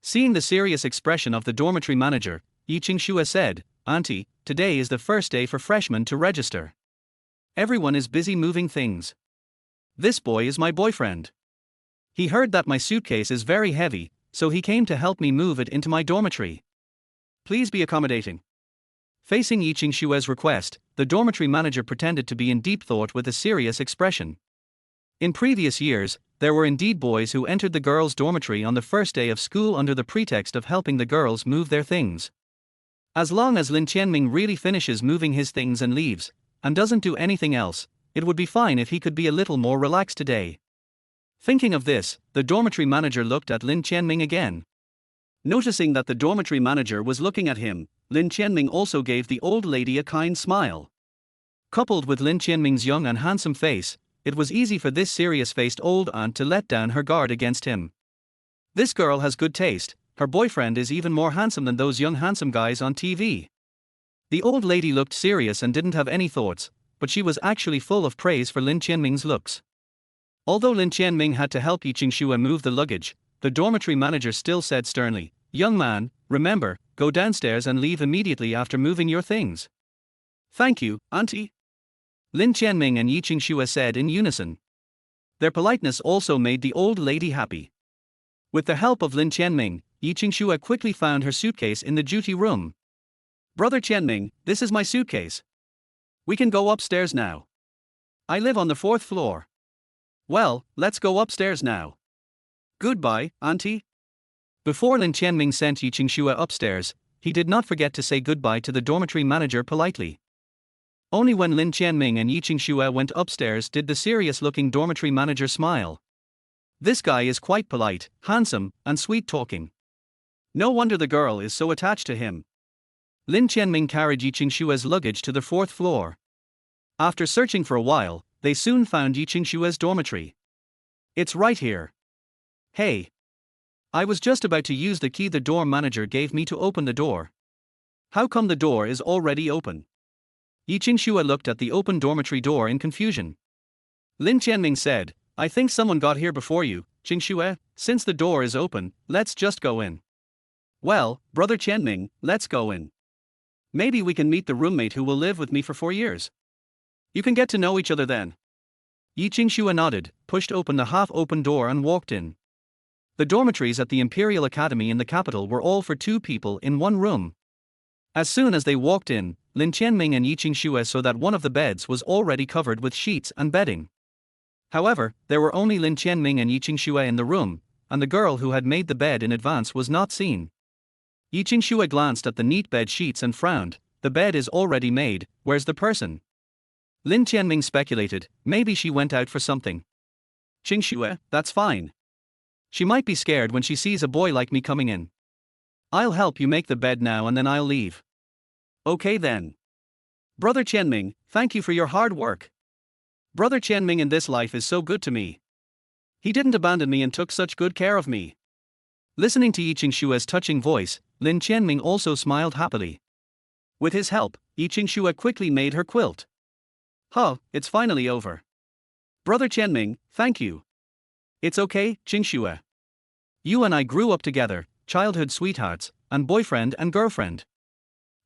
Seeing the serious expression of the dormitory manager, Yi Qingxue said, "Auntie, today is the first day for freshmen to register. Everyone is busy moving things. This boy is my boyfriend. He heard that my suitcase is very heavy, so he came to help me move it into my dormitory. Please be accommodating." Facing Yi Qingxue's request, the dormitory manager pretended to be in deep thought with a serious expression. In previous years, there were indeed boys who entered the girls' dormitory on the first day of school under the pretext of helping the girls move their things. As long as Lin Tianming really finishes moving his things and leaves, and doesn't do anything else, it would be fine if he could be a little more relaxed today. Thinking of this, the dormitory manager looked at Lin Tianming again. Noticing that the dormitory manager was looking at him, Lin Tianming also gave the old lady a kind smile. Coupled with Lin Tianming's young and handsome face, it was easy for this serious-faced old aunt to let down her guard against him. This girl has good taste, her boyfriend is even more handsome than those young handsome guys on TV. The old lady looked serious and didn't have any thoughts, but she was actually full of praise for Lin Tianming's looks. Although Lin Tianming had to help Yi Qingxue move the luggage, the dormitory manager still said sternly, "Young man, remember, go downstairs and leave immediately after moving your things." "Thank you, auntie," Lin Tianming and Yi Qingxue said in unison. Their politeness also made the old lady happy. With the help of Lin Tianming, Yi Qingxue quickly found her suitcase in the duty room. "Brother Tianming, this is my suitcase. We can go upstairs now. I live on the 4th floor. Well, let's go upstairs now. Goodbye, auntie." Before Lin Tianming sent Yi Qingxue upstairs, he did not forget to say goodbye to the dormitory manager politely. Only when Lin Tianming and Yi Qingxue went upstairs did the serious-looking dormitory manager smile. This guy is quite polite, handsome, and sweet-talking. No wonder the girl is so attached to him. Lin Tianming carried Yi Qingxue's luggage to the 4th floor. After searching for a while, they soon found Yi Qingxue's dormitory. "It's right here. Hey. I was just about to use the key the dorm manager gave me to open the door. How come the door is already open?" Yi Qingxue looked at the open dormitory door in confusion. Lin Tianming said, "I think someone got here before you, Qingxue. Since the door is open, let's just go in." "Well, brother Tianming, let's go in. Maybe we can meet the roommate who will live with me for 4 years. You can get to know each other then." Yi Qingxue nodded, pushed open the half-open door and walked in. The dormitories at the Imperial Academy in the capital were all for 2 people in one room. As soon as they walked in, Lin Tianming and Yi Qingxue saw that one of the beds was already covered with sheets and bedding. However, there were only Lin Tianming and Yi Qingxue in the room, and the girl who had made the bed in advance was not seen. Yi Qingxue glanced at the neat bed sheets and frowned. "The bed is already made, where's the person?" Lin Tianming speculated, "Maybe she went out for something." "Qingxue, that's fine. She might be scared when she sees a boy like me coming in. I'll help you make the bed now and then I'll leave." "Okay then. Brother Tianming, thank you for your hard work. Brother Tianming in this life is so good to me. He didn't abandon me and took such good care of me." Listening to Yi Qingxue's touching voice, Lin Tianming also smiled happily. With his help, Yi Qingxue quickly made her quilt. "Huh, it's finally over. Brother Tianming, thank you." "It's okay, Qingxue. You and I grew up together, childhood sweethearts, and boyfriend and girlfriend.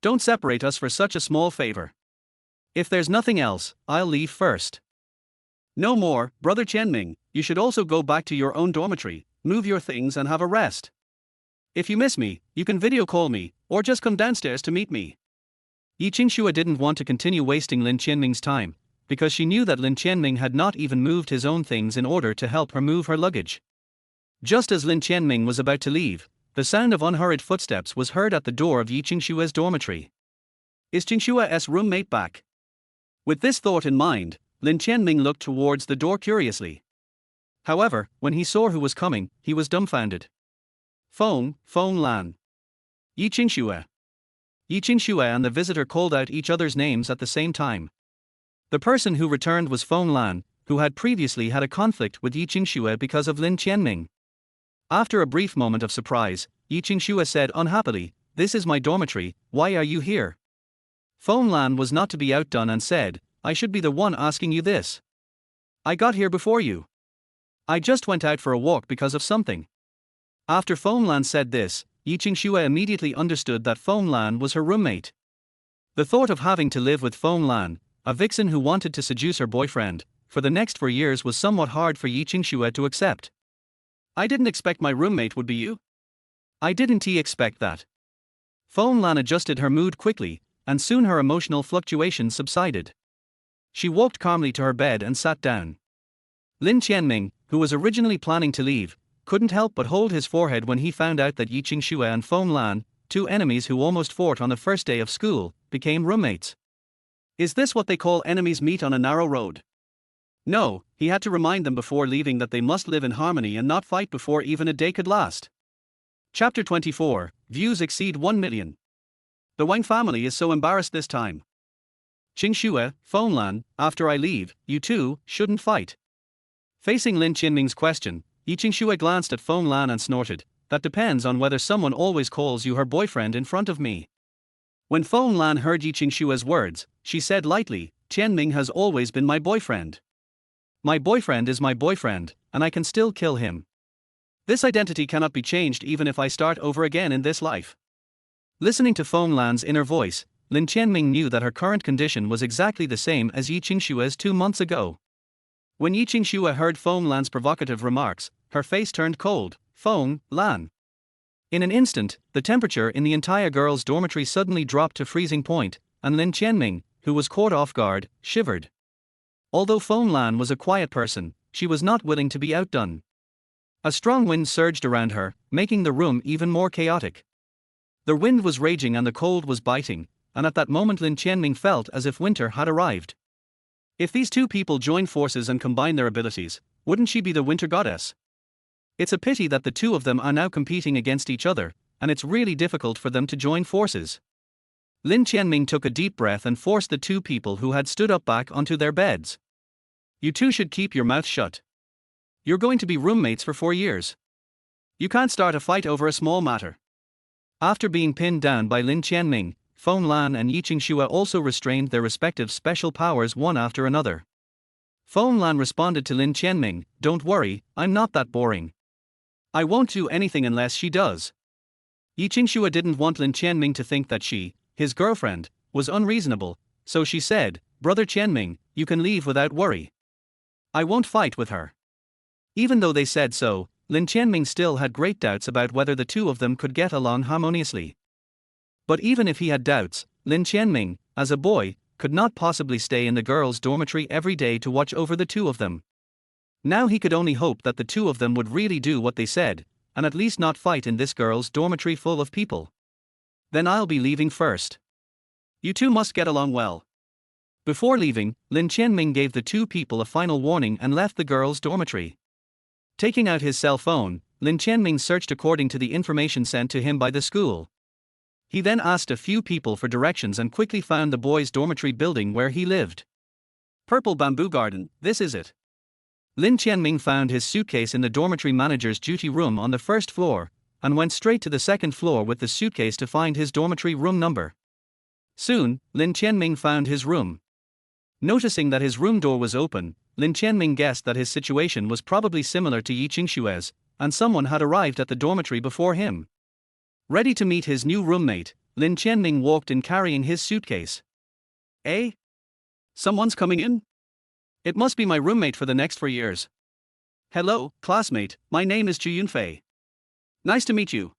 Don't separate us for such a small favor. If there's nothing else, I'll leave first." "No more, brother Tianming, you should also go back to your own dormitory, move your things and have a rest. If you miss me, you can video call me, or just come downstairs to meet me." Yi Qingxue didn't want to continue wasting Lin Tianming's time, because she knew that Lin Tianming had not even moved his own things in order to help her move her luggage. Just as Lin Tianming was about to leave, the sound of unhurried footsteps was heard at the door of Yi Qingxue's dormitory. Is Qingxue's roommate back? With this thought in mind, Lin Tianming looked towards the door curiously. However, when he saw who was coming, he was dumbfounded. Fong Lan. Yi Qingxue. Yi Qingxue and the visitor called out each other's names at the same time. The person who returned was Fong Lan, who had previously had a conflict with Yi Qingxue because of Lin Tianming. After a brief moment of surprise, Yi Qingxue said unhappily, "This is my dormitory, why are you here?" Fong Lan was not to be outdone and said, I should be the one asking you this. I got here before you. I just went out for a walk because of something. After Fong Lan said this, Yiqingxue immediately understood that Fong Lan was her roommate. The thought of having to live with Fong Lan, a vixen who wanted to seduce her boyfriend, for the next 4 years was somewhat hard for Yiqingxue to accept. I didn't expect my roommate would be you. I didn't expect that. Fong Lan adjusted her mood quickly, and soon her emotional fluctuations subsided. She walked calmly to her bed and sat down. Lin Tianming, who was originally planning to leave, couldn't help but hold his forehead when he found out that Yiqingxue and Fong Lan, two enemies who almost fought on the first day of school, became roommates. Is this what they call enemies meet on a narrow road? No, he had to remind them before leaving that they must live in harmony and not fight before even a day could last. Chapter 24, Views exceed 1 million. The Wang family is so embarrassed this time. Qingxue, Fong Lan, after I leave, you two shouldn't fight. Facing Lin Tianming's question, Yiqingxue glanced at Fong Lan and snorted, that depends on whether someone always calls you her boyfriend in front of me. When Fong Lan heard Yiqingxue's words, she said lightly, Tianming has always been my boyfriend. My boyfriend is my boyfriend, and I can still kill him. This identity cannot be changed even if I start over again in this life. Listening to Fong Lan's inner voice, Lin Tianming knew that her current condition was exactly the same as Yiqingxue's 2 months ago. When Yiqingxue heard Fong Lan's provocative remarks, her face turned cold. Fong Lan. In an instant, the temperature in the entire girls' dormitory suddenly dropped to freezing point, and Lin Tianming, who was caught off guard, shivered. Although Fong Lan was a quiet person, she was not willing to be outdone. A strong wind surged around her, making the room even more chaotic. The wind was raging and the cold was biting, and at that moment Lin Tianming felt as if winter had arrived. If these two people join forces and combine their abilities, wouldn't she be the winter goddess? It's a pity that the two of them are now competing against each other, and it's really difficult for them to join forces. Lin Tianming took a deep breath and forced the two people who had stood up back onto their beds. You two should keep your mouth shut. You're going to be roommates for 4 years. You can't start a fight over a small matter. After being pinned down by Lin Tianming, Fong Lan and Yiqingxue also restrained their respective special powers one after another. Fong Lan responded to Lin Tianming, don't worry, I'm not that boring. I won't do anything unless she does. Yiqingxue didn't want Lin Tianming to think that she, his girlfriend, was unreasonable, so she said, Brother Tianming, you can leave without worry. I won't fight with her. Even though they said so, Lin Tianming still had great doubts about whether the two of them could get along harmoniously. But even if he had doubts, Lin Tianming, as a boy, could not possibly stay in the girls' dormitory every day to watch over the two of them. Now he could only hope that the two of them would really do what they said, and at least not fight in this girls' dormitory full of people. Then I'll be leaving first. You two must get along well. Before leaving, Lin Tianming gave the two people a final warning and left the girls' dormitory. Taking out his cell phone, Lin Tianming searched according to the information sent to him by the school. He then asked a few people for directions and quickly found the boys' dormitory building where he lived. Purple Bamboo Garden, this is it. Lin Tianming found his suitcase in the dormitory manager's duty room on the first floor, and went straight to the second floor with the suitcase to find his dormitory room number. Soon, Lin Tianming found his room. Noticing that his room door was open, Lin Tianming guessed that his situation was probably similar to Yiqingxue's, and someone had arrived at the dormitory before him. Ready to meet his new roommate, Lin Tianming walked in carrying his suitcase. Eh? Someone's coming in? It must be my roommate for the next 4 years. Hello, classmate, my name is Zhu Yunfei. Nice to meet you.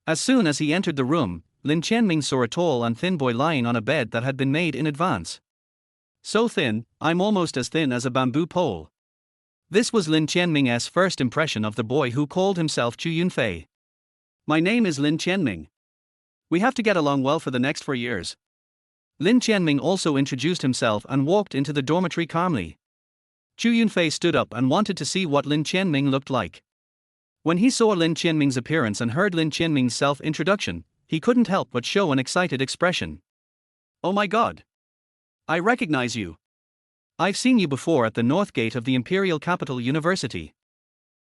As soon as he entered the room, Lin Tianming saw a tall and thin boy lying on a bed that had been made in advance. So thin, I'm almost as thin as a bamboo pole. This was Lin Tianming's first impression of the boy who called himself Zhu Yunfei. My name is Lin Tianming. We have to get along well for the next 4 years. Lin Tianming also introduced himself and walked into the dormitory calmly. Zhu Yunfei stood up and wanted to see what Lin Tianming looked like. When he saw Lin Tianming's appearance and heard Lin Tianming's self-introduction, he couldn't help but show an excited expression. Oh my god! I recognize you. I've seen you before at the north gate of the Imperial Capital University.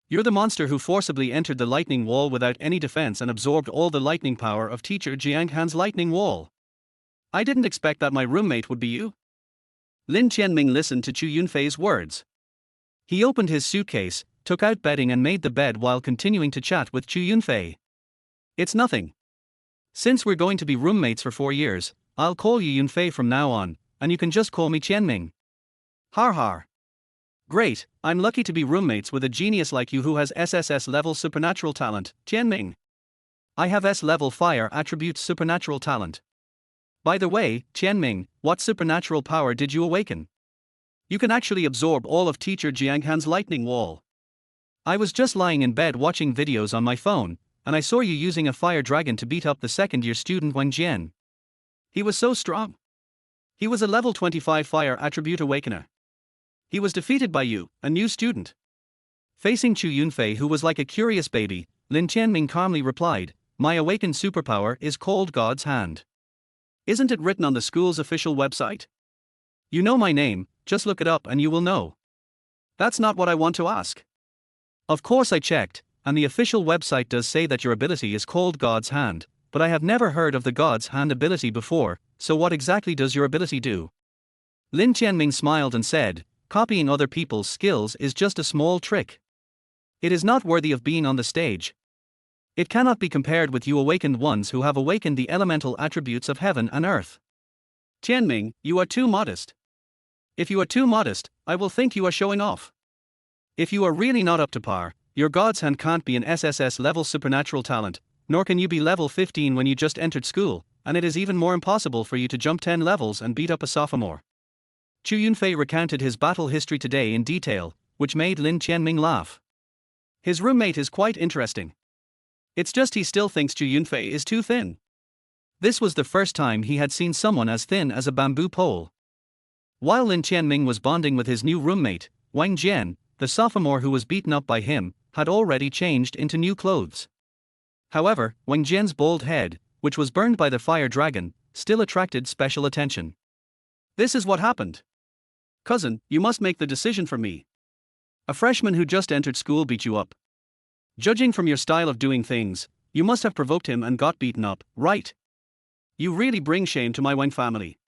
You're the monster who forcibly entered the lightning wall without any defense and absorbed all the lightning power of teacher Jiang Han's lightning wall. I didn't expect that my roommate would be you. Lin Tianming listened to Chu Yunfei's words. He opened his suitcase, took out bedding and made the bed while continuing to chat with Chu Yunfei. It's nothing. Since we're going to be roommates for 4 years, I'll call you Yunfei from now on, and you can just call me Tianming. Har har. Great, I'm lucky to be roommates with a genius like you who has SSS-level supernatural talent, Tianming. I have S-level fire attributes supernatural talent. By the way, Tianming, what supernatural power did you awaken? You can actually absorb all of teacher Jiang Han's lightning wall. I was just lying in bed watching videos on my phone, and I saw you using a fire dragon to beat up the second-year student Wang Jian. He was so strong. He was a level 25 fire attribute awakener. He was defeated by you, a new student. Facing Chu Yunfei, who was like a curious baby, Lin Tianming calmly replied, "My awakened superpower is called God's Hand. Isn't it written on the school's official website? You know my name, just look it up and you will know." That's not what I want to ask. Of course I checked, and the official website does say that your ability is called God's Hand, but I have never heard of the God's Hand ability before, so what exactly does your ability do? Lin Tianming smiled and said, "Copying other people's skills is just a small trick. It is not worthy of being on the stage. It cannot be compared with you awakened ones who have awakened the elemental attributes of heaven and earth. Tianming, you are too modest. If you are too modest, I will think you are showing off. If you are really not up to par, your God's Hand can't be an SSS-level supernatural talent, nor can you be level 15 when you just entered school, and it is even more impossible for you to jump 10 levels and beat up a sophomore." Chu Yunfei recounted his battle history today in detail, which made Lin Tianming laugh. His roommate is quite interesting. It's just he still thinks Chu Yunfei is too thin. This was the first time he had seen someone as thin as a bamboo pole. While Lin Tianming was bonding with his new roommate, Wang Jian, the sophomore who was beaten up by him, had already changed into new clothes. However, Wang Jian's bald head, which was burned by the fire dragon, still attracted special attention. "This is what happened. Cousin, you must make the decision for me. A freshman who just entered school beat you up. Judging from your style of doing things, you must have provoked him and got beaten up, right? You really bring shame to my Wang family.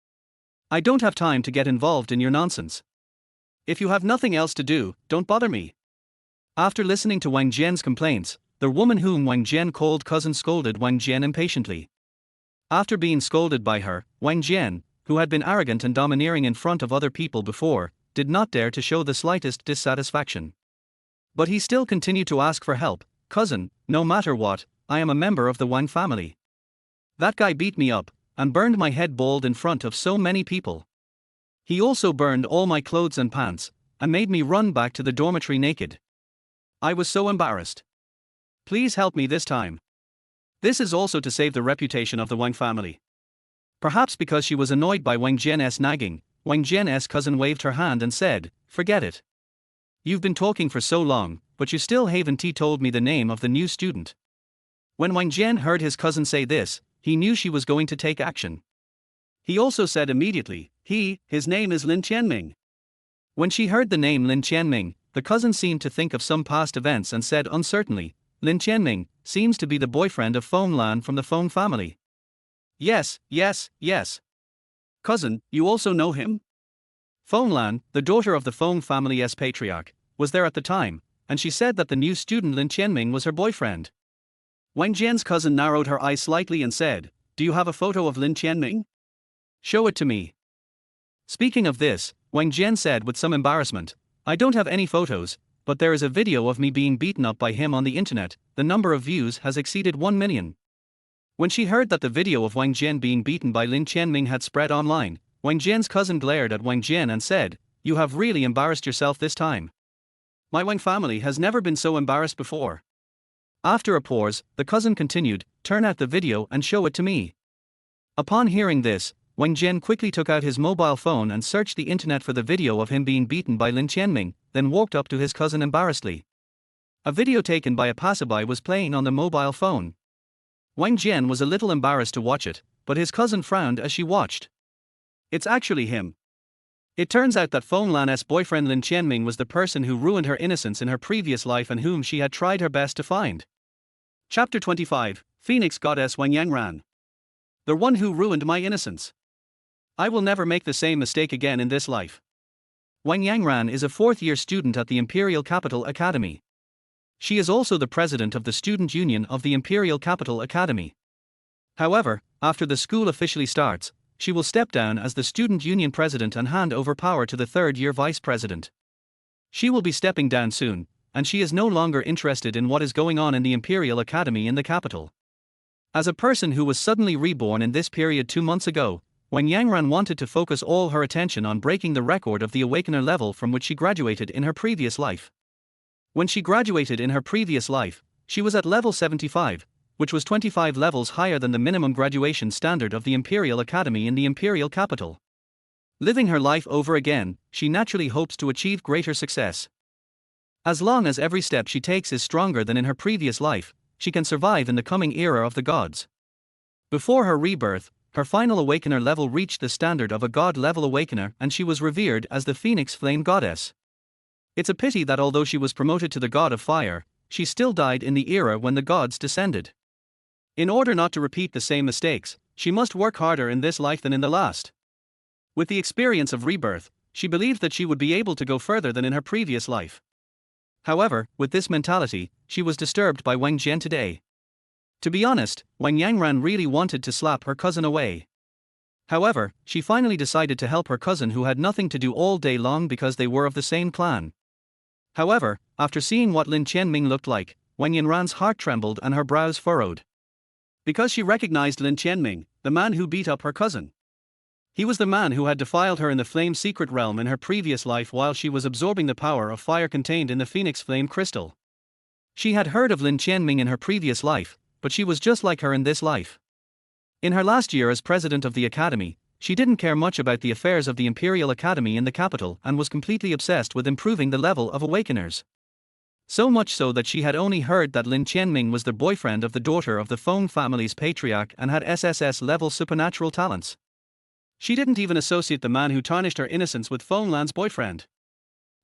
I don't have time to get involved in your nonsense. If you have nothing else to do, don't bother me." After listening to Wang Jian's complaints, the woman whom Wang Jian called cousin scolded Wang Jian impatiently. After being scolded by her, Wang Jian, who had been arrogant and domineering in front of other people before, did not dare to show the slightest dissatisfaction. But he still continued to ask for help. "Cousin, no matter what, I am a member of the Wang family. That guy beat me up, and burned my head bald in front of so many people. He also burned all my clothes and pants, and made me run back to the dormitory naked. I was so embarrassed. Please help me this time." This is also to save the reputation of the Wang family. Perhaps because she was annoyed by Wang Jian's nagging, Wang Jian's cousin waved her hand and said, "Forget it. You've been talking for so long, but you still haven't told me the name of the new student." When Wang Jian heard his cousin say this, he knew she was going to take action. He also said immediately, his name is Lin Tianming." When she heard the name Lin Tianming, the cousin seemed to think of some past events and said uncertainly, "Lin Tianming seems to be the boyfriend of Fong Lan from the Fong family." Yes. "Cousin, you also know him?" Fong Lan, the daughter of the Fong family's patriarch, was there at the time, and she said that the new student Lin Tianming was her boyfriend. Wang Jian's cousin narrowed her eyes slightly and said, "Do you have a photo of Lin Tianming? Show it to me." Speaking of this, Wang Jian said with some embarrassment, "I don't have any photos, but there is a video of me being beaten up by him on the internet. The number of views has exceeded 1 million. When she heard that the video of Wang Jian being beaten by Lin Tianming had spread online, Wang Jian's cousin glared at Wang Jian and said, "You have really embarrassed yourself this time. My Wang family has never been so embarrassed before." After a pause, the cousin continued, "Turn out the video and show it to me." Upon hearing this, Wang Jian quickly took out his mobile phone and searched the internet for the video of him being beaten by Lin Tianming, then walked up to his cousin embarrassedly. A video taken by a passerby was playing on the mobile phone. Wang Jian was a little embarrassed to watch it, but his cousin frowned as she watched. "It's actually him. It turns out that Fong Lan's boyfriend Lin Tianming was the person who ruined her innocence in her previous life and whom she had tried her best to find." Chapter 25, Phoenix Goddess Wang Yangran. The one who ruined my innocence. I will never make the same mistake again in this life. Wang Yangran is a fourth-year student at the Imperial Capital Academy. She is also the president of the Student Union of the Imperial Capital Academy. However, after the school officially starts, she will step down as the Student Union president and hand over power to the third-year vice president. She will be stepping down soon, and she is no longer interested in what is going on in the Imperial Academy in the capital. As a person who was suddenly reborn in this period 2 months ago, Wang Yangran wanted to focus all her attention on breaking the record of the Awakener level from which she graduated in her previous life. When she graduated in her previous life, she was at level 75, which was 25 levels higher than the minimum graduation standard of the Imperial Academy in the Imperial capital. Living her life over again, she naturally hopes to achieve greater success. As long as every step she takes is stronger than in her previous life, she can survive in the coming era of the gods. Before her rebirth, her final Awakener level reached the standard of a god-level Awakener and she was revered as the Phoenix Flame Goddess. It's a pity that although she was promoted to the God of Fire, she still died in the era when the gods descended. In order not to repeat the same mistakes, she must work harder in this life than in the last. With the experience of rebirth, she believed that she would be able to go further than in her previous life. However, with this mentality, she was disturbed by Wang Jian today. To be honest, Wang Yangran really wanted to slap her cousin away. However, she finally decided to help her cousin who had nothing to do all day long because they were of the same clan. However, after seeing what Lin Tianming looked like, Wang Yangran's heart trembled and her brows furrowed. Because she recognized Lin Tianming, the man who beat up her cousin. He was the man who had defiled her in the flame secret realm in her previous life while she was absorbing the power of fire contained in the Phoenix Flame Crystal. She had heard of Lin Tianming in her previous life, but she was just like her in this life. In her last year as president of the academy, she didn't care much about the affairs of the Imperial Academy in the capital and was completely obsessed with improving the level of Awakeners. So much so that she had only heard that Lin Tianming was the boyfriend of the daughter of the Fong family's patriarch and had SSS-level supernatural talents. She didn't even associate the man who tarnished her innocence with Fong Lan's boyfriend.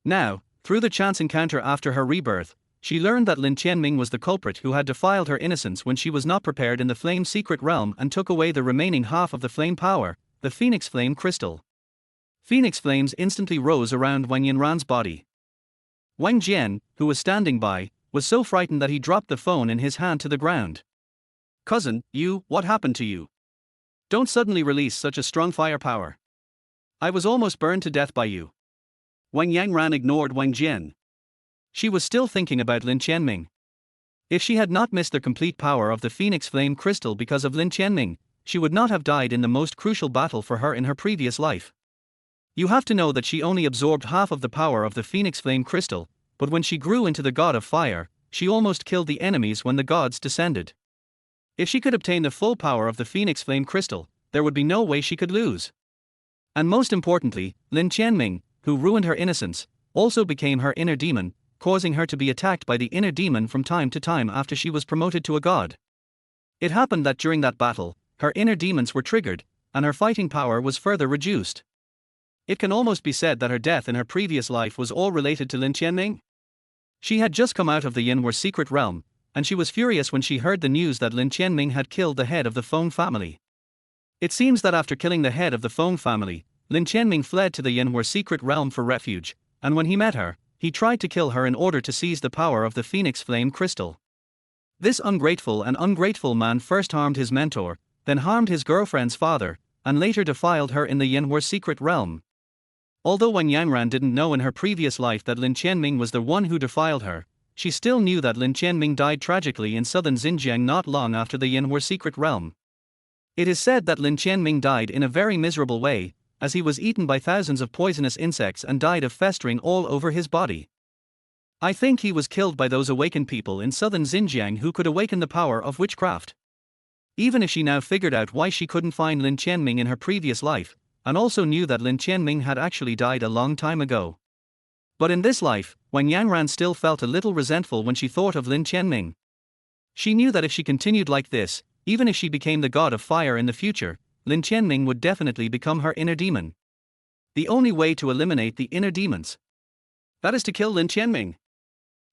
Now, through the chance encounter after her rebirth, she learned that Lin Tianming was the culprit who had defiled her innocence when she was not prepared in the flame secret realm and took away the remaining half of the flame power, the Phoenix Flame Crystal. Phoenix flames instantly rose around Wang Yangran's body. Wang Jian, who was standing by, was so frightened that he dropped the phone in his hand to the ground. "Cousin, what happened to you? Don't suddenly release such a strong firepower. I was almost burned to death by you." Wang Yangran ignored Wang Jian. She was still thinking about Lin Tianming. If she had not missed the complete power of the Phoenix Flame Crystal because of Lin Tianming, she would not have died in the most crucial battle for her in her previous life. You have to know that she only absorbed half of the power of the Phoenix Flame Crystal, but when she grew into the God of Fire, she almost killed the enemies when the gods descended. If she could obtain the full power of the Phoenix Flame Crystal, there would be no way she could lose. And most importantly, Lin Tianming, who ruined her innocence, also became her inner demon, causing her to be attacked by the inner demon from time to time after she was promoted to a god. It happened that during that battle, her inner demons were triggered, and her fighting power was further reduced. It can almost be said that her death in her previous life was all related to Lin Tianming. She had just come out of the Yanwar secret realm, and she was furious when she heard the news that Lin Tianming had killed the head of the Fong family. It seems that after killing the head of the Fong family, Lin Tianming fled to the Yanwar secret realm for refuge, and when he met her, he tried to kill her in order to seize the power of the Phoenix Flame Crystal. This ungrateful man first harmed his mentor, then harmed his girlfriend's father, and later defiled her in the Yanwar secret realm. Although Wang Yangran didn't know in her previous life that Lin Tianming was the one who defiled her, she still knew that Lin Tianming died tragically in southern Xinjiang not long after the Yanwar secret realm. It is said that Lin Tianming died in a very miserable way, as he was eaten by thousands of poisonous insects and died of festering all over his body. I think he was killed by those awakened people in southern Xinjiang who could awaken the power of witchcraft. Even if she now figured out why she couldn't find Lin Tianming in her previous life, and also knew that Lin Tianming had actually died a long time ago. But in this life, Wang Yangran still felt a little resentful when she thought of Lin Tianming. She knew that if she continued like this, even if she became the god of fire in the future, Lin Tianming would definitely become her inner demon. The only way to eliminate the inner demons, that is to kill Lin Tianming.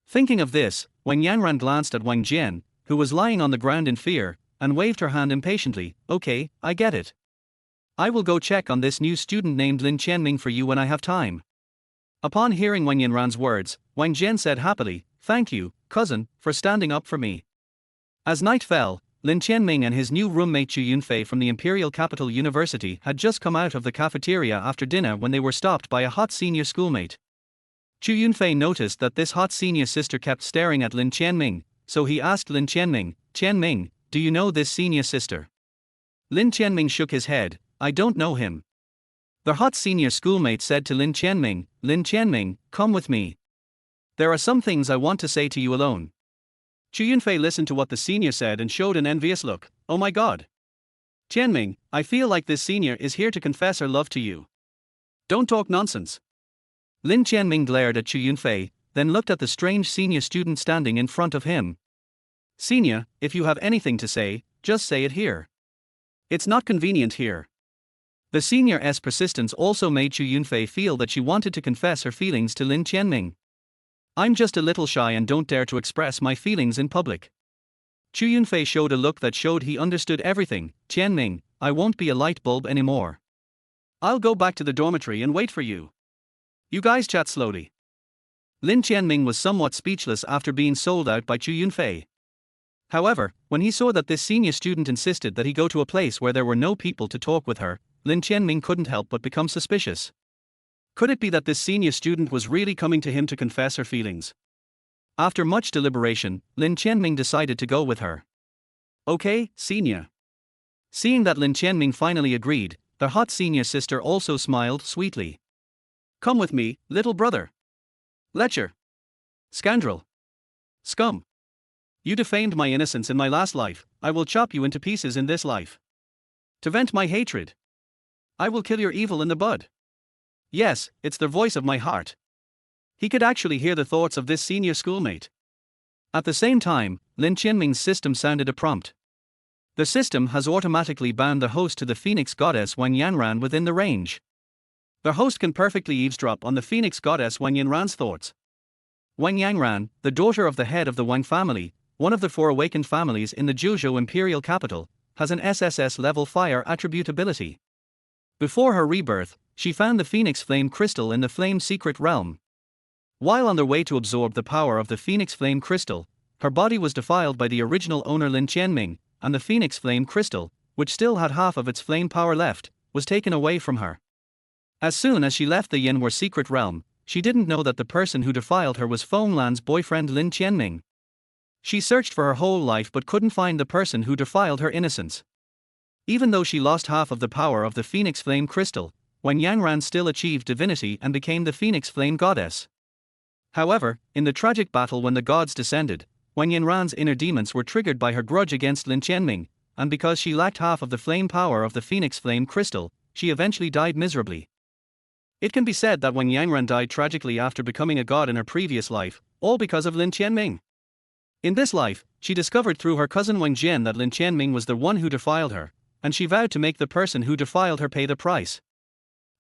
Thinking of this, Wang Yangran glanced at Wang Jian, who was lying on the ground in fear, and waved her hand impatiently. "Okay, I get it. I will go check on this new student named Lin Tianming for you when I have time. Upon hearing Wang Yanran's words, Wang Jian said happily, "Thank you, cousin, for standing up for me." As night fell, Lin Tianming and his new roommate Chu Yunfei from the Imperial Capital University had just come out of the cafeteria after dinner when they were stopped by a hot senior schoolmate. Chu Yunfei noticed that this hot senior sister kept staring at Lin Tianming, so he asked Lin Tianming, "Tianming, do you know this senior sister?" Lin Tianming shook his head, "I don't know him." The hot senior schoolmate said to Lin Tianming, "Come with me. There are some things I want to say to you alone." Chu Yunfei listened to what the senior said and showed an envious look. "Oh my god. Tianming, I feel like this senior is here to confess her love to you. Don't talk nonsense." Lin Tianming glared at Chu Yunfei, then looked at the strange senior student standing in front of him. "Senior, if you have anything to say, just say it here. It's not convenient here." The senior's persistence also made Chu Yunfei feel that she wanted to confess her feelings to Lin Tianming. "I'm just a little shy and don't dare to express my feelings in public." Chu Yunfei showed a look that showed he understood everything. "Tianming, I won't be a light bulb anymore. I'll go back to the dormitory and wait for you. You guys chat slowly." Lin Tianming was somewhat speechless after being sold out by Chu Yunfei. However, when he saw that this senior student insisted that he go to a place where there were no people to talk with her, Lin Tianming couldn't help but become suspicious. Could it be that this senior student was really coming to him to confess her feelings? After much deliberation, Lin Tianming decided to go with her. "Okay, senior." Seeing that Lin Tianming finally agreed, the hot senior sister also smiled sweetly. "Come with me, little brother. Lecher. Scoundrel. Scum. You defamed my innocence in my last life, I will chop you into pieces in this life. To vent my hatred, I will kill your evil in the bud." Yes, it's the voice of my heart. He could actually hear the thoughts of this senior schoolmate. At the same time, Lin Tianming's system sounded a prompt. The system has automatically bound the host to the Phoenix goddess Wang Yanran within the range. The host can perfectly eavesdrop on the Phoenix goddess Wang Yanran's thoughts. Wang Yanran, the daughter of the head of the Wang family, one of the 4 awakened families in the Zhuzhou imperial capital, has an SSS-level fire attribute ability. Before her rebirth, she found the Phoenix Flame Crystal in the Flame Secret Realm. While on their way to absorb the power of the Phoenix Flame Crystal, her body was defiled by the original owner Lin Tianming, and the Phoenix Flame Crystal, which still had half of its flame power left, was taken away from her. As soon as she left the Yanwar Secret Realm, she didn't know that the person who defiled her was Fong Lan's boyfriend Lin Tianming. She searched for her whole life but couldn't find the person who defiled her innocence. Even though she lost half of the power of the Phoenix Flame Crystal, Wang Yanran still achieved divinity and became the Phoenix Flame Goddess. However, in the tragic battle when the gods descended, Wang Yanran's inner demons were triggered by her grudge against Lin Tianming, and because she lacked half of the flame power of the Phoenix Flame Crystal, she eventually died miserably. It can be said that Wang Yanran died tragically after becoming a god in her previous life, all because of Lin Tianming. In this life, she discovered through her cousin Wang Jian that Lin Tianming was the one who defiled her, and she vowed to make the person who defiled her pay the price.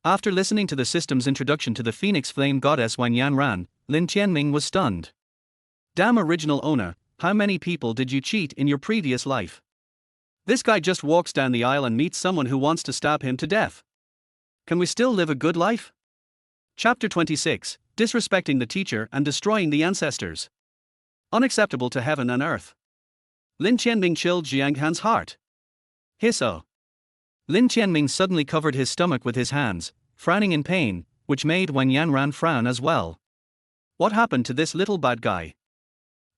After listening to the system's introduction to the Phoenix Flame Goddess Wang Yanran, Lin Tianming was stunned. "Damn original owner, how many people did you cheat in your previous life? This guy just walks down the aisle and meets someone who wants to stab him to death. Can we still live a good life?" Chapter 26, Disrespecting the Teacher and Destroying the Ancestors. Unacceptable to heaven and earth. Lin Tianming chilled Jiang Han's heart. Hisso. Lin Tianming suddenly covered his stomach with his hands, frowning in pain, which made Wang Yanran frown as well. What happened to this little bad guy?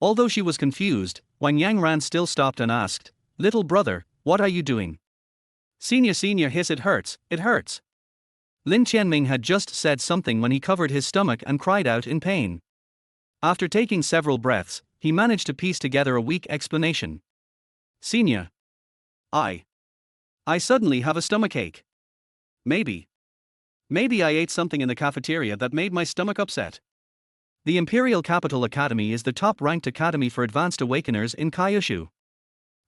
Although she was confused, Wang Yanran still stopped and asked, "Little brother, what are you doing?" Senior hiss, "It hurts, it hurts." Lin Tianming had just said something when he covered his stomach and cried out in pain. After taking several breaths, he managed to piece together a weak explanation. "Senior. I suddenly have a stomachache. Maybe I ate something in the cafeteria that made my stomach upset." The Imperial Capital Academy is the top-ranked academy for advanced awakeners in Kyushu.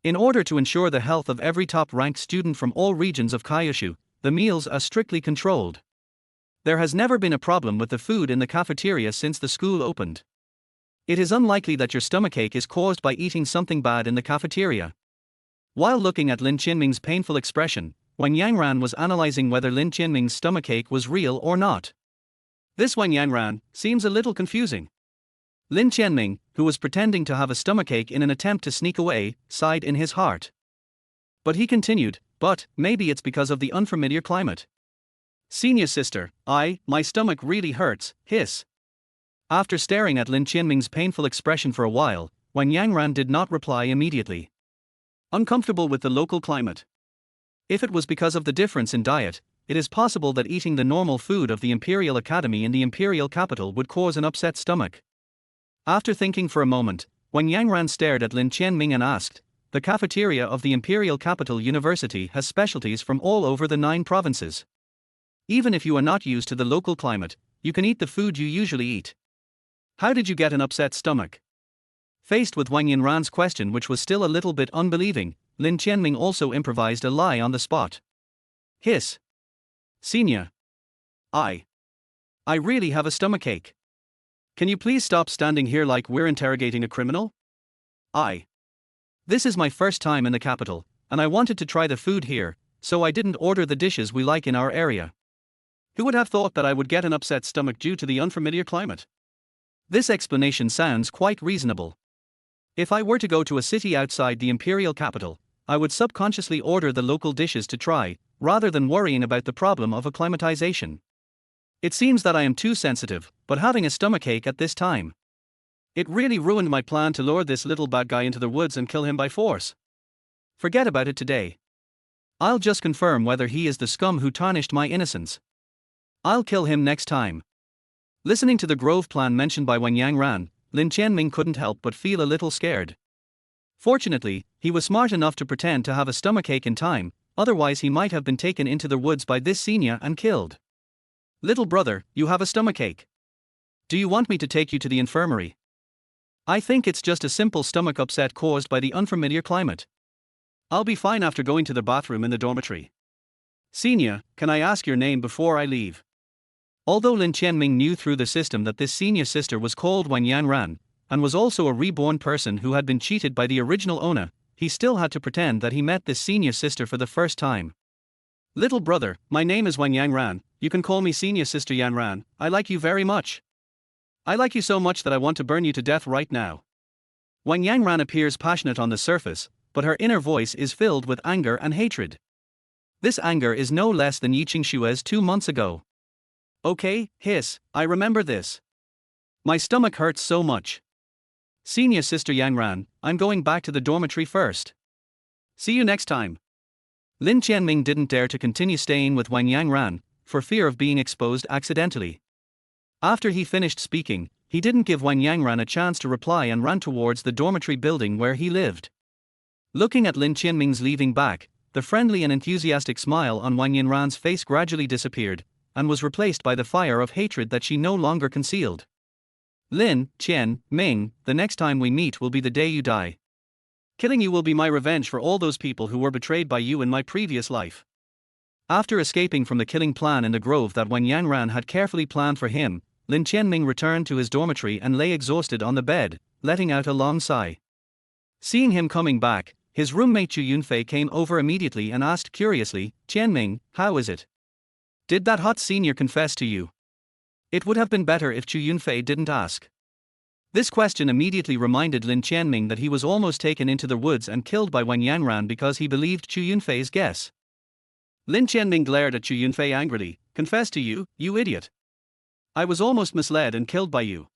In order to ensure the health of every top-ranked student from all regions of Kyushu, the meals are strictly controlled. There has never been a problem with the food in the cafeteria since the school opened. It is unlikely that your stomachache is caused by eating something bad in the cafeteria. While looking at Lin Tianming's painful expression, Wang Yangran was analyzing whether Lin Tianming's stomachache was real or not. This Wang Yangran seems a little confusing. Lin Tianming, who was pretending to have a stomachache in an attempt to sneak away, sighed in his heart. But he continued, but maybe it's because of the unfamiliar climate. Senior sister, my stomach really hurts, hiss. After staring at Lin Tianming's painful expression for a while, Wang Yangran did not reply immediately. Uncomfortable with the local climate. If it was because of the difference in diet, it is possible that eating the normal food of the Imperial Academy in the Imperial capital would cause an upset stomach. After thinking for a moment, Wang Yangran stared at Lin Tianming and asked, "The cafeteria of the Imperial Capital University has specialties from all over the 9 provinces. Even if you are not used to the local climate, you can eat the food you usually eat. How did you get an upset stomach?" Faced with Wang Yangran's question, which was still a little bit unbelieving, Lin Tianming also improvised a lie on the spot. Hiss. Senior. I really have a stomachache. Can you please stop standing here like we're interrogating a criminal? This is my first time in the capital, and I wanted to try the food here, so I didn't order the dishes we like in our area. Who would have thought that I would get an upset stomach due to the unfamiliar climate? This explanation sounds quite reasonable. If I were to go to a city outside the imperial capital, I would subconsciously order the local dishes to try, rather than worrying about the problem of acclimatization. It seems that I am too sensitive, but having a stomachache at this time. It really ruined my plan to lure this little bad guy into the woods and kill him by force. Forget about it today. I'll just confirm whether he is the scum who tarnished my innocence. I'll kill him next time. Listening to the grove plan mentioned by Wang Yangran, Lin Tianming couldn't help but feel a little scared. Fortunately, he was smart enough to pretend to have a stomachache in time, otherwise he might have been taken into the woods by this senior and killed. Little brother, you have a stomachache. Do you want me to take you to the infirmary? I think it's just a simple stomach upset caused by the unfamiliar climate. I'll be fine after going to the bathroom in the dormitory. Senior, can I ask your name before I leave? Although Lin Tianming knew through the system that this senior sister was called Wang Yangran, and was also a reborn person who had been cheated by the original owner, he still had to pretend that he met this senior sister for the first time. Little brother, my name is Wang Yangran, you can call me senior sister Yangran, I like you very much. I like you so much that I want to burn you to death right now. Wang Yangran appears passionate on the surface, but her inner voice is filled with anger and hatred. This anger is no less than Yi Qingshue's 2 months ago. Okay, hiss, I remember this. My stomach hurts so much. Senior sister Yangran, I'm going back to the dormitory first. See you next time. Lin Tianming didn't dare to continue staying with Wang Yangran, for fear of being exposed accidentally. After he finished speaking, he didn't give Wang Yangran a chance to reply and ran towards the dormitory building where he lived. Looking at Lin Tianming's leaving back, the friendly and enthusiastic smile on Wang Yangran's face gradually disappeared, and was replaced by the fire of hatred that she no longer concealed. Lin Tianming, the next time we meet will be the day you die. Killing you will be my revenge for all those people who were betrayed by you in my previous life. After escaping from the killing plan in the grove that Wang Yangran had carefully planned for him, Lin Tianming returned to his dormitory and lay exhausted on the bed, letting out a long sigh. Seeing him coming back, his roommate Chu Yunfei came over immediately and asked curiously, "Tianming, how is it? Did that hot senior confess to you?" It would have been better if Chu Yunfei didn't ask. This question immediately reminded Lin Tianming that he was almost taken into the woods and killed by Wang Yangran because he believed Chu Yunfei's guess. Lin Tianming glared at Chu Yunfei angrily. "Confess to you, you idiot. I was almost misled and killed by you."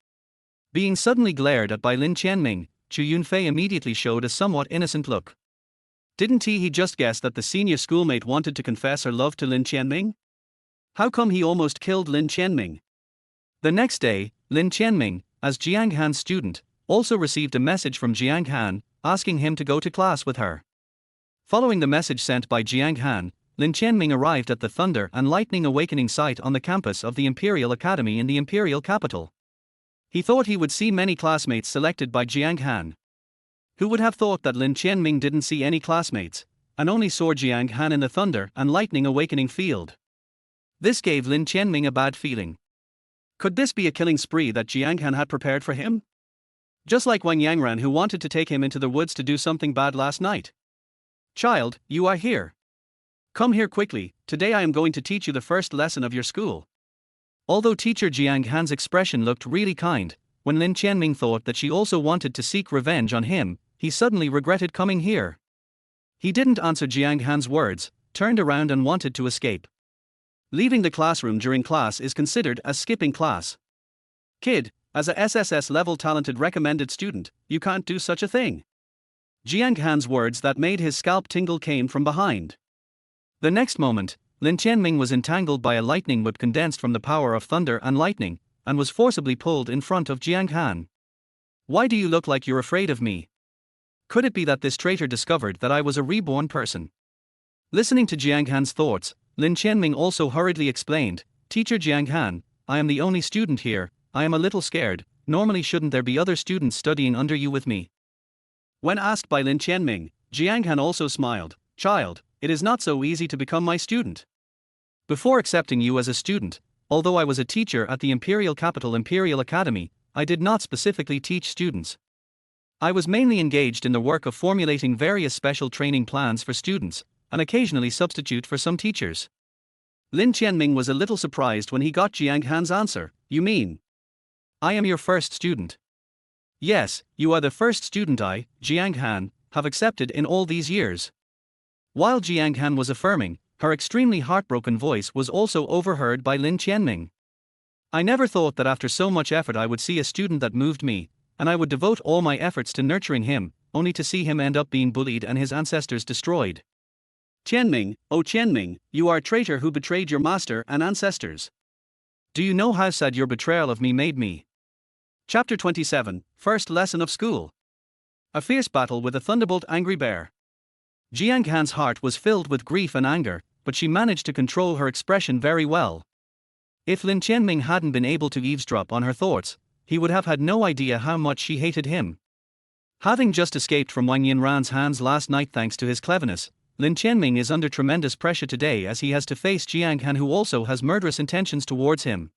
Being suddenly glared at by Lin Tianming, Chu Yunfei immediately showed a somewhat innocent look. Didn't he just guess that the senior schoolmate wanted to confess her love to Lin Tianming? How come he almost killed Lin Tianming? The next day, Lin Tianming, as Jiang Han's student, also received a message from Jiang Han, asking him to go to class with her. Following the message sent by Jiang Han, Lin Tianming arrived at the Thunder and Lightning Awakening site on the campus of the Imperial Academy in the Imperial capital. He thought he would see many classmates selected by Jiang Han. Who would have thought that Lin Tianming didn't see any classmates, and only saw Jiang Han in the Thunder and Lightning Awakening field? This gave Lin Tianming a bad feeling. Could this be a killing spree that Jiang Han had prepared for him? Just like Wang Yangran, who wanted to take him into the woods to do something bad last night. "Child, you are here. Come here quickly, today I am going to teach you the first lesson of your school. Although teacher Jiang Han's expression looked really kind, when Lin Tianming thought that she also wanted to seek revenge on him, he suddenly regretted coming here. He didn't answer Jiang Han's words, turned around and wanted to escape. Leaving the classroom during class is considered as skipping class. Kid, as a SSS-level talented recommended student, you can't do such a thing. Jiang Han's words that made his scalp tingle came from behind. The next moment, Lin Tianming was entangled by a lightning whip condensed from the power of thunder and lightning, and was forcibly pulled in front of Jiang Han. Why do you look like you're afraid of me? Could it be that this traitor discovered that I was a reborn person? Listening to Jiang Han's thoughts, Lin Tianming also hurriedly explained, Teacher Jiang Han, I am the only student here, I am a little scared, normally shouldn't there be other students studying under you with me? When asked by Lin Tianming, Jiang Han also smiled, Child, it is not so easy to become my student. Before accepting you as a student, although I was a teacher at the Imperial Capital Imperial Academy, I did not specifically teach students. I was mainly engaged in the work of formulating various special training plans for students, and occasionally substitute for some teachers. Lin Tianming was a little surprised when he got Jiang Han's answer, You mean? I am your first student. Yes, you are the first student I, Jiang Han, have accepted in all these years. While Jiang Han was affirming, her extremely heartbroken voice was also overheard by Lin Tianming. I never thought that after so much effort I would see a student that moved me, and I would devote all my efforts to nurturing him, only to see him end up being bullied and his ancestors destroyed. Tianming, oh Tianming, you are a traitor who betrayed your master and ancestors. Do you know how sad your betrayal of me made me? Chapter 27, First Lesson of School. A fierce battle with a thunderbolt angry bear. Jiang Han's heart was filled with grief and anger, but she managed to control her expression very well. If Lin Tianming hadn't been able to eavesdrop on her thoughts, he would have had no idea how much she hated him. Having just escaped from Wang Yinran's hands last night thanks to his cleverness, Lin Tianming is under tremendous pressure today as he has to face Jiang Han, who also has murderous intentions towards him.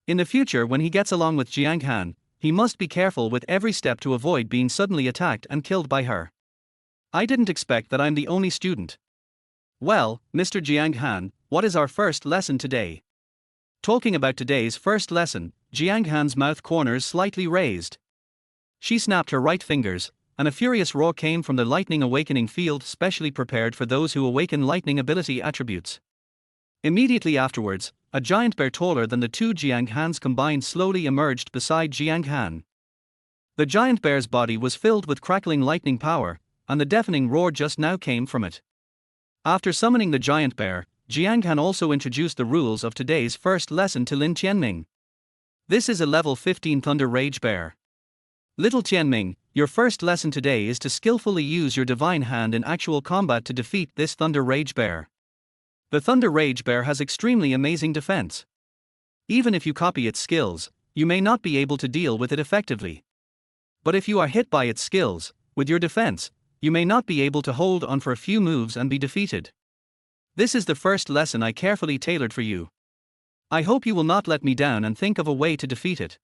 In the future, when he gets along with Jiang Han, he must be careful with every step to avoid being suddenly attacked and killed by her. I didn't expect that I'm the only student. Well, Mr. Jiang Han, what is our first lesson today? Talking about today's first lesson, Jiang Han's mouth corners slightly raised. She snapped her right fingers, and a furious roar came from the lightning awakening field specially prepared for those who awaken lightning ability attributes. Immediately afterwards, a giant bear taller than the two Jiang Hans combined slowly emerged beside Jiang Han. The giant bear's body was filled with crackling lightning power, and the deafening roar just now came from it. After summoning the giant bear, Jiang Han also introduced the rules of today's first lesson to Lin Tianming. This is a level 15 Thunder Rage Bear. Little Tianming, your first lesson today is to skillfully use your divine hand in actual combat to defeat this Thunder Rage Bear. The Thunder Rage Bear has extremely amazing defense. Even if you copy its skills, you may not be able to deal with it effectively. But if you are hit by its skills, with your defense, you may not be able to hold on for a few moves and be defeated. This is the first lesson I carefully tailored for you. I hope you will not let me down and think of a way to defeat it.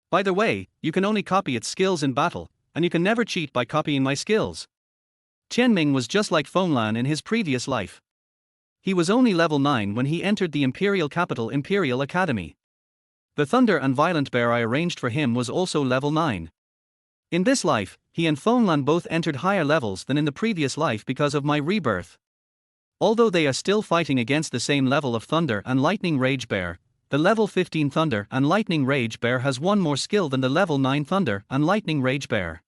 By the way, you can only copy its skills in battle, and you can never cheat by copying my skills. Tianming was just like Fong Lan in his previous life. He was only level 9 when he entered the Imperial Capital Imperial Academy. The Thunder and Violent Bear I arranged for him was also level 9. In this life, he and Fong Lan both entered higher levels than in the previous life because of my rebirth. Although they are still fighting against the same level of Thunder and Lightning Rage Bear, the level 15 Thunder and Lightning Rage Bear has one more skill than the level 9 Thunder and Lightning Rage Bear.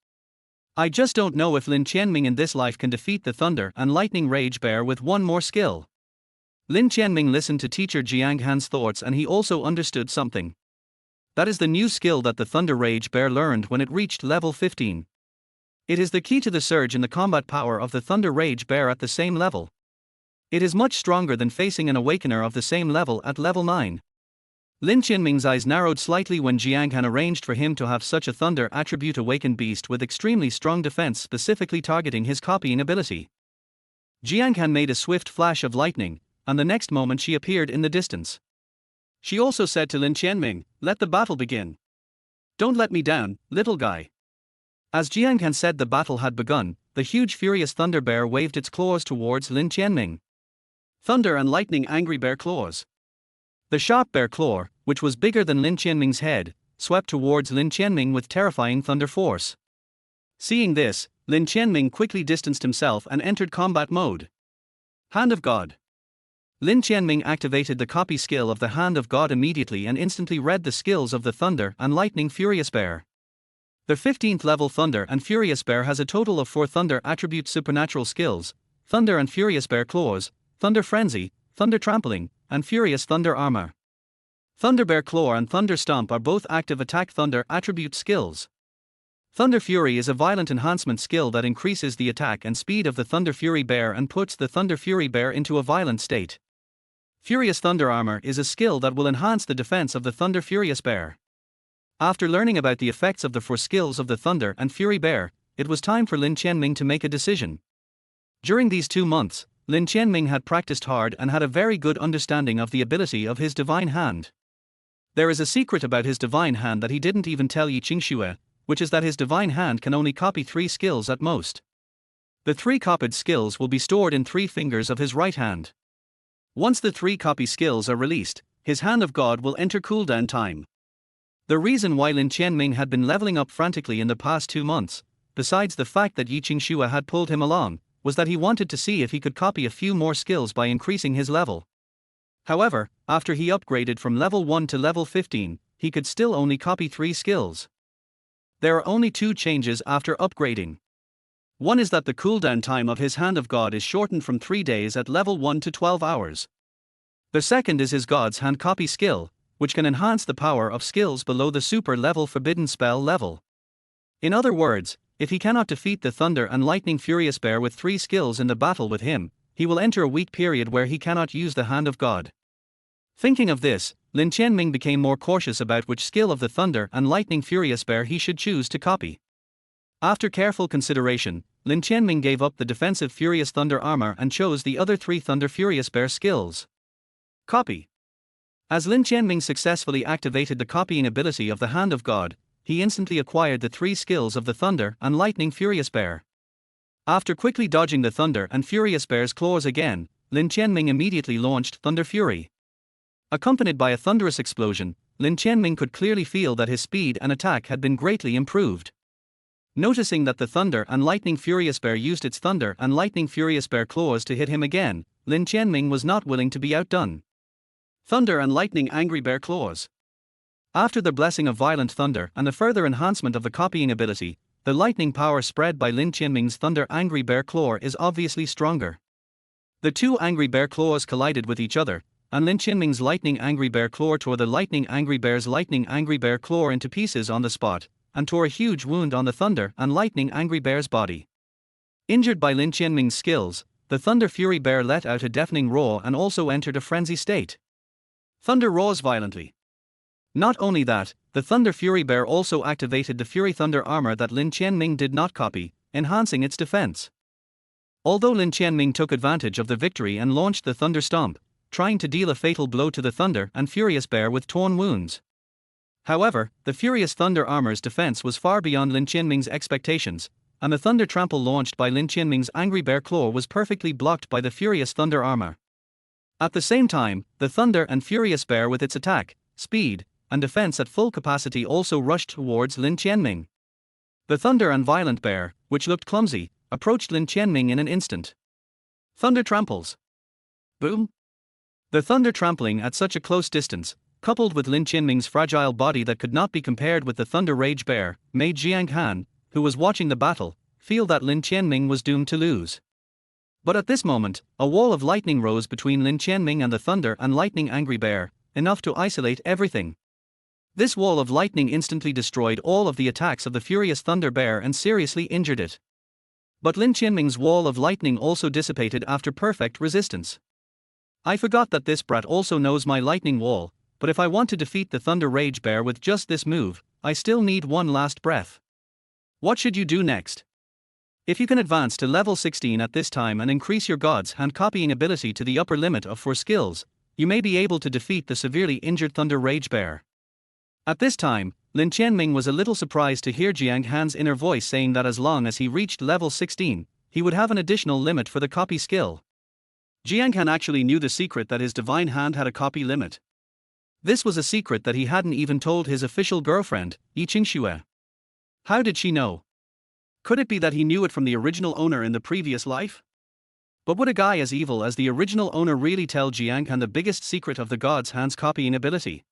I just don't know if Lin Tianming in this life can defeat the Thunder and Lightning Rage Bear with one more skill. Lin Tianming listened to teacher Jiang Han's thoughts and he also understood something. That is the new skill that the Thunder Rage Bear learned when it reached level 15. It is the key to the surge in the combat power of the Thunder Rage Bear at the same level. It is much stronger than facing an awakener of the same level at level 9. Lin Tianming's eyes narrowed slightly when Jiang Han arranged for him to have such a Thunder attribute awakened beast with extremely strong defense specifically targeting his copying ability. Jiang Han made a swift flash of lightning, and the next moment she appeared in the distance. She also said to Lin Tianming, "Let the battle begin. Don't let me down, little guy." As Jiang Han said the battle had begun, the huge furious Thunder Bear waved its claws towards Lin Tianming. Thunder and Lightning Angry Bear Claws. The sharp bear claw, which was bigger than Lin Tianming's head, swept towards Lin Tianming with terrifying thunder force. Seeing this, Lin Tianming quickly distanced himself and entered combat mode. Hand of God. Lin Tianming activated the copy skill of the Hand of God immediately and instantly read the skills of the Thunder and Lightning Furious Bear. The 15th level Thunder and Furious Bear has a total of 4 Thunder attribute supernatural skills: Thunder and Furious Bear Claws, Thunder Frenzy, Thunder Trampling, and Furious Thunder Armor. Thunder Bear Claw and Thunder Stomp are both active attack Thunder attribute skills. Thunder Fury is a violent enhancement skill that increases the attack and speed of the Thunder Fury Bear and puts the Thunder Fury Bear into a violent state. Furious Thunder Armor is a skill that will enhance the defense of the Thunder Furious Bear. After learning about the effects of the 4 skills of the Thunder and Fury Bear, it was time for Lin Tianming to make a decision. During these 2 months, Lin Tianming had practiced hard and had a very good understanding of the ability of his Divine Hand. There is a secret about his Divine Hand that he didn't even tell Yi Qingxue, which is that his Divine Hand can only copy 3 skills at most. The 3 copied skills will be stored in 3 fingers of his right hand. Once the 3 copy skills are released, his Hand of God will enter cooldown time. The reason why Lin Tianming had been leveling up frantically in the past 2 months, besides the fact that Yi Qingxue had pulled him along, was that he wanted to see if he could copy a few more skills by increasing his level. However, after he upgraded from level 1 to level 15, he could still only copy 3 skills. There are only 2 changes after upgrading. One is that the cooldown time of his Hand of God is shortened from 3 days at level 1 to 12 hours. The second is his God's Hand copy skill, which can enhance the power of skills below the super level forbidden spell level. In other words, if he cannot defeat the Thunder and Lightning Furious Bear with 3 skills in the battle with him, he will enter a weak period where he cannot use the Hand of God. Thinking of this, Lin Tianming became more cautious about which skill of the Thunder and Lightning Furious Bear he should choose to copy. After careful consideration, Lin Tianming gave up the defensive Furious Thunder Armor and chose the other 3 Thunder Furious Bear skills. Copy. As Lin Tianming successfully activated the copying ability of the Hand of God, he instantly acquired the 3 skills of the Thunder and Lightning Furious Bear. After quickly dodging the Thunder and Furious Bear's claws again, Lin Tianming immediately launched Thunder Fury. Accompanied by a thunderous explosion, Lin Tianming could clearly feel that his speed and attack had been greatly improved. Noticing that the Thunder and Lightning Furious Bear used its Thunder and Lightning Furious Bear claws to hit him again, Lin Tianming was not willing to be outdone. Thunder and Lightning Angry Bear Claws. After the blessing of Violent Thunder and the further enhancement of the copying ability, the lightning power spread by Lin Tianming's Thunder Angry Bear Claw is obviously stronger. The 2 Angry Bear Claws collided with each other, and Lin Tianming's Lightning Angry Bear Claw tore the Lightning Angry Bear's Lightning Angry Bear Claw into pieces on the spot, and tore a huge wound on the Thunder and Lightning Angry Bear's body. Injured by Lin Tianming's skills, the Thunder Fury Bear let out a deafening roar and also entered a frenzy state. Thunder roars violently. Not only that, the Thunder Fury Bear also activated the Fury Thunder Armor that Lin Tianming did not copy, enhancing its defense. Although Lin Tianming took advantage of the victory and launched the Thunder Stomp, trying to deal a fatal blow to the Thunder and Furious Bear with torn wounds. However, the Furious Thunder Armor's defense was far beyond Lin Tianming's expectations, and the Thunder Trample launched by Lin Tianming's Angry Bear Claw was perfectly blocked by the Furious Thunder Armor. At the same time, the Thunder and Furious Bear with its attack, speed, and defense at full capacity also rushed towards Lin Tianming. The Thunder and Violent Bear, which looked clumsy, approached Lin Tianming in an instant. Thunder Tramples. Boom! The Thunder Trampling at such a close distance, coupled with Lin Tianming's fragile body that could not be compared with the Thunder Rage Bear, made Jiang Han, who was watching the battle, feel that Lin Tianming was doomed to lose. But at this moment, a wall of lightning rose between Lin Tianming and the Thunder and Lightning Angry Bear, enough to isolate everything. This wall of lightning instantly destroyed all of the attacks of the Furious Thunder Bear and seriously injured it. But Lin Tianming's wall of lightning also dissipated after perfect resistance. I forgot that this brat also knows my lightning wall, but if I want to defeat the Thunder Rage Bear with just this move, I still need one last breath. What should you do next? If you can advance to level 16 at this time and increase your God's Hand copying ability to the upper limit of 4 skills, you may be able to defeat the severely injured Thunder Rage Bear. At this time, Lin Tianming was a little surprised to hear Jiang Han's inner voice saying that as long as he reached level 16, he would have an additional limit for the copy skill. Jiang Han actually knew the secret that his divine hand had a copy limit. This was a secret that he hadn't even told his official girlfriend, Yi Qingxue. How did she know? Could it be that he knew it from the original owner in the previous life? But would a guy as evil as the original owner really tell Jiang Han the biggest secret of the god's hand's copying ability?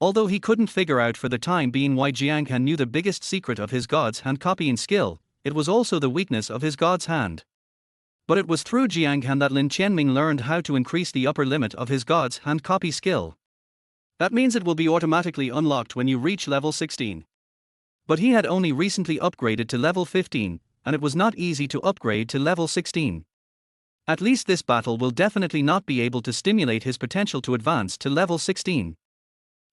Although he couldn't figure out for the time being why Jiang Han knew the biggest secret of his god's hand copying skill, it was also the weakness of his god's hand. But it was through Jiang Han that Lin Tianming learned how to increase the upper limit of his god's hand copy skill. That means it will be automatically unlocked when you reach level 16. But he had only recently upgraded to level 15, and it was not easy to upgrade to level 16. At least this battle will definitely not be able to stimulate his potential to advance to level 16.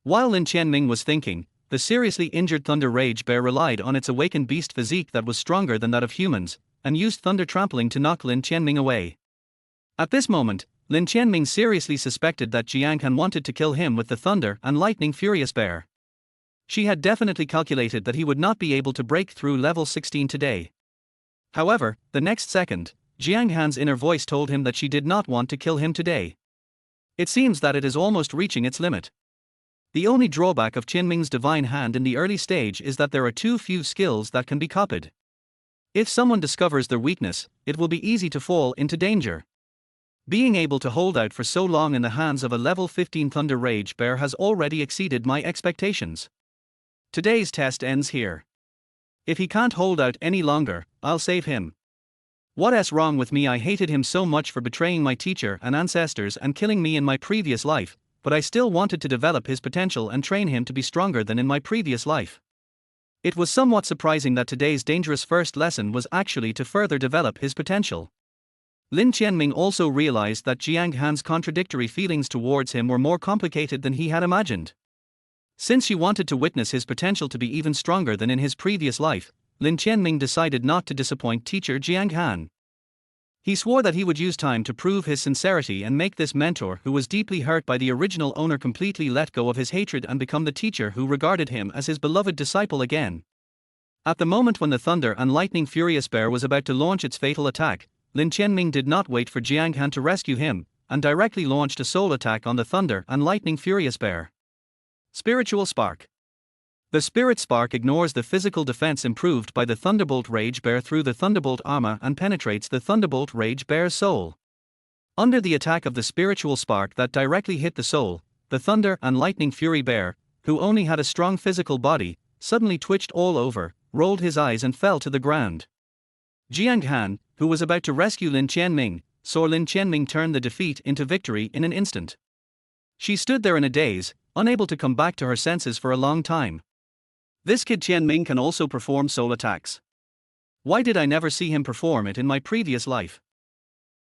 While Lin Tianming was thinking, the seriously injured Thunder Rage Bear relied on its awakened beast physique that was stronger than that of humans, and used Thunder Trampling to knock Lin Tianming away. At this moment, Lin Tianming seriously suspected that Jiang Han wanted to kill him with the Thunder and Lightning Furious Bear. She had definitely calculated that he would not be able to break through level 16 today. However, the next second, Jiang Han's inner voice told him that she did not want to kill him today. It seems that it is almost reaching its limit. The only drawback of Tianming's divine hand in the early stage is that there are too few skills that can be copied. If someone discovers their weakness, it will be easy to fall into danger. Being able to hold out for so long in the hands of a level 15 Thunder Rage Bear has already exceeded my expectations. Today's test ends here. If he can't hold out any longer, I'll save him. What's wrong with me? I hated him so much for betraying my teacher and ancestors and killing me in my previous life, but I still wanted to develop his potential and train him to be stronger than in my previous life. It was somewhat surprising that today's dangerous first lesson was actually to further develop his potential. Lin Tianming also realized that Jiang Han's contradictory feelings towards him were more complicated than he had imagined. Since she wanted to witness his potential to be even stronger than in his previous life, Lin Tianming decided not to disappoint teacher Jiang Han. He swore that he would use time to prove his sincerity and make this mentor who was deeply hurt by the original owner completely let go of his hatred and become the teacher who regarded him as his beloved disciple again. At the moment when the Thunder and Lightning Furious Bear was about to launch its fatal attack, Lin Tianming did not wait for Jiang Han to rescue him, and directly launched a soul attack on the Thunder and Lightning Furious Bear. Spiritual Spark. The Spirit Spark ignores the physical defense improved by the Thunderbolt Rage Bear through the Thunderbolt armor and penetrates the Thunderbolt Rage Bear's soul. Under the attack of the Spiritual Spark that directly hit the soul, the Thunder and Lightning Fury Bear, who only had a strong physical body, suddenly twitched all over, rolled his eyes and fell to the ground. Jiang Han, who was about to rescue Lin Tianming, saw Lin Tianming turn the defeat into victory in an instant. She stood there in a daze, unable to come back to her senses for a long time. This kid Tianming can also perform soul attacks. Why did I never see him perform it in my previous life?